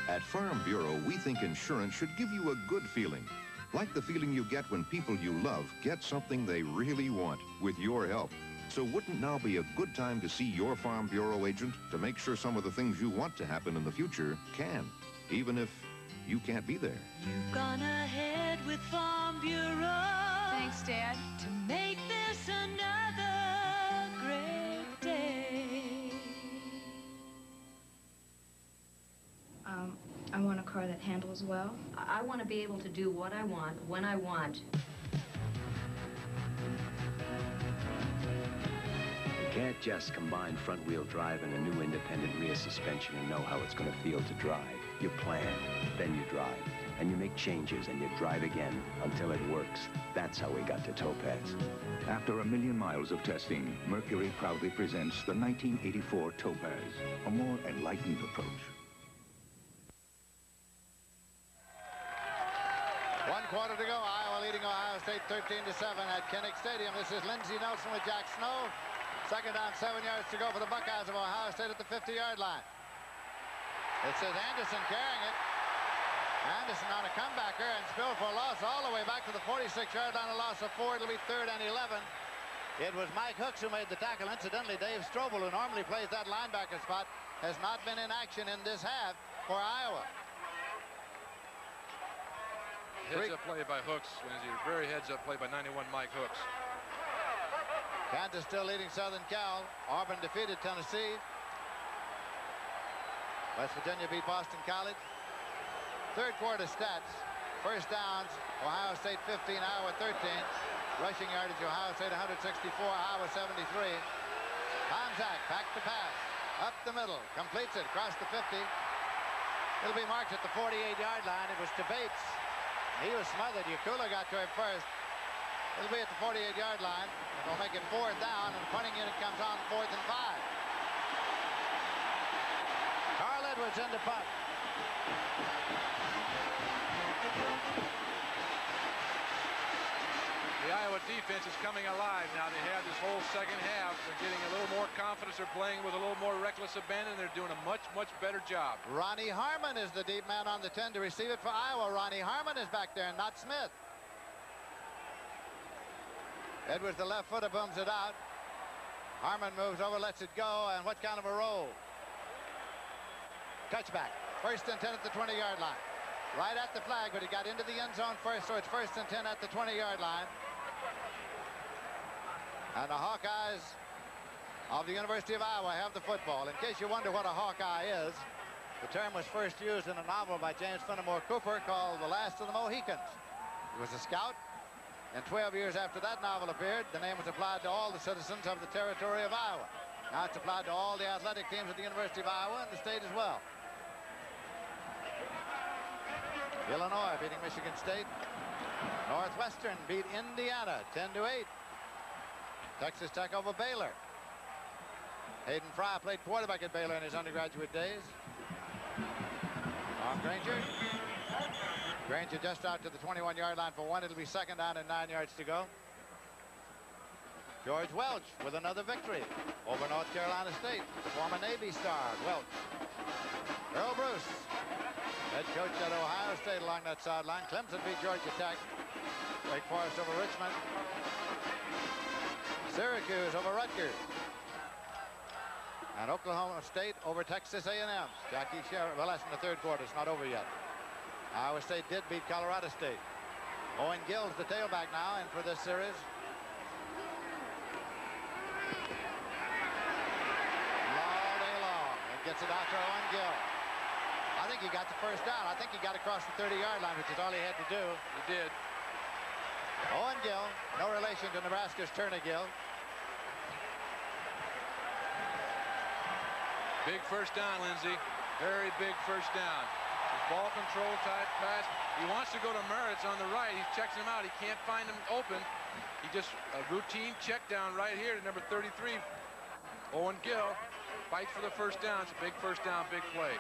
At Farm Bureau, we think insurance should give you a good feeling. Like the feeling you get when people you love get something they really want with your help. So wouldn't now be a good time to see your Farm Bureau agent to make sure some of the things you want to happen in the future can, even if you can't be there? You've gone ahead with Farm Bureau. Thanks, Dad. To make this another great day. I want a car that handles well. I want to be able to do what I want, when I want. You can't just combine front-wheel drive and a new independent rear suspension and know how it's going to feel to drive. You plan, then you drive, and you make changes, and you drive again until it works. That's how we got to Topaz. After 1 million miles of testing, Mercury proudly presents the 1984 Topaz, a more enlightened approach. 1 quarter to go. Iowa leading Ohio State 13-7 at Kinnick Stadium. This is Lindsey Nelson with Jack Snow. 2nd down, 7 yards to go for the Buckeyes of Ohio State at the 50-yard line. It says Anderson carrying it. Anderson on a comebacker and spilled for a loss all the way back to the 46-yard line, a loss of 4. It'll be 3rd and 11. It was Mike Hooks who made the tackle. Incidentally, Dave Strobel, who normally plays that linebacker spot, has not been in action in this half for Iowa. Heads-up play by Hooks, Lindsey. Very heads-up play by 91 Mike Hooks. Kansas still leading Southern Cal. Auburn defeated Tennessee. West Virginia beat Boston College. Third quarter stats. First downs, Ohio State 15, Iowa 13. Rushing yardage, Ohio State 164, Iowa 73. Tomczak back to pass. Up the middle. Completes it across the 50. It'll be marked at the 48-yard line. It was to Bates. He was smothered. Yakula got to him first. It'll be at the 48-yard line. It'll make it 4th down, and the punting unit comes on 4th and 5. Carl Edwards in to punt. The Iowa defense is coming alive now. They have this whole second half. They're getting a little more confidence. They're playing with a little more reckless abandon. They're doing a much, much better job. Ronnie Harmon is the deep man on the 10 to receive it for Iowa. Ronnie Harmon is back there, not Smith. Edwards, the left footer, booms it out. Harmon moves over, lets it go, and what kind of a roll? Touchback. 1st and 10 at the 20-yard line. Right at the flag, but he got into the end zone first, so it's 1st and 10 at the 20-yard line. And the Hawkeyes of the University of Iowa have the football. In case you wonder what a Hawkeye is, the term was first used in a novel by James Fenimore Cooper called The Last of the Mohicans. He was a scout, and 12 years after that novel appeared, the name was applied to all the citizens of the territory of Iowa. Now it's applied to all the athletic teams at the University of Iowa and the state as well. Illinois beating Michigan State. Northwestern beat Indiana 10-8. Texas Tech over Baylor. Hayden Fry played quarterback at Baylor in his undergraduate days. Tom Granger. Granger just out to the 21-yard line for one. It'll be second down and 9 yards to go. George Welch with another victory over North Carolina State. The former Navy star, Welch. Earl Bruce, head coach at Ohio State along that sideline. Clemson beat Georgia Tech. Wake Forest over Richmond. Syracuse over Rutgers. And Oklahoma State over Texas A&M. Jackie Sherritt, well, that's in the third quarter. It's not over yet. Iowa State did beat Colorado State. Owen Gill's the tailback now, and for this series. All day long. And gets it out to Owen Gill. I think he got the first down. I think he got across the 30-yard line, which is all he had to do. He did. Owen Gill, no relation to Nebraska's Turner Gill. Big first down, Lindsey. Very big first down. His ball control type pass. He wants to go to Moritz on the right. He checks him out. He can't find him open. He just a routine check down right here to number 33. Owen Gill fights for the first down. It's a big first down, big play.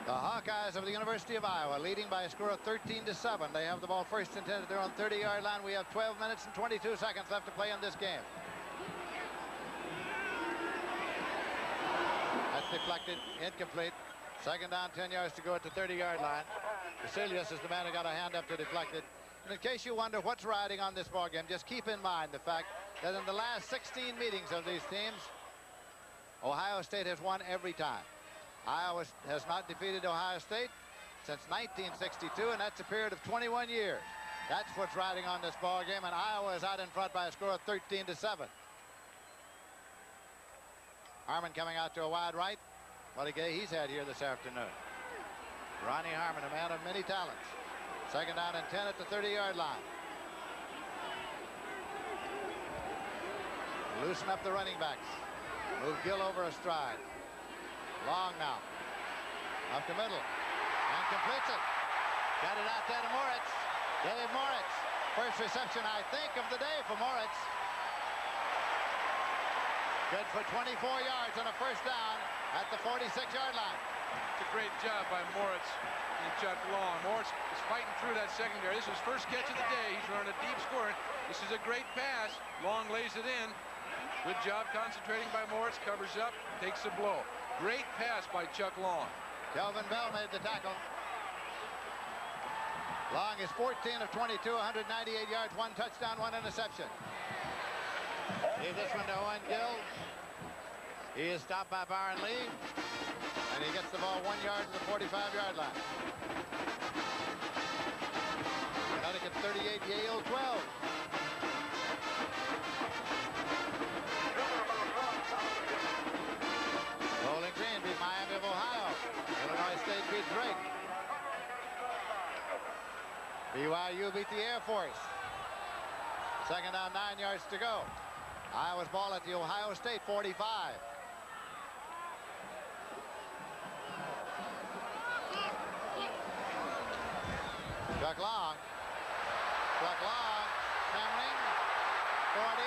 The Hawkeyes of the University of Iowa leading by a score of 13-7. They have the ball first intended at their own 30-yard line. We have 12 minutes and 22 seconds left to play in this game. That's deflected, incomplete. Second down, 10 yards to go at the 30-yard line. Vasilius is the man who got a hand up to deflect it. And in case you wonder what's riding on this ball game, just keep in mind the fact that in the last 16 meetings of these teams, Ohio State has won every time. Iowa has not defeated Ohio State since 1962, and that's a period of 21 years. That's what's riding on this ball game, and Iowa is out in front by a score of 13-7. Harmon coming out to a wide right. What a game he's had here this afternoon. Ronnie Harmon, a man of many talents. Second down and 10 at the 30-yard line. Loosen up the running backs. Move Gill over a stride. Long now. Up the middle. And completes it. Got it out there to Moritz. Dave Moritz. First reception, I think, of the day for Moritz. Good for 24 yards on a first down at the 46-yard line. It's a great job by Moritz and Chuck Long. Moritz is fighting through that secondary. This is his first catch of the day. He's running a deep scoring. This is a great pass. Long lays it in. Good job concentrating by Moritz. Covers up, takes the blow. Great pass by Chuck Long. Kelvin Bell made the tackle. Long is 14 of 22, 198 yards, 1 touchdown, 1 interception. Leave this one to Owen Gill. He is stopped by Byron Lee, and he gets the ball 1 yard to the 45-yard line. Connecticut 38, Yale 12. Bowling Green beat Miami of Ohio. Illinois State beat Drake. BYU beat the Air Force. Second down, 9 yards to go. Iowa's ball at the Ohio State 45. Chuck Long. Chuck Long. Hammering. 40.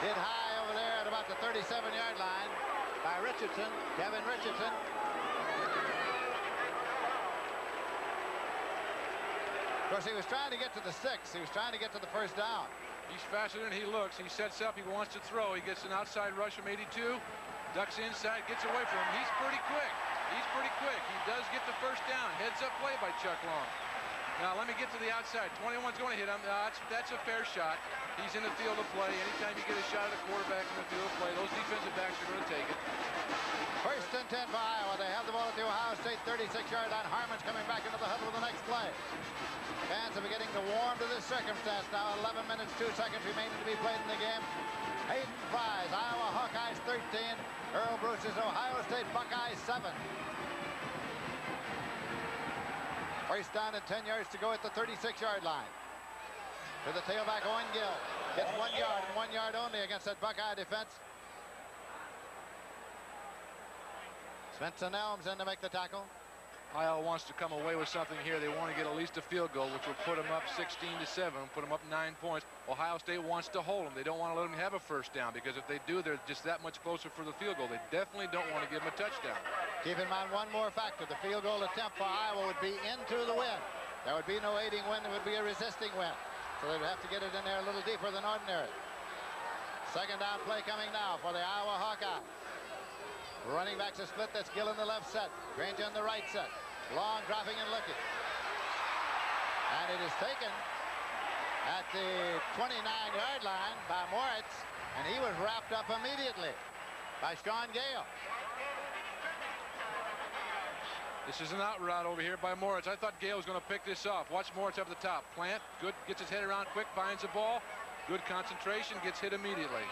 Hit high over there at about the 37-yard line by Richardson, Kevin Richardson. Of course, he was trying to get to the 6. He was trying to get to the first down. He's faster than he looks. He sets up. He wants to throw. He gets an outside rush from 82. Ducks inside. Gets away from him. He's pretty quick. He's pretty quick. He does get the first down. Heads up play by Chuck Long. Now let me get to the outside. 21's going to hit him. That's a fair shot. He's in the field of play. Anytime you get a shot at a quarterback in the field of play, those defensive backs are going to take it. First and 10 for Iowa. They have the ball at the Ohio State 36-yard line. Harmon's coming back into the huddle with the next play. Fans are beginning to warm to this circumstance now. 11 minutes, 2 seconds remaining to be played in the game. Hayden Fry's Iowa Hawkeyes 13. Earl Bruce's Ohio State Buckeyes 7. First down and 10 yards to go at the 36-yard line. To the tailback, Owen Gill. Gets 1 yard and 1 yard only against that Buckeye defense. Spencer Nelms in to make the tackle. Iowa wants to come away with something here. They want to get at least a field goal, which will put them up 16-7, put them up 9 points. Ohio State wants to hold them. They don't want to let them have a first down, because if they do, they're just that much closer for the field goal. They definitely don't want to give them a touchdown. Keep in mind one more factor. The field goal attempt for Iowa would be into the wind. There would be no aiding wind. It would be a resisting wind. So they would have to get it in there a little deeper than ordinary. Second down play coming now for the Iowa Hawkeyes. Running backs a split. That's Gill in the left set. Granger in the right set. Long dropping and looking. And it is taken at the 29-yard line by Moritz. And he was wrapped up immediately by Sean Gale. This is an out route over here by Moritz. I thought Gale was going to pick this off. Watch Moritz up the top. Plant. Good. Gets his head around quick. Finds the ball. Good concentration. Gets hit immediately.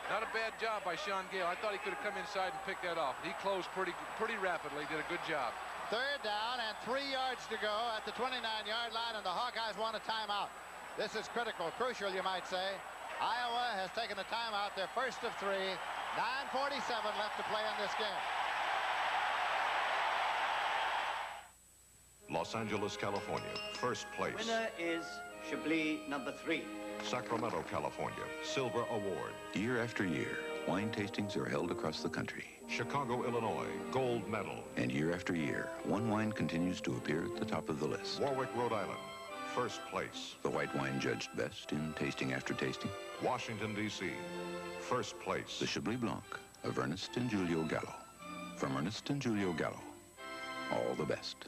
Not a bad job by Sean Gale. I thought he could have come inside and picked that off. He closed pretty rapidly. Did a good job. Third down and 3 yards to go at the 29-yard line, and the Hawkeyes want a timeout. This is critical, crucial, you might say. Iowa has taken a timeout, their first of 3. 9:47 left to play in this game. Los Angeles, California, first place. Winner is Chablis number 3. Sacramento, California, silver award. Year after year, wine tastings are held across the country. Chicago, Illinois, gold medal. And year after year, one wine continues to appear at the top of the list. Warwick, Rhode Island, first place. The white wine judged best in tasting after tasting. Washington, D.C., first place. The Chablis Blanc of Ernest and Julio Gallo. From Ernest and Julio Gallo, all the best.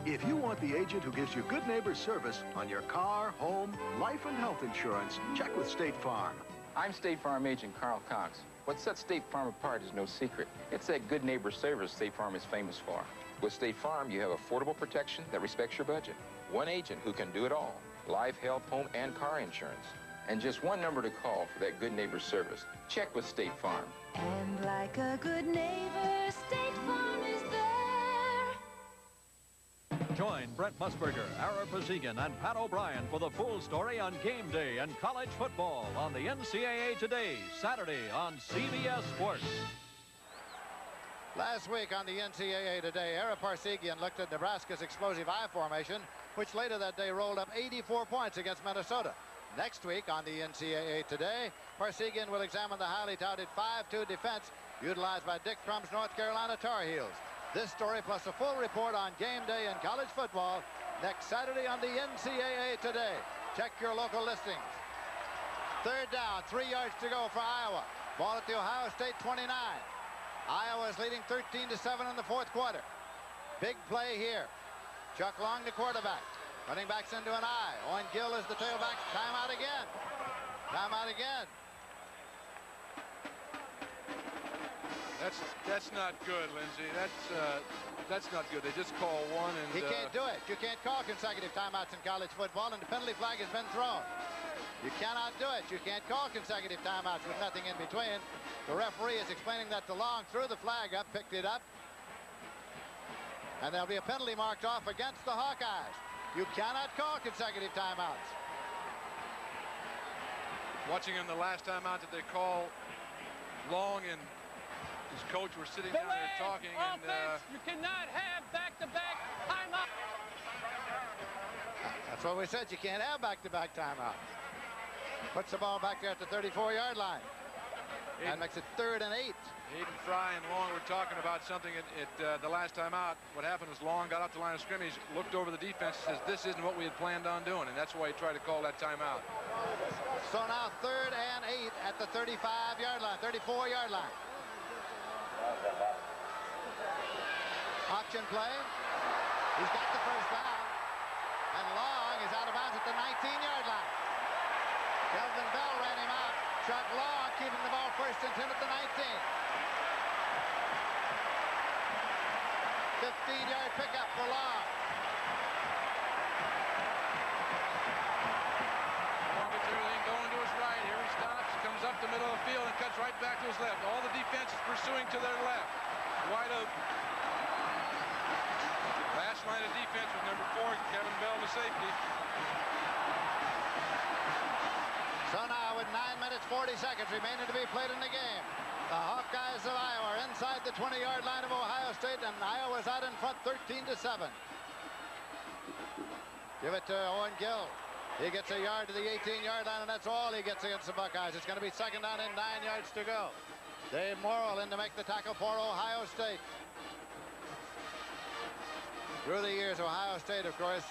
If you want the agent who gives you good neighbor service on your car, home, life, and health insurance, check with State Farm. I'm State Farm agent Carl Cox. What sets State Farm apart is no secret. It's that good neighbor service State Farm is famous for. With State Farm, you have affordable protection that respects your budget. One agent who can do it all. Life, health, home, and car insurance. And just one number to call for that good neighbor service. Check with State Farm. And like a good neighbor, State Farm is there. Join Brent Musburger, Ara Pazigan, and Pat O'Brien for the full story on game day and college football on the NCAA Today, Saturday on CBS Sports. Last week on the NCAA Today, Ara Pazigan looked at Nebraska's explosive I formation, which later that day rolled up 84 points against Minnesota. Next week on the NCAA Today, Pazigan will examine the highly touted 5-2 defense utilized by Dick Crumb's North Carolina Tar Heels. This story plus a full report on game day and college football next Saturday on the NCAA Today. Check your local listings. Third down, 3 yards to go for Iowa. Ball at the Ohio State 29. Iowa is leading 13-7 in the fourth quarter. Big play here. Chuck Long, the quarterback. Running backs into an I. Owen Gill is the tailback. Timeout again. Timeout again. That's not good, Lindsey. That's not good. They just call one, and he can't do it. You can't call consecutive timeouts in college football, and the penalty flag has been thrown. You cannot do it. You can't call consecutive timeouts with nothing in between. The referee is explaining that DeLong threw the flag up, picked it up, and there'll be a penalty marked off against the Hawkeyes. You cannot call consecutive timeouts. Watching in the last timeout that they call, Long and his coach were sitting down there talking, and you cannot have back-to-back timeout. That's what we said. You can't have back-to-back timeouts. Puts the ball back there at the 34-yard line. And makes it 3rd and 8. Hayden Fry and Long were talking about something at the last time out. What happened was Long got up the line of scrimmage, looked over the defense, and says, this isn't what we had planned on doing, and that's why he tried to call that timeout. So now 3rd and 8 at the 35-yard line, 34-yard line. Option play. He's got the first down. And Long is out of bounds at the 19-yard line. Kelvin Bell ran him out. Chuck Long keeping the ball first and 10 at the 19. 15-yard pickup for Long. Long gets everything going to his right. Here he stops, comes up the middle of the field, and cuts right back to his left. All the defense is pursuing to their left. Wide open. Last line of defense with number 4, Kevin Bell, the safety. So now with 9 minutes, 40 seconds remaining to be played in the game, the Hawkeyes of Iowa are inside the 20-yard line of Ohio State, and Iowa's out in front 13-7. Give it to Owen Gill. He gets a yard to the 18-yard line, and that's all he gets against the Buckeyes. It's going to be second down and 9 yards to go. Dave Morrill in to make the tackle for Ohio State. Through the years, Ohio State, of course,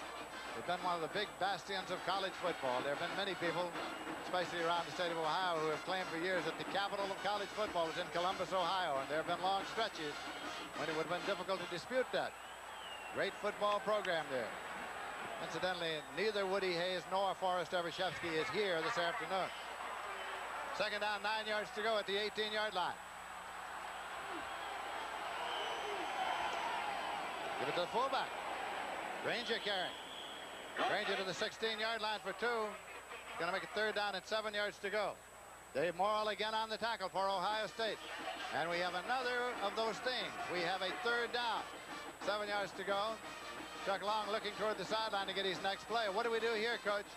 has been one of the big bastions of college football. There have been many people, especially around the state of Ohio, who have claimed for years that the capital of college football was in Columbus, Ohio, and there have been long stretches when it would have been difficult to dispute that. Great football program there. Incidentally, neither Woody Hayes nor Forrest Evershevsky is here this afternoon. Second down, 9 yards to go at the 18-yard line. Give it to the fullback. Granger carrying. Granger to the 16-yard line for 2. Going to make it third down and 7 yards to go. Dave Morrill again on the tackle for Ohio State. And we have another of those things. We have a third down. 7 yards to go. Chuck Long looking toward the sideline to get his next play. What do we do here, Coach?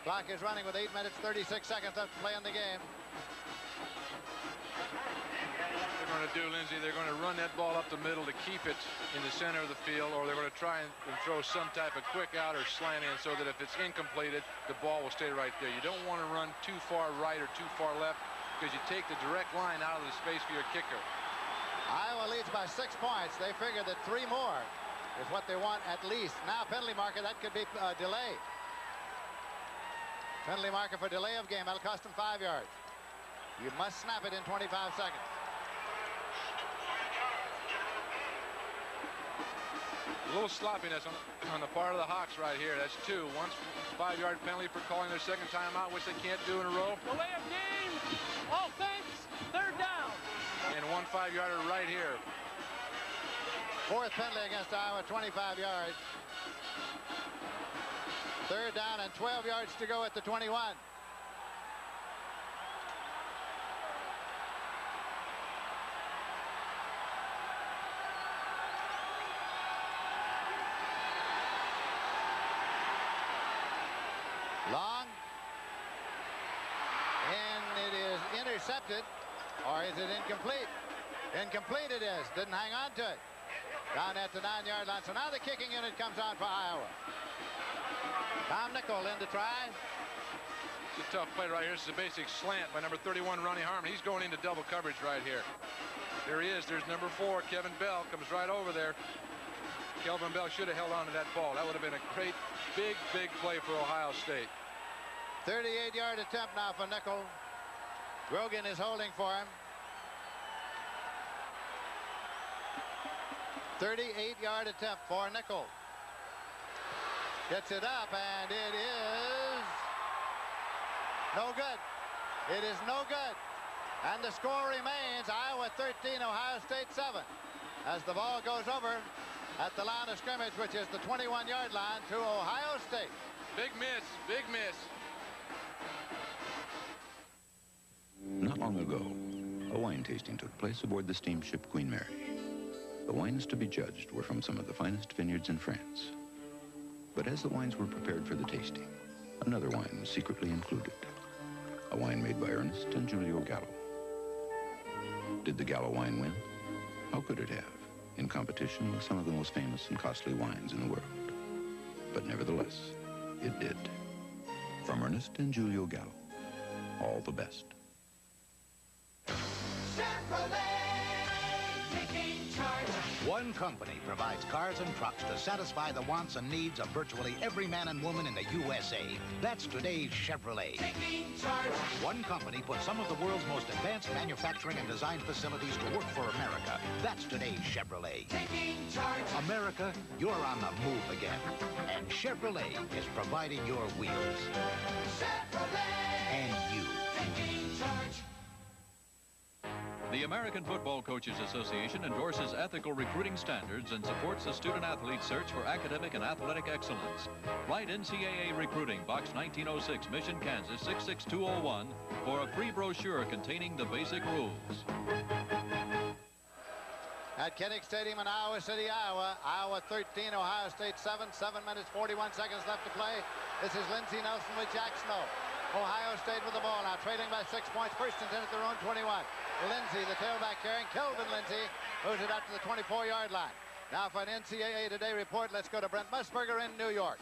Clock is running with 8 minutes, 36 seconds left to play in the game. They're going to do, Lindsey, they're going to run that ball up the middle to keep it in the center of the field, or they're going to try and throw some type of quick out or slant in so that if it's incompleted, the ball will stay right there. You don't want to run too far right or too far left because you take the direct line out of the space for your kicker. Iowa leads by 6 points. They figure that 3 more is what they want at least. Now penalty marker, that could be delay. Penalty marker for delay of game. That'll cost them 5 yards. You must snap it in 25 seconds. A little sloppiness on the part of the Hawks right here. That's 2. 1 5-yard penalty for calling their second timeout, which they can't do in a row. Delay of game. Offense. Third down. And 1 5-yarder right here. 4th penalty against Iowa, 25 yards. Third down and 12 yards to go at the 21. Long. And it is intercepted. Or is it incomplete? Incomplete it is. Didn't hang on to it. Down at the 9-yard line. So now the kicking unit comes on for Iowa. Tom Nichol in to try. It's a tough play right here. This is a basic slant by number 31, Ronnie Harmon. He's going into double coverage right here. There he is. There's number 4, Kevin Bell. Comes right over there. Kelvin Bell should have held on to that ball. That would have been a great, big play for Ohio State. 38-yard attempt now for Nichol. Grogan is holding for him. 38-yard attempt for Nichol. Gets it up, and it is no good. It is no good. And the score remains Iowa 13, Ohio State 7. As the ball goes over at the line of scrimmage, which is the 21-yard line, to Ohio State. Big miss, big miss. Not long ago, a wine tasting took place aboard the steamship Queen Mary. The wines to be judged were from some of the finest vineyards in France. But as the wines were prepared for the tasting, another wine was secretly included. A wine made by Ernest and Giulio Gallo. Did the Gallo wine win? How could it have, in competition with some of the most famous and costly wines in the world? But nevertheless, it did. From Ernest and Giulio Gallo, all the best. One company provides cars and trucks to satisfy the wants and needs of virtually every man and woman in the USA. That's today's Chevrolet. One company puts some of the world's most advanced manufacturing and design facilities to work for America. That's today's Chevrolet. America, you're on the move again. And Chevrolet is providing your wheels. Chevrolet! And you. The American Football Coaches Association endorses ethical recruiting standards and supports the student-athlete search for academic and athletic excellence. Write NCAA Recruiting, Box 1906, Mission, Kansas 66201 for a free brochure containing the basic rules. At Kinnick Stadium in Iowa City, Iowa. Iowa 13, Ohio State 7. 7 minutes, 41 seconds left to play. This is Lindsey Nelson with Jack Snow. Ohio State with the ball now, trailing by 6 points. First and 10 at their own 21. Lindsey, the tailback carrying. Kelvin Lindsey moves it out to the 24-yard line. Now for an NCAA Today report, let's go to Brent Musburger in New York.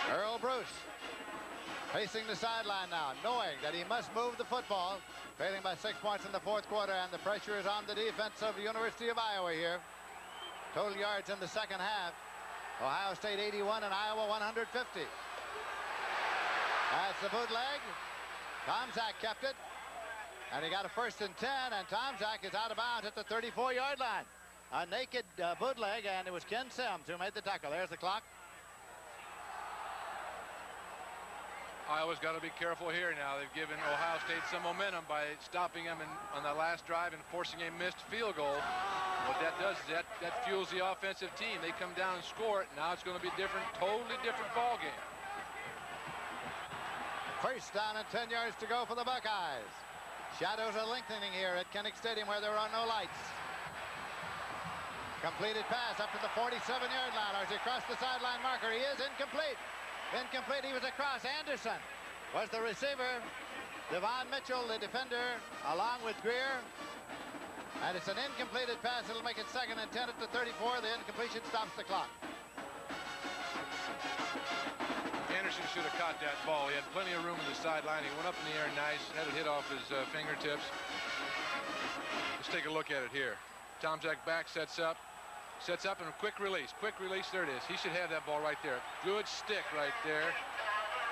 Earl Bruce facing the sideline now, knowing that he must move the football, trailing by 6 points in the fourth quarter, and the pressure is on the defense of the University of Iowa here. Total yards in the second half. Ohio State 81 and Iowa 150. That's the bootleg. Tomczak kept it. And he got a first and 10, and Tomczak is out of bounds at the 34-yard line. A naked bootleg, and it was Ken Sims who made the tackle. There's the clock. Iowa's got to be careful here now. They've given Ohio State some momentum by stopping them on the last drive and forcing a missed field goal. What that does is that fuels the offensive team. They come down and score it. Now it's going to be a different, totally different ball game. First down and 10 yards to go for the Buckeyes. Shadows are lengthening here at Kinnick Stadium where there are no lights. Completed pass up to the 47-yard line. As he crossed the sideline marker, he is incomplete. Incomplete, he was across. Anderson was the receiver. Devon Mitchell, the defender, along with Greer. And it's an incompleted pass. It'll make it second and 10 at the 34. The incompletion stops the clock. Anderson should have caught that ball. He had plenty of room on the sideline. He went up in the air nice, had it hit off his fingertips. Let's take a look at it here. Tomczak back, sets up and a quick release. There it is. He should have that ball right there. Good stick right there.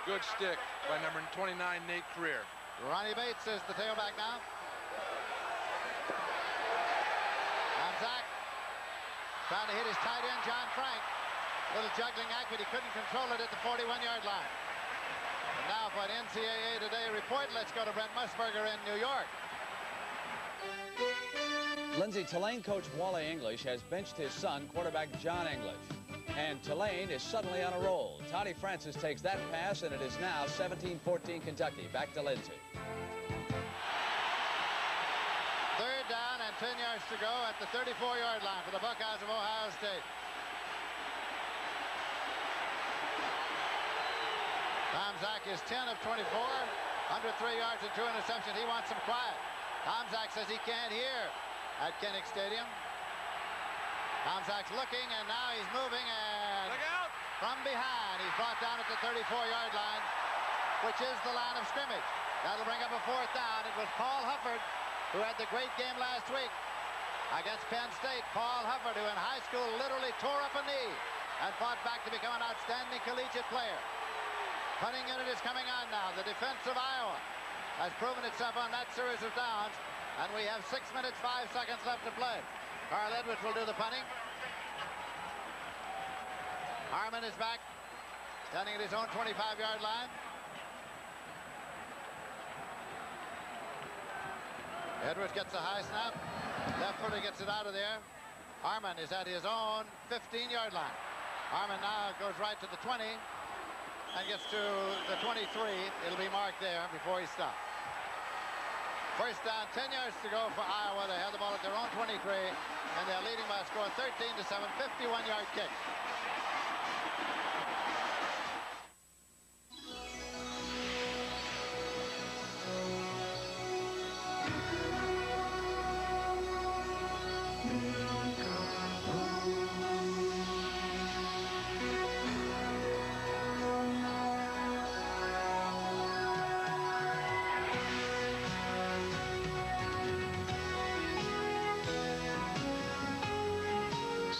Good stick by number 29, Nate Creer. Ronnie Bates is the tailback now. Tomczak trying to hit his tight end, John Frank. Little juggling act, but he couldn't control it at the 41-yard line. And now for an NCAA Today report, let's go to Brent Musburger in New York. Lindsey, Tulane coach Wally English has benched his son, quarterback John English. And Tulane is suddenly on a roll. Toddy Francis takes that pass, and it is now 17-14 Kentucky. Back to Lindsey. Third down and 10 yards to go at the 34-yard line for the Buckeyes of Ohio State. Tomczak is 10 of 24, 103 yards and 2 interceptions. He wants some quiet. Tomczak says he can't hear at Kinnick Stadium. Tomczak's looking, and now he's moving, and look out! From behind, he's brought down at the 34-yard line, which is the line of scrimmage. That'll bring up a fourth down. It was Paul Hufford who had the great game last week against Penn State. Paul Hufford, who in high school literally tore up a knee and fought back to become an outstanding collegiate player. Punting unit is coming on now. The defense of Iowa has proven itself on that series of downs. And we have 6 minutes, 5 seconds left to play. Carl Edwards will do the punting. Harmon is back, standing at his own 25-yard line. Edwards gets a high snap. Left footer gets it out of there. Harmon is at his own 15-yard line. Harmon now goes right to the 20 and gets to the 23. It'll be marked there before he stops. First down, 10 yards to go for Iowa. They have the ball at their own 23, and they're leading by a score of 13-7, 51-yard kick.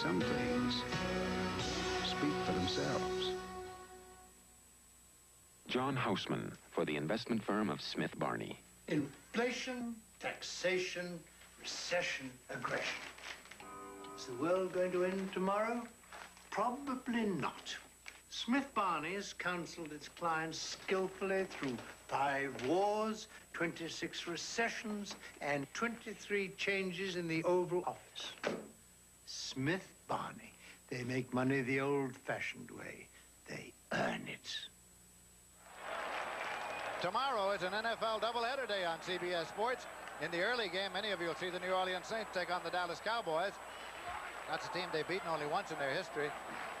Some things speak for themselves. John Hausman for the investment firm of Smith Barney. Inflation, taxation, recession, aggression. Is the world going to end tomorrow? Probably not. Smith Barney's counseled its clients skillfully through 5 wars, 26 recessions, and 23 changes in the Oval Office. Smith Barney. They make money the old-fashioned way. They earn it. Tomorrow is an NFL doubleheader day on CBS Sports. In the early game, many of you will see the New Orleans Saints take on the Dallas Cowboys. That's a team they've beaten only once in their history.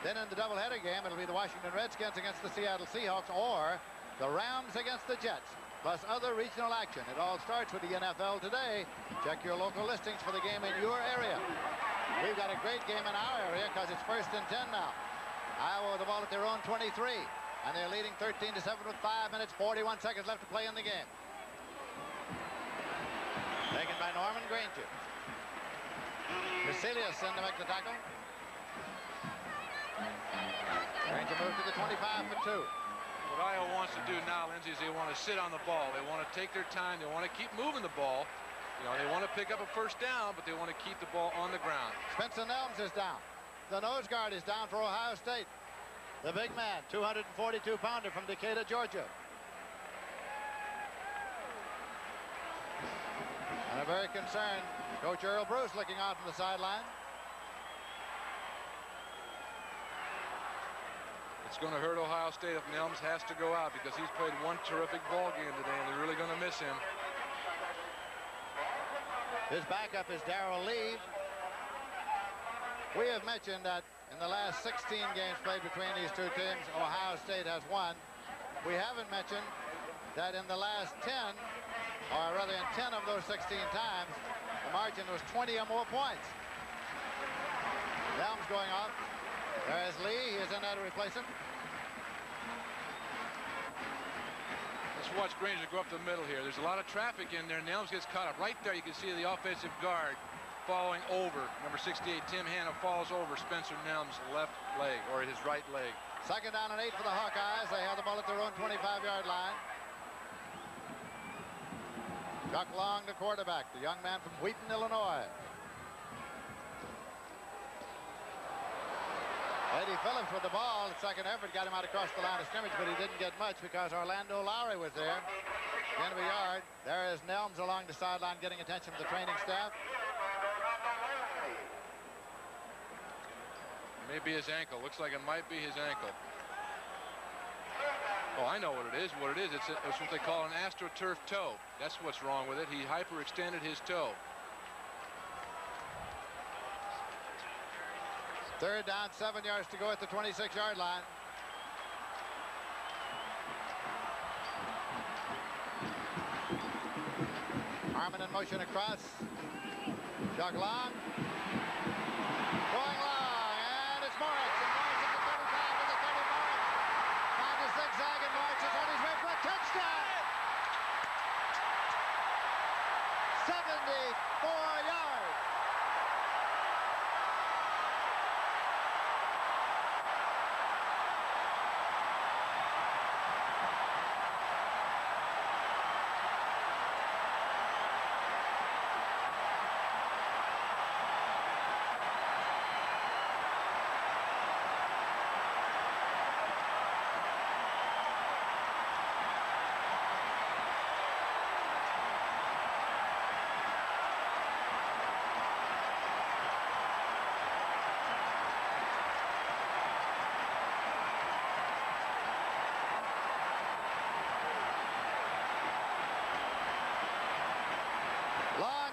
Then in the doubleheader game, it'll be the Washington Redskins against the Seattle Seahawks or the Rams against the Jets, plus other regional action. It all starts with the NFL today. Check your local listings for the game in your area. We've got a great game in our area because it's 1st and 10 now. Iowa with the ball at their own 23, and they're leading 13-7 with 5 minutes, 41 seconds left to play in the game. Taken by Norman Granger. Vasilius in to make the tackle. Granger moves to the 25 for 2. What Iowa wants to do now, Lindsey, is they want to sit on the ball. They want to take their time. They want to keep moving the ball. You know, they want to pick up a first down, but they want to keep the ball on the ground. Spencer Nelms is down. The nose guard is down for Ohio State. The big man, 242-pounder from Decatur, Georgia. And a very concerned Coach Earl Bruce looking on from the sideline. It's going to hurt Ohio State if Nelms has to go out because he's played one terrific ball game today, and they're really going to miss him. His backup is Darrell Lee. We have mentioned that in the last 16 games played between these two teams, Ohio State has won. We haven't mentioned that in the last 10, or rather in 10 of those 16 times, the margin was 20 or more points. Nelms going off. There's Lee. He is in there to replace him. Let's watch Granger go up the middle here. There's a lot of traffic in there. Nelms gets caught up. Right there you can see the offensive guard falling over. Number 68, Tim Hanna, falls over Spencer Nelms' left leg, or his right leg. 2nd down and 8 for the Hawkeyes. They have the ball at their own 25-yard line. Chuck Long, the quarterback, the young man from Wheaton, Illinois. Eddie Phillips with the ball. The second effort got him out across the line of scrimmage, but he didn't get much because Orlando Lowry was there. End of a yard. There is Nelms along the sideline getting attention of the training staff. Maybe his ankle. Looks like it might be his ankle. Oh, I know what it is. It's what they call an astroturf toe. That's what's wrong with it. He hyperextended his toe. 3rd down, 7 yards to go at the 26-yard line. Harmon in motion across. Chuck Long. Going long, and it's Moritz. And Moritz at the 35 with the 30 Moritz. On the zigzag, and Moritz is on his way for a touchdown. 74 yards.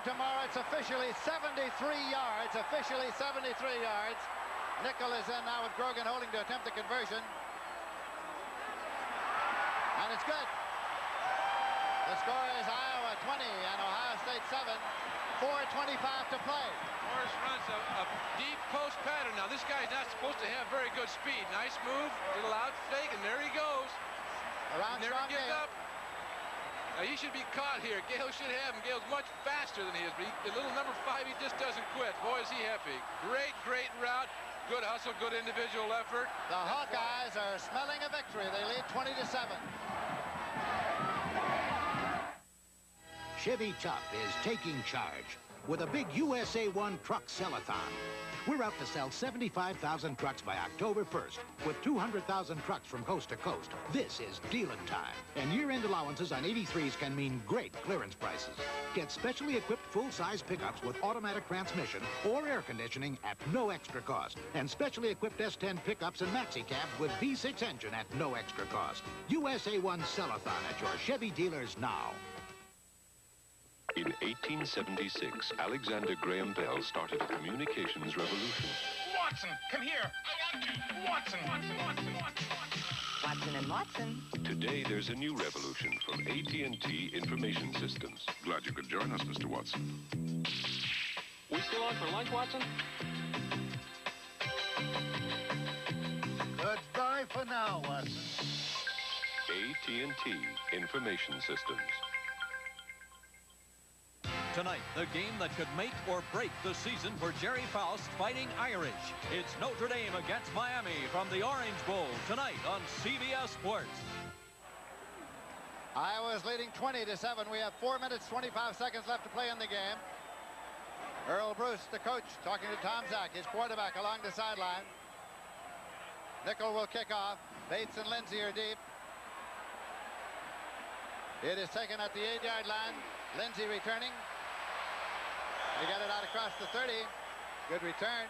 Tomorrow it's officially 73 yards. Officially 73 yards. Nickel is in now with Grogan holding to attempt the conversion. And it's good. The score is Iowa 20 and Ohio State 7. 4:25 to play. Morris runs a deep post pattern. Now this guy's not supposed to have very good speed. Nice move, little out fake, and there he goes. Around never strong gives Gale. up. Now he should be caught here. Gale should have him. Gale's much faster than he is, but the little number 5, he just doesn't quit. Boy, is he happy. Great route. Good hustle, good individual effort. The Hawkeyes are smelling a victory. They lead 20-7. Chevy Tough is taking charge. with a big USA One truck sell-a-thon. We're out to sell 75,000 trucks by October 1st, with 200,000 trucks from coast to coast. This is dealing time. And year-end allowances on 83s can mean great clearance prices. Get specially equipped full-size pickups with automatic transmission or air conditioning at no extra cost. And specially equipped S10 pickups and maxi cabs with V6 engine at no extra cost. USA One sell-a-thon at your Chevy dealers now. In 1876, Alexander Graham Bell started a communications revolution. Watson, come here. I want to. Watson, Watson, Watson, Watson. Watson and Watson. Today, there's a new revolution from AT&T Information Systems. Glad you could join us, Mr. Watson. We still on for lunch, Watson? Goodbye for now, Watson. AT&T Information Systems. Tonight, the game that could make or break the season for Jerry Faust fighting Irish. It's Notre Dame against Miami from the Orange Bowl tonight on CBS Sports. Iowa's leading 20-7. We have 4 minutes, 25 seconds left to play in the game. Earl Bruce, the coach, talking to Tom Zach, his quarterback, along the sideline. Nickel will kick off. Bates and Lindsey are deep. It is taken at the 8-yard line. Lindsey returning. He got it out across the 30. Good return.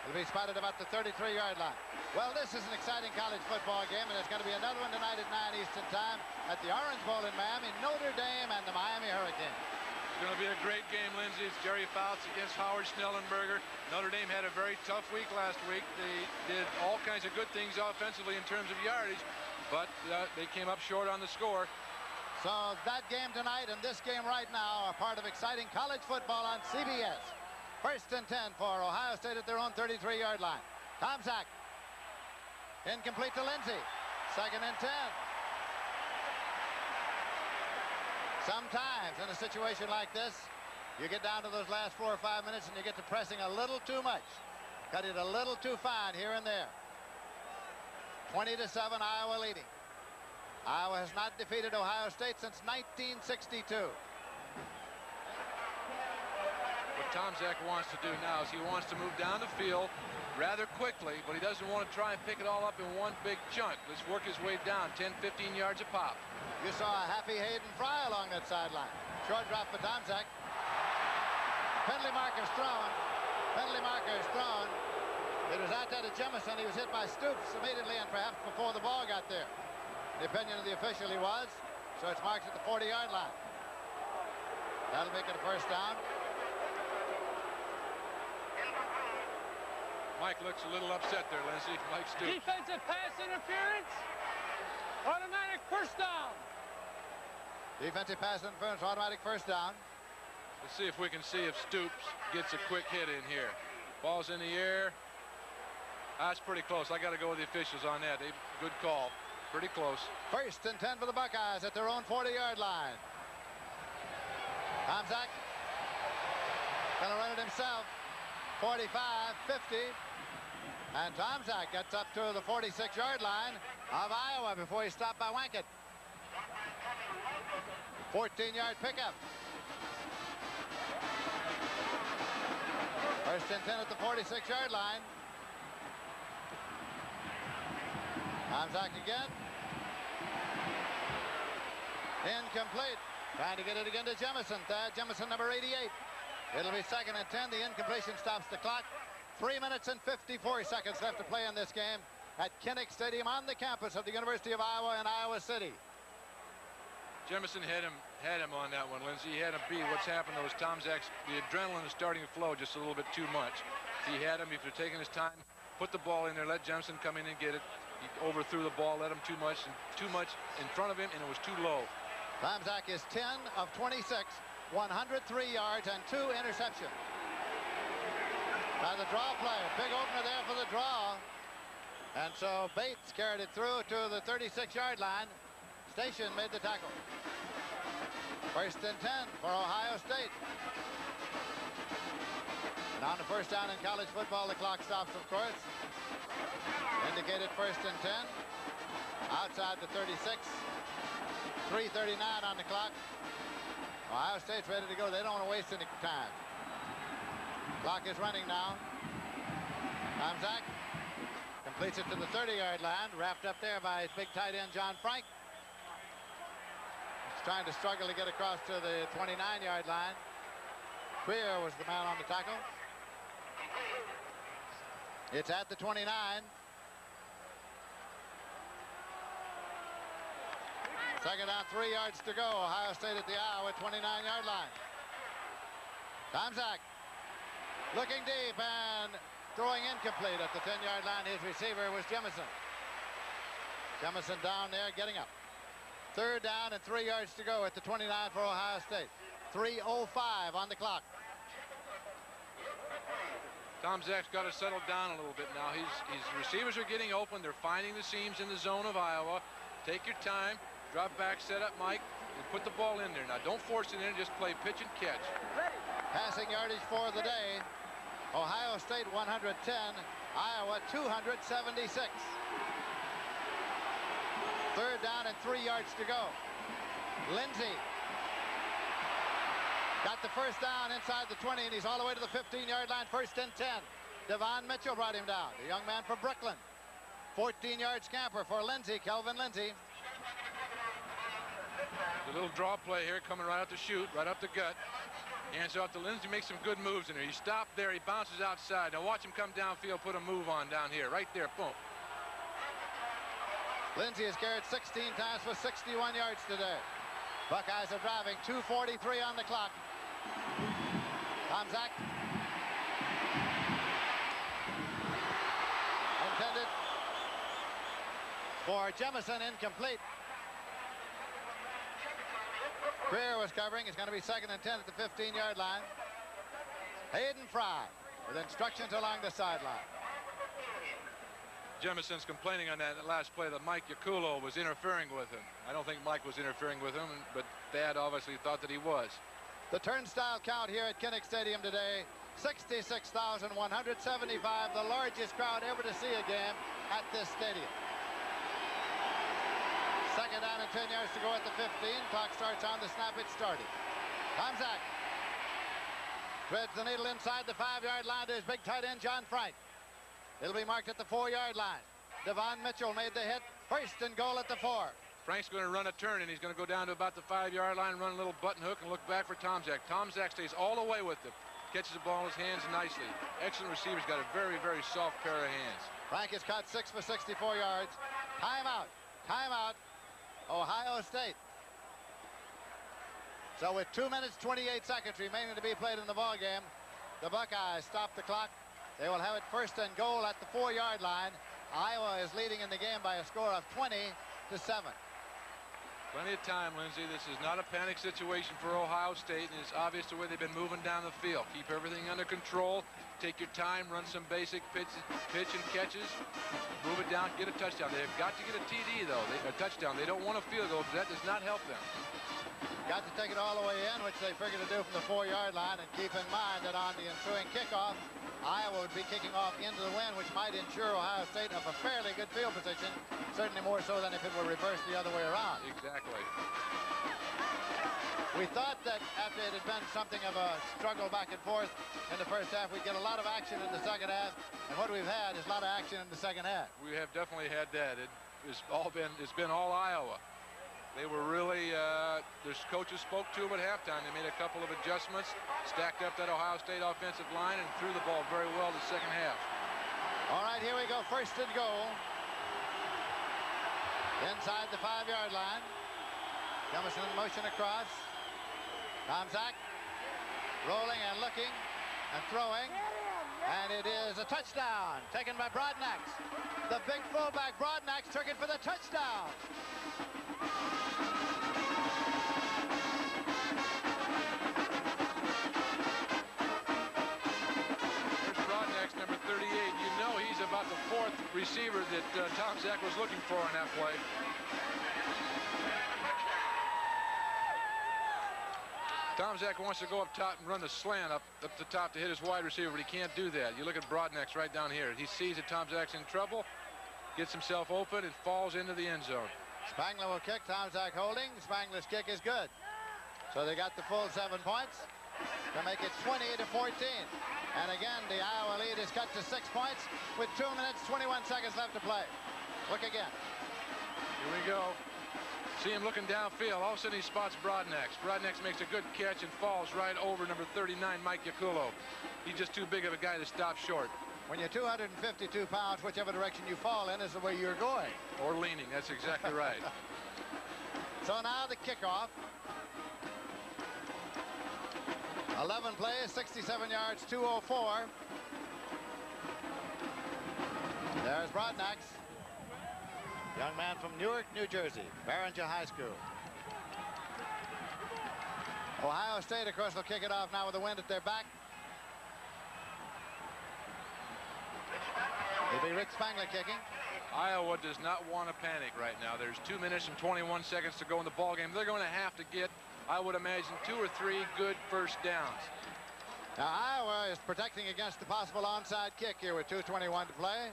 It'll be spotted about the 33-yard line. Well, this is an exciting college football game, and there's going to be another one tonight at 9 Eastern Time at the Orange Bowl in Miami. Notre Dame and the Miami Hurricanes. It's going to be a great game, Lindsey. It's Jerry Faust against Howard Schnellenberger. Notre Dame had a very tough week last week. They did all kinds of good things offensively in terms of yardage, but they came up short on the score. So that game tonight and this game right now are part of exciting college football on CBS. 1st and 10 for Ohio State at their own 33-yard line. Tom Zach. Incomplete to Lindsey. 2nd and 10. Sometimes in a situation like this, you get down to those last 4 or 5 minutes and you get to pressing a little too much. Cut it a little too fine here and there. 20-7, Iowa leading. Iowa has not defeated Ohio State since 1962. What Tom Zach wants to do now is he wants to move down the field rather quickly, but he doesn't want to try and pick it all up in one big chunk. Let's work his way down 10, 15 yards a pop. You saw a happy Hayden Fry along that sideline. Short drop for Tom Zach. Penalty marker's thrown. Penalty marker is thrown. It was out there to Jemison. He was hit by Stoops immediately and perhaps before the ball got there. The opinion of the official he was, so it's marked at the 40-yard line. That'll make it a first down. Mike looks a little upset there, Lindsey. Mike Stoops. Defensive pass interference. Automatic first down. Defensive pass interference, automatic first down. Let's see if we can see if Stoops gets a quick hit in here. Ball's in the air. That's pretty close. I got to go with the officials on that. Good call. Pretty close. 1st and 10 for the Buckeyes at their own 40-yard line. Tom Zach gonna run it himself. 45, 50. And Tom Zach gets up to the 46-yard line of Iowa before he's stopped by Wankett. 14-yard pickup. 1st and 10 at the 46-yard line. Tom Zach again. Incomplete. Trying to get it again to Jemison. Thad Jemison, number 88. It'll be 2nd and 10. The incompletion stops the clock. 3 minutes and 54 seconds left to play in this game at Kinnick Stadium on the campus of the University of Iowa in Iowa City. Jemison had him on that one, Lindsey. He had him beat. What's happened though is Tom Zach's, the adrenaline is starting to flow just a little bit too much. He had him. If you're taking his time, put the ball in there, let Jemison come in and get it. He overthrew the ball, let him too much in front of him, and it was too low. Tom Zach is 10 of 26, 103 yards and 2 interceptions. By the draw play, big opener there for the draw. And so Bates carried it through to the 36-yard line. Station made the tackle. 1st and 10 for Ohio State. And on the first down in college football, the clock stops, of course. Indicated 1st and 10. Outside the 36. 3:39 on the clock. Ohio State's ready to go. They don't want to waste any time. Clock is running now. Tomczak completes it to the 30-yard line, wrapped up there by his big tight end, John Frank. He's trying to struggle to get across to the 29-yard line. Queer was the man on the tackle. It's at the 29. Second down, 3 yards to go. Ohio State at the Iowa 29-yard line. Tomczak looking deep and throwing incomplete at the 10-yard line. His receiver was Jemison. Jemison down there getting up. Third down and 3 yards to go at the 29 for Ohio State. 3:05 on the clock. Tomczak's got to settle down a little bit now. His receivers are getting open. They're finding the seams in the zone of Iowa. Take your time. Drop back, set up, Mike, and put the ball in there. Now, don't force it in. Just play pitch and catch. Passing yardage for the day. Ohio State 110, Iowa 276. Third down and 3 yards to go. Lindsey got the first down inside the 20, and he's all the way to the 15-yard line. First and 10. Devon Mitchell brought him down, the young man from Brooklyn. 14-yard scamper for Lindsey, Kelvin Lindsey. The little draw play here coming right out the chute, right up the gut. Hands off to Lindsey, makes some good moves in there. He stopped there, he bounces outside. Now watch him come downfield, put a move on down here, right there, boom. Lindsey has carried 16 times for 61 yards today. Buckeyes are driving, 2:43 on the clock. Tomczak. Intended for Jemison, incomplete. Greer was covering. It's going to be second and 10 at the 15-yard line. Hayden Fry with instructions along the sideline. Jemison's complaining on that last play that Mike Yacullo was interfering with him. I don't think Mike was interfering with him, but Thad obviously thought that he was. The turnstile count here at Kinnick Stadium today, 66,175, the largest crowd ever to see a game at this stadium. Second down and 10 yards to go at the 15. Clock starts on the snap. It started. Tomczak threads the needle inside the 5-yard line to his big tight end, John Frank. It'll be marked at the 4-yard line. Devon Mitchell made the hit. First and goal at the 4. Frank's going to run a turn, and he's going to go down to about the 5-yard line, run a little button hook, and look back for Tomczak. Tomczak stays all the way with him. Catches the ball in his hands nicely. Excellent receiver's got a very, very soft pair of hands. Frank has caught 6 for 64 yards. Timeout. Timeout. Ohio State. So with 2 minutes, 28 seconds remaining to be played in the ball game, the Buckeyes stop the clock. They will have it first and goal at the 4-yard line. Iowa is leading in the game by a score of 20-7. Plenty of time, Lindsey. This is not a panic situation for Ohio State, and it's obvious the way they've been moving down the field. Keep everything under control. Take your time, run some basic pitch and catches. Move it down, get a touchdown. They've got to get a TD, though, a touchdown. They don't want a field goal, because that does not help them. Got to take it all the way in, which they figured to do from the 4-yard line, and keep in mind that on the ensuing kickoff, Iowa would be kicking off into the wind, which might ensure Ohio State of a fairly good field position, certainly more so than if it were reversed the other way around. Exactly. We thought that after it had been something of a struggle back and forth in the first half, we'd get a lot of action in the second half, and what we've had is a lot of action in the second half. We have definitely had that. It's been all Iowa. They were really, their coaches spoke to them at halftime. They made a couple of adjustments, stacked up that Ohio State offensive line, and threw the ball very well the second half. All right, here we go, first and goal. Inside the 5-yard line. Jemison in motion across. Tomczak rolling and looking and throwing. And it is a touchdown taken by Broadnax. The big fullback Broadnax took it for the touchdown. There's Broadnax, number 38. You know he's about the 4th receiver that Tomczak was looking for in that play. Tomczak wants to go up top and run the slant up the top to hit his wide receiver, but he can't do that. You look at Broadnax right down here. He sees that Tomczak's in trouble, gets himself open, and falls into the end zone. Spangler will kick. Tomczak holding. Spangler's kick is good. So they got the full 7 points. to make it 20-14. And again, the Iowa lead is cut to 6 points with 2 minutes, 21 seconds left to play. Look again. Here we go. See him looking downfield. All of a sudden he spots Broadnax. Broadnax makes a good catch and falls right over number 39, Mike Yacullo. He's just too big of a guy to stop short. When you're 252 pounds, whichever direction you fall in is the way you're going. Or leaning. That's exactly right. So now the kickoff. 11 plays, 67 yards, 204. There's Broadnax. Young man from Newark, New Jersey, Barringer High School. Ohio State, of course, will kick it off now with the wind at their back. It'll be Rick Spangler kicking. Iowa does not want to panic right now. There's 2 minutes and 21 seconds to go in the ball game. They're going to have to get, I would imagine, 2 or 3 good first downs. Now, Iowa is protecting against the possible onside kick here with 2:21 to play.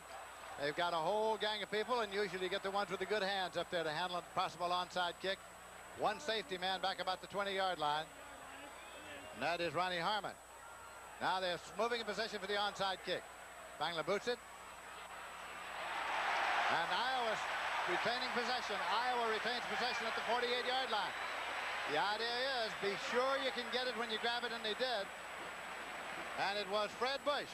They've got a whole gang of people, and usually you get the ones with the good hands up there to handle a possible onside kick. One safety man back about the 20-yard line, and that is Ronnie Harmon. Now they're moving in position for the onside kick. Spangler boots it. And Iowa's retaining possession. Iowa retains possession at the 48-yard line. The idea is be sure you can get it when you grab it, and they did. And it was Fred Bush.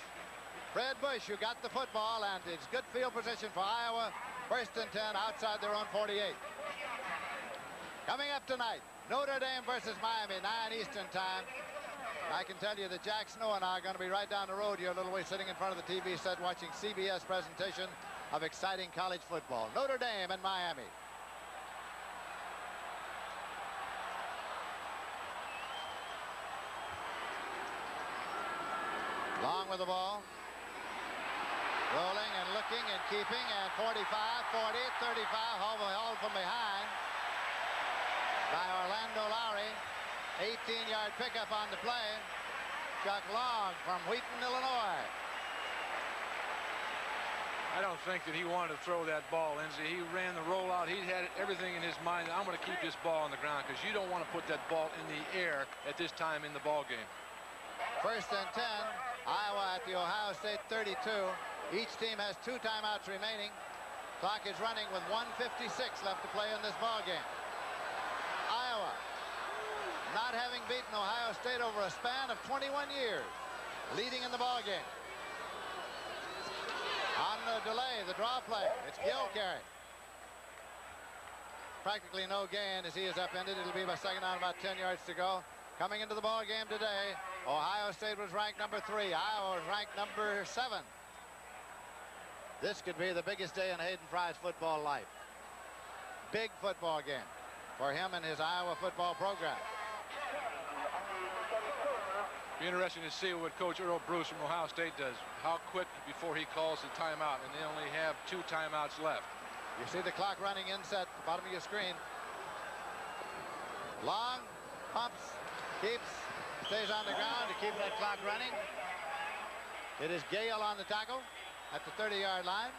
Fred Bush who got the football, and it's good field position for Iowa. 1st and 10 outside their own 48. Coming up tonight, Notre Dame versus Miami, 9 Eastern time. I can tell you that Jack Snow and I are going to be right down the road here a little way, sitting in front of the TV set watching CBS presentation of exciting college football. Notre Dame and Miami. Long with the ball. Rolling and looking and keeping, and 45, 40, 35, hauled from behind by Orlando Lowry. 18-yard pickup on the play. Chuck Long from Wheaton, Illinois. I don't think that he wanted to throw that ball, Lindsey. He ran the rollout. He had everything in his mind. I'm going to keep this ball on the ground because you don't want to put that ball in the air at this time in the ball game. 1st and 10. Iowa at the Ohio State 32. Each team has 2 timeouts remaining. Clock is running with 1:56 left to play in this ball game. Iowa, not having beaten Ohio State over a span of 21 years, leading in the ball game. On the delay, the draw play, it's Gilcarry. Practically no gain as he is upended. It'll be by second down, about 10 yards to go. Coming into the ball game today, Ohio State was ranked number 3. Iowa was ranked number 7. This could be the biggest day in Hayden Fry's football life. Big football game for him and his Iowa football program. Be interesting to see what Coach Earl Bruce from Ohio State does. How quick before he calls the timeout, and they only have 2 timeouts left. You see the clock running inset, bottom of your screen. Long, pumps, keeps, stays on the ground to keep that clock running. It is Gale on the tackle at the 30-yard line.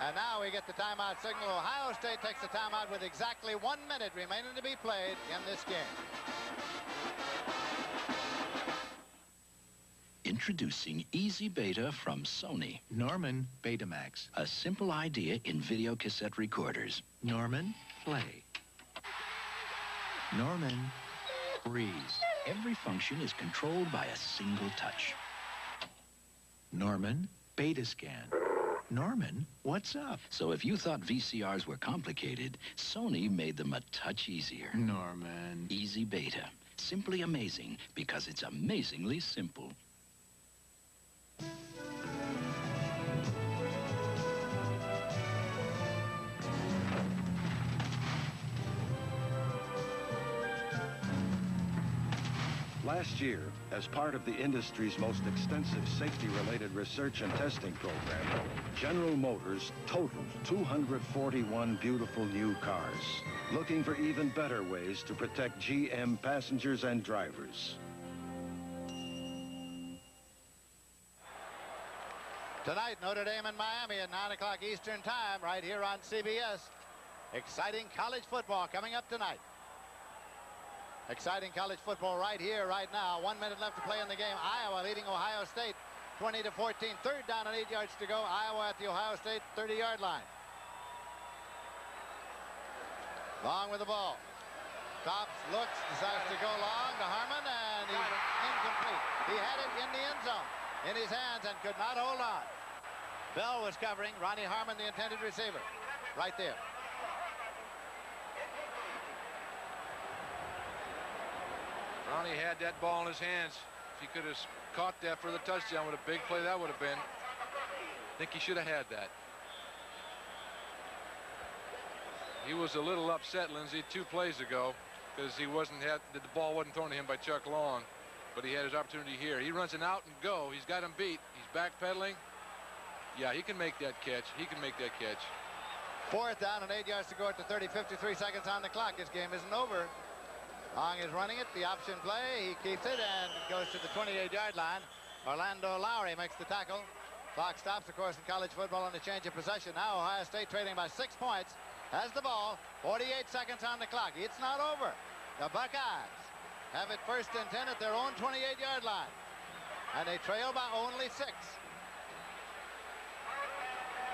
And now we get the timeout signal. Ohio State takes the timeout with exactly 1 minute remaining to be played in this game. Introducing Easy Beta from Sony. Norman Betamax. A simple idea in video cassette recorders. Norman, play. Norman, freeze. Every function is controlled by a single touch. Norman, Beta Scan. Norman, what's up? So if you thought VCRs were complicated, Sony made them a touch easier. Norman. Easy Beta. Simply amazing because it's amazingly simple. Last year, as part of the industry's most extensive safety-related research and testing program, General Motors totaled 241 beautiful new cars, looking for even better ways to protect GM passengers and drivers. Tonight, Notre Dame and Miami at 9 o'clock Eastern time, right here on CBS. Exciting college football coming up tonight. Exciting college football right here, right now. 1 minute left to play in the game. Iowa leading Ohio State 20-14. Third down and 8 yards to go. Iowa at the Ohio State 30-yard line. Long with the ball. Stops, looks, decides to go long to Harmon, and he's incomplete. He had it in the end zone in his hands and could not hold on. Bell was covering. Ronnie Harmon, the intended receiver, right there. Ronnie had that ball in his hands. If he could have caught that for the touchdown, what a big play that would have been. I think he should have had that. He was a little upset, Lindsey, 2 plays ago, because the ball wasn't thrown to him by Chuck Long, but he had his opportunity here. He runs an out and go. He's got him beat. He's backpedaling. Yeah, he can make that catch. He can make that catch. 4th down and 8 yards to go at the 30, 53 seconds on the clock. This game isn't over. Long is running it, the option play. He keeps it and goes to the 28-yard line. Orlando Lowry makes the tackle. Clock stops, of course, in college football on the change of possession. Now Ohio State trailing by 6 points. Has the ball, 48 seconds on the clock. It's not over. The Buckeyes have it 1st and 10 at their own 28-yard line. And they trail by only 6.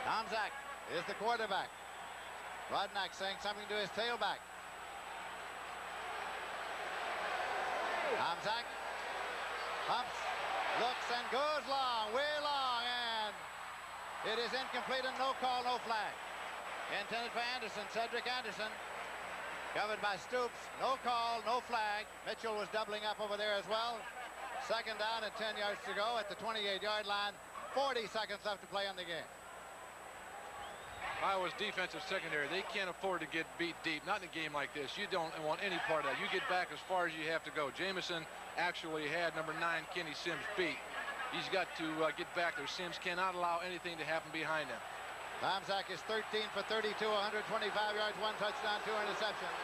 Tom Zach is the quarterback. Rodnack saying something to his tailback. Tom Zach pumps, looks, and goes long, way long, and it is incomplete and no call, no flag. Intended for Anderson, Cedric Anderson. Covered by Stoops. No call, no flag. Mitchell was doubling up over there as well. 2nd down and 10 yards to go at the 28-yard line. 40 seconds left to play in the game. Iowa's defensive secondary, they can't afford to get beat deep. Not in a game like this. You don't want any part of that. You get back as far as you have to go. Jamison actually had number 9, Kenny Sims, beat. He's got to get back there. Sims cannot allow anything to happen behind him. Tom Zach is 13 for 32, 125 yards, 1 touchdown, 2 interceptions.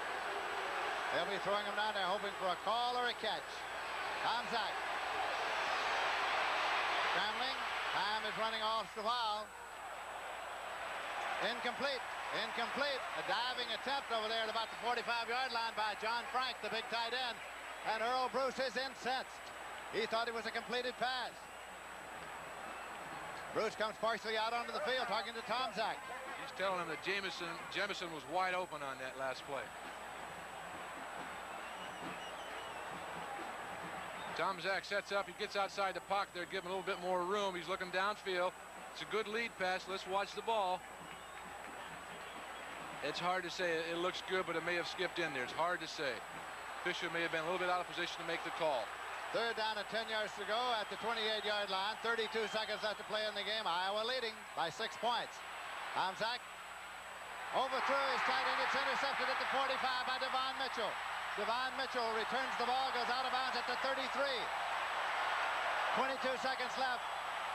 They'll be throwing him down there hoping for a call or a catch. Tom Zach. Scrambling. Time is running off the foul. Incomplete. Incomplete. A diving attempt over there at about the 45-yard line by John Frank, the big tight end. And Earl Bruce is incensed. He thought it was a completed pass. Bruce comes partially out onto the field talking to Tom Zach. He's telling him that Jamison was wide open on that last play. Tom Zach sets up. He gets outside the pocket there, give him a little bit more room. He's looking downfield. It's a good lead pass. Let's watch the ball. It's hard to say. It looks good, but it may have skipped in there. It's hard to say. Fisher may have been a little bit out of position to make the call. 3rd down and 10 yards to go at the 28-yard line. 32 seconds left to play in the game. Iowa leading by 6 points. Tom Zach overthrew his tight end. It's intercepted at the 45 by Devon Mitchell. Devon Mitchell returns the ball, goes out of bounds at the 33. 22 seconds left,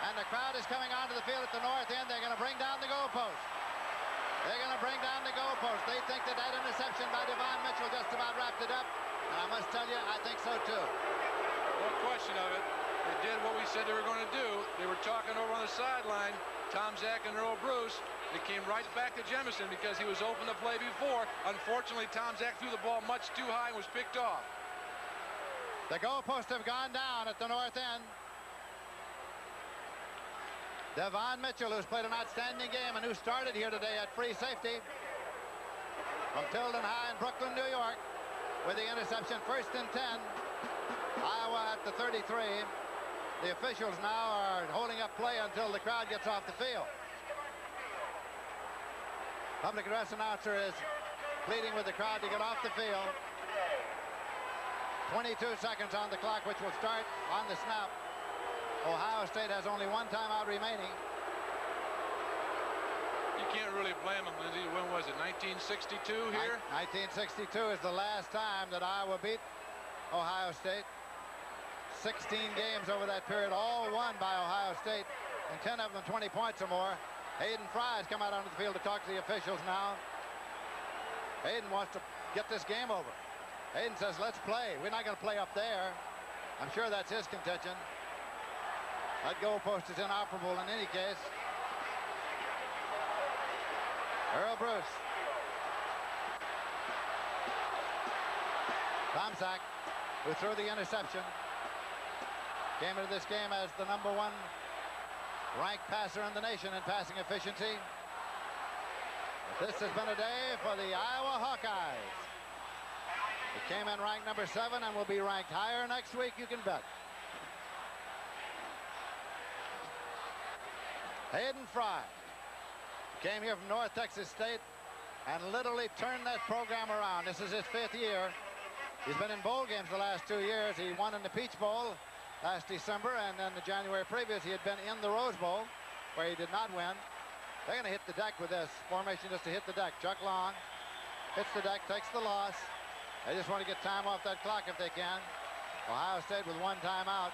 and the crowd is coming onto the field at the north end. They're going to bring down the goalpost. They're going to bring down the goalpost. They think that interception by Devon Mitchell just about wrapped it up, and I must tell you, I think so too. No question of it. They did what we said they were going to do. They were talking over on the sideline, Tom Zach and Earl Bruce. They came right back to Jamison because he was open to play before. Unfortunately, Tom Zach threw the ball much too high and was picked off. The goalposts have gone down at the north end. Devon Mitchell, who's played an outstanding game and who started here today at free safety from Tilden High in Brooklyn, New York, with the interception. 1st and 10. Iowa at the 33. The officials now are holding up play until the crowd gets off the field. Public address announcer is pleading with the crowd to get off the field. 22 seconds on the clock, which will start on the snap. Ohio State has only 1 timeout remaining. You can't really blame them, Lindsey. When was it, 1962 here? 1962 is the last time that Iowa beat Ohio State. 16 games over that period, all won by Ohio State, and 10 of them 20 points or more. Hayden Fry has come out onto the field to talk to the officials now. Hayden wants to get this game over. Hayden says, let's play. We're not going to play up there. I'm sure that's his contention. That goalpost is inoperable in any case. Earl Bruce. Tomczak, who threw the interception, came into this game as the #1 ranked passer in the nation in passing efficiency. But this has been a day for the Iowa Hawkeyes. It came in ranked #7 and will be ranked higher next week, you can bet. Hayden Fry came here from North Texas State and literally turned that program around. This is his 5th year. He's been in bowl games the last 2 years. He won in the Peach Bowl last December, and then the January previous he had been in the Rose Bowl, where he did not win. They're going to hit the deck with this formation, just to hit the deck. Chuck Long hits the deck, takes the loss. They just want to get time off that clock if they can. Ohio State with 1 timeout.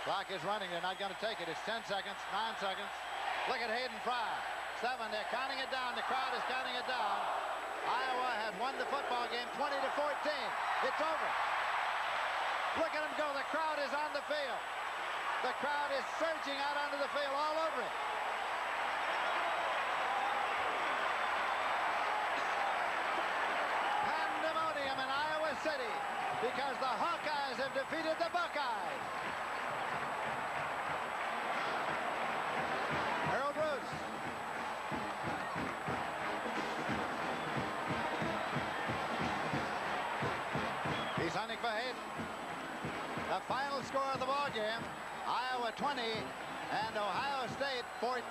Clock is running. They're not going to take it. It's 10 seconds, 9 seconds. Look at Hayden Fry. 7. They're counting it down. The crowd is counting it down. Iowa has won the football game 20-14. It's over. Look at him go. The crowd is on the field. The crowd is surging out onto the field all over it. Pandemonium in Iowa City because the Hawkeyes have defeated the Buckeyes. Harold Bruce. He's hunting for Hayden. The final score of the ball game, Iowa 20 and Ohio State 14.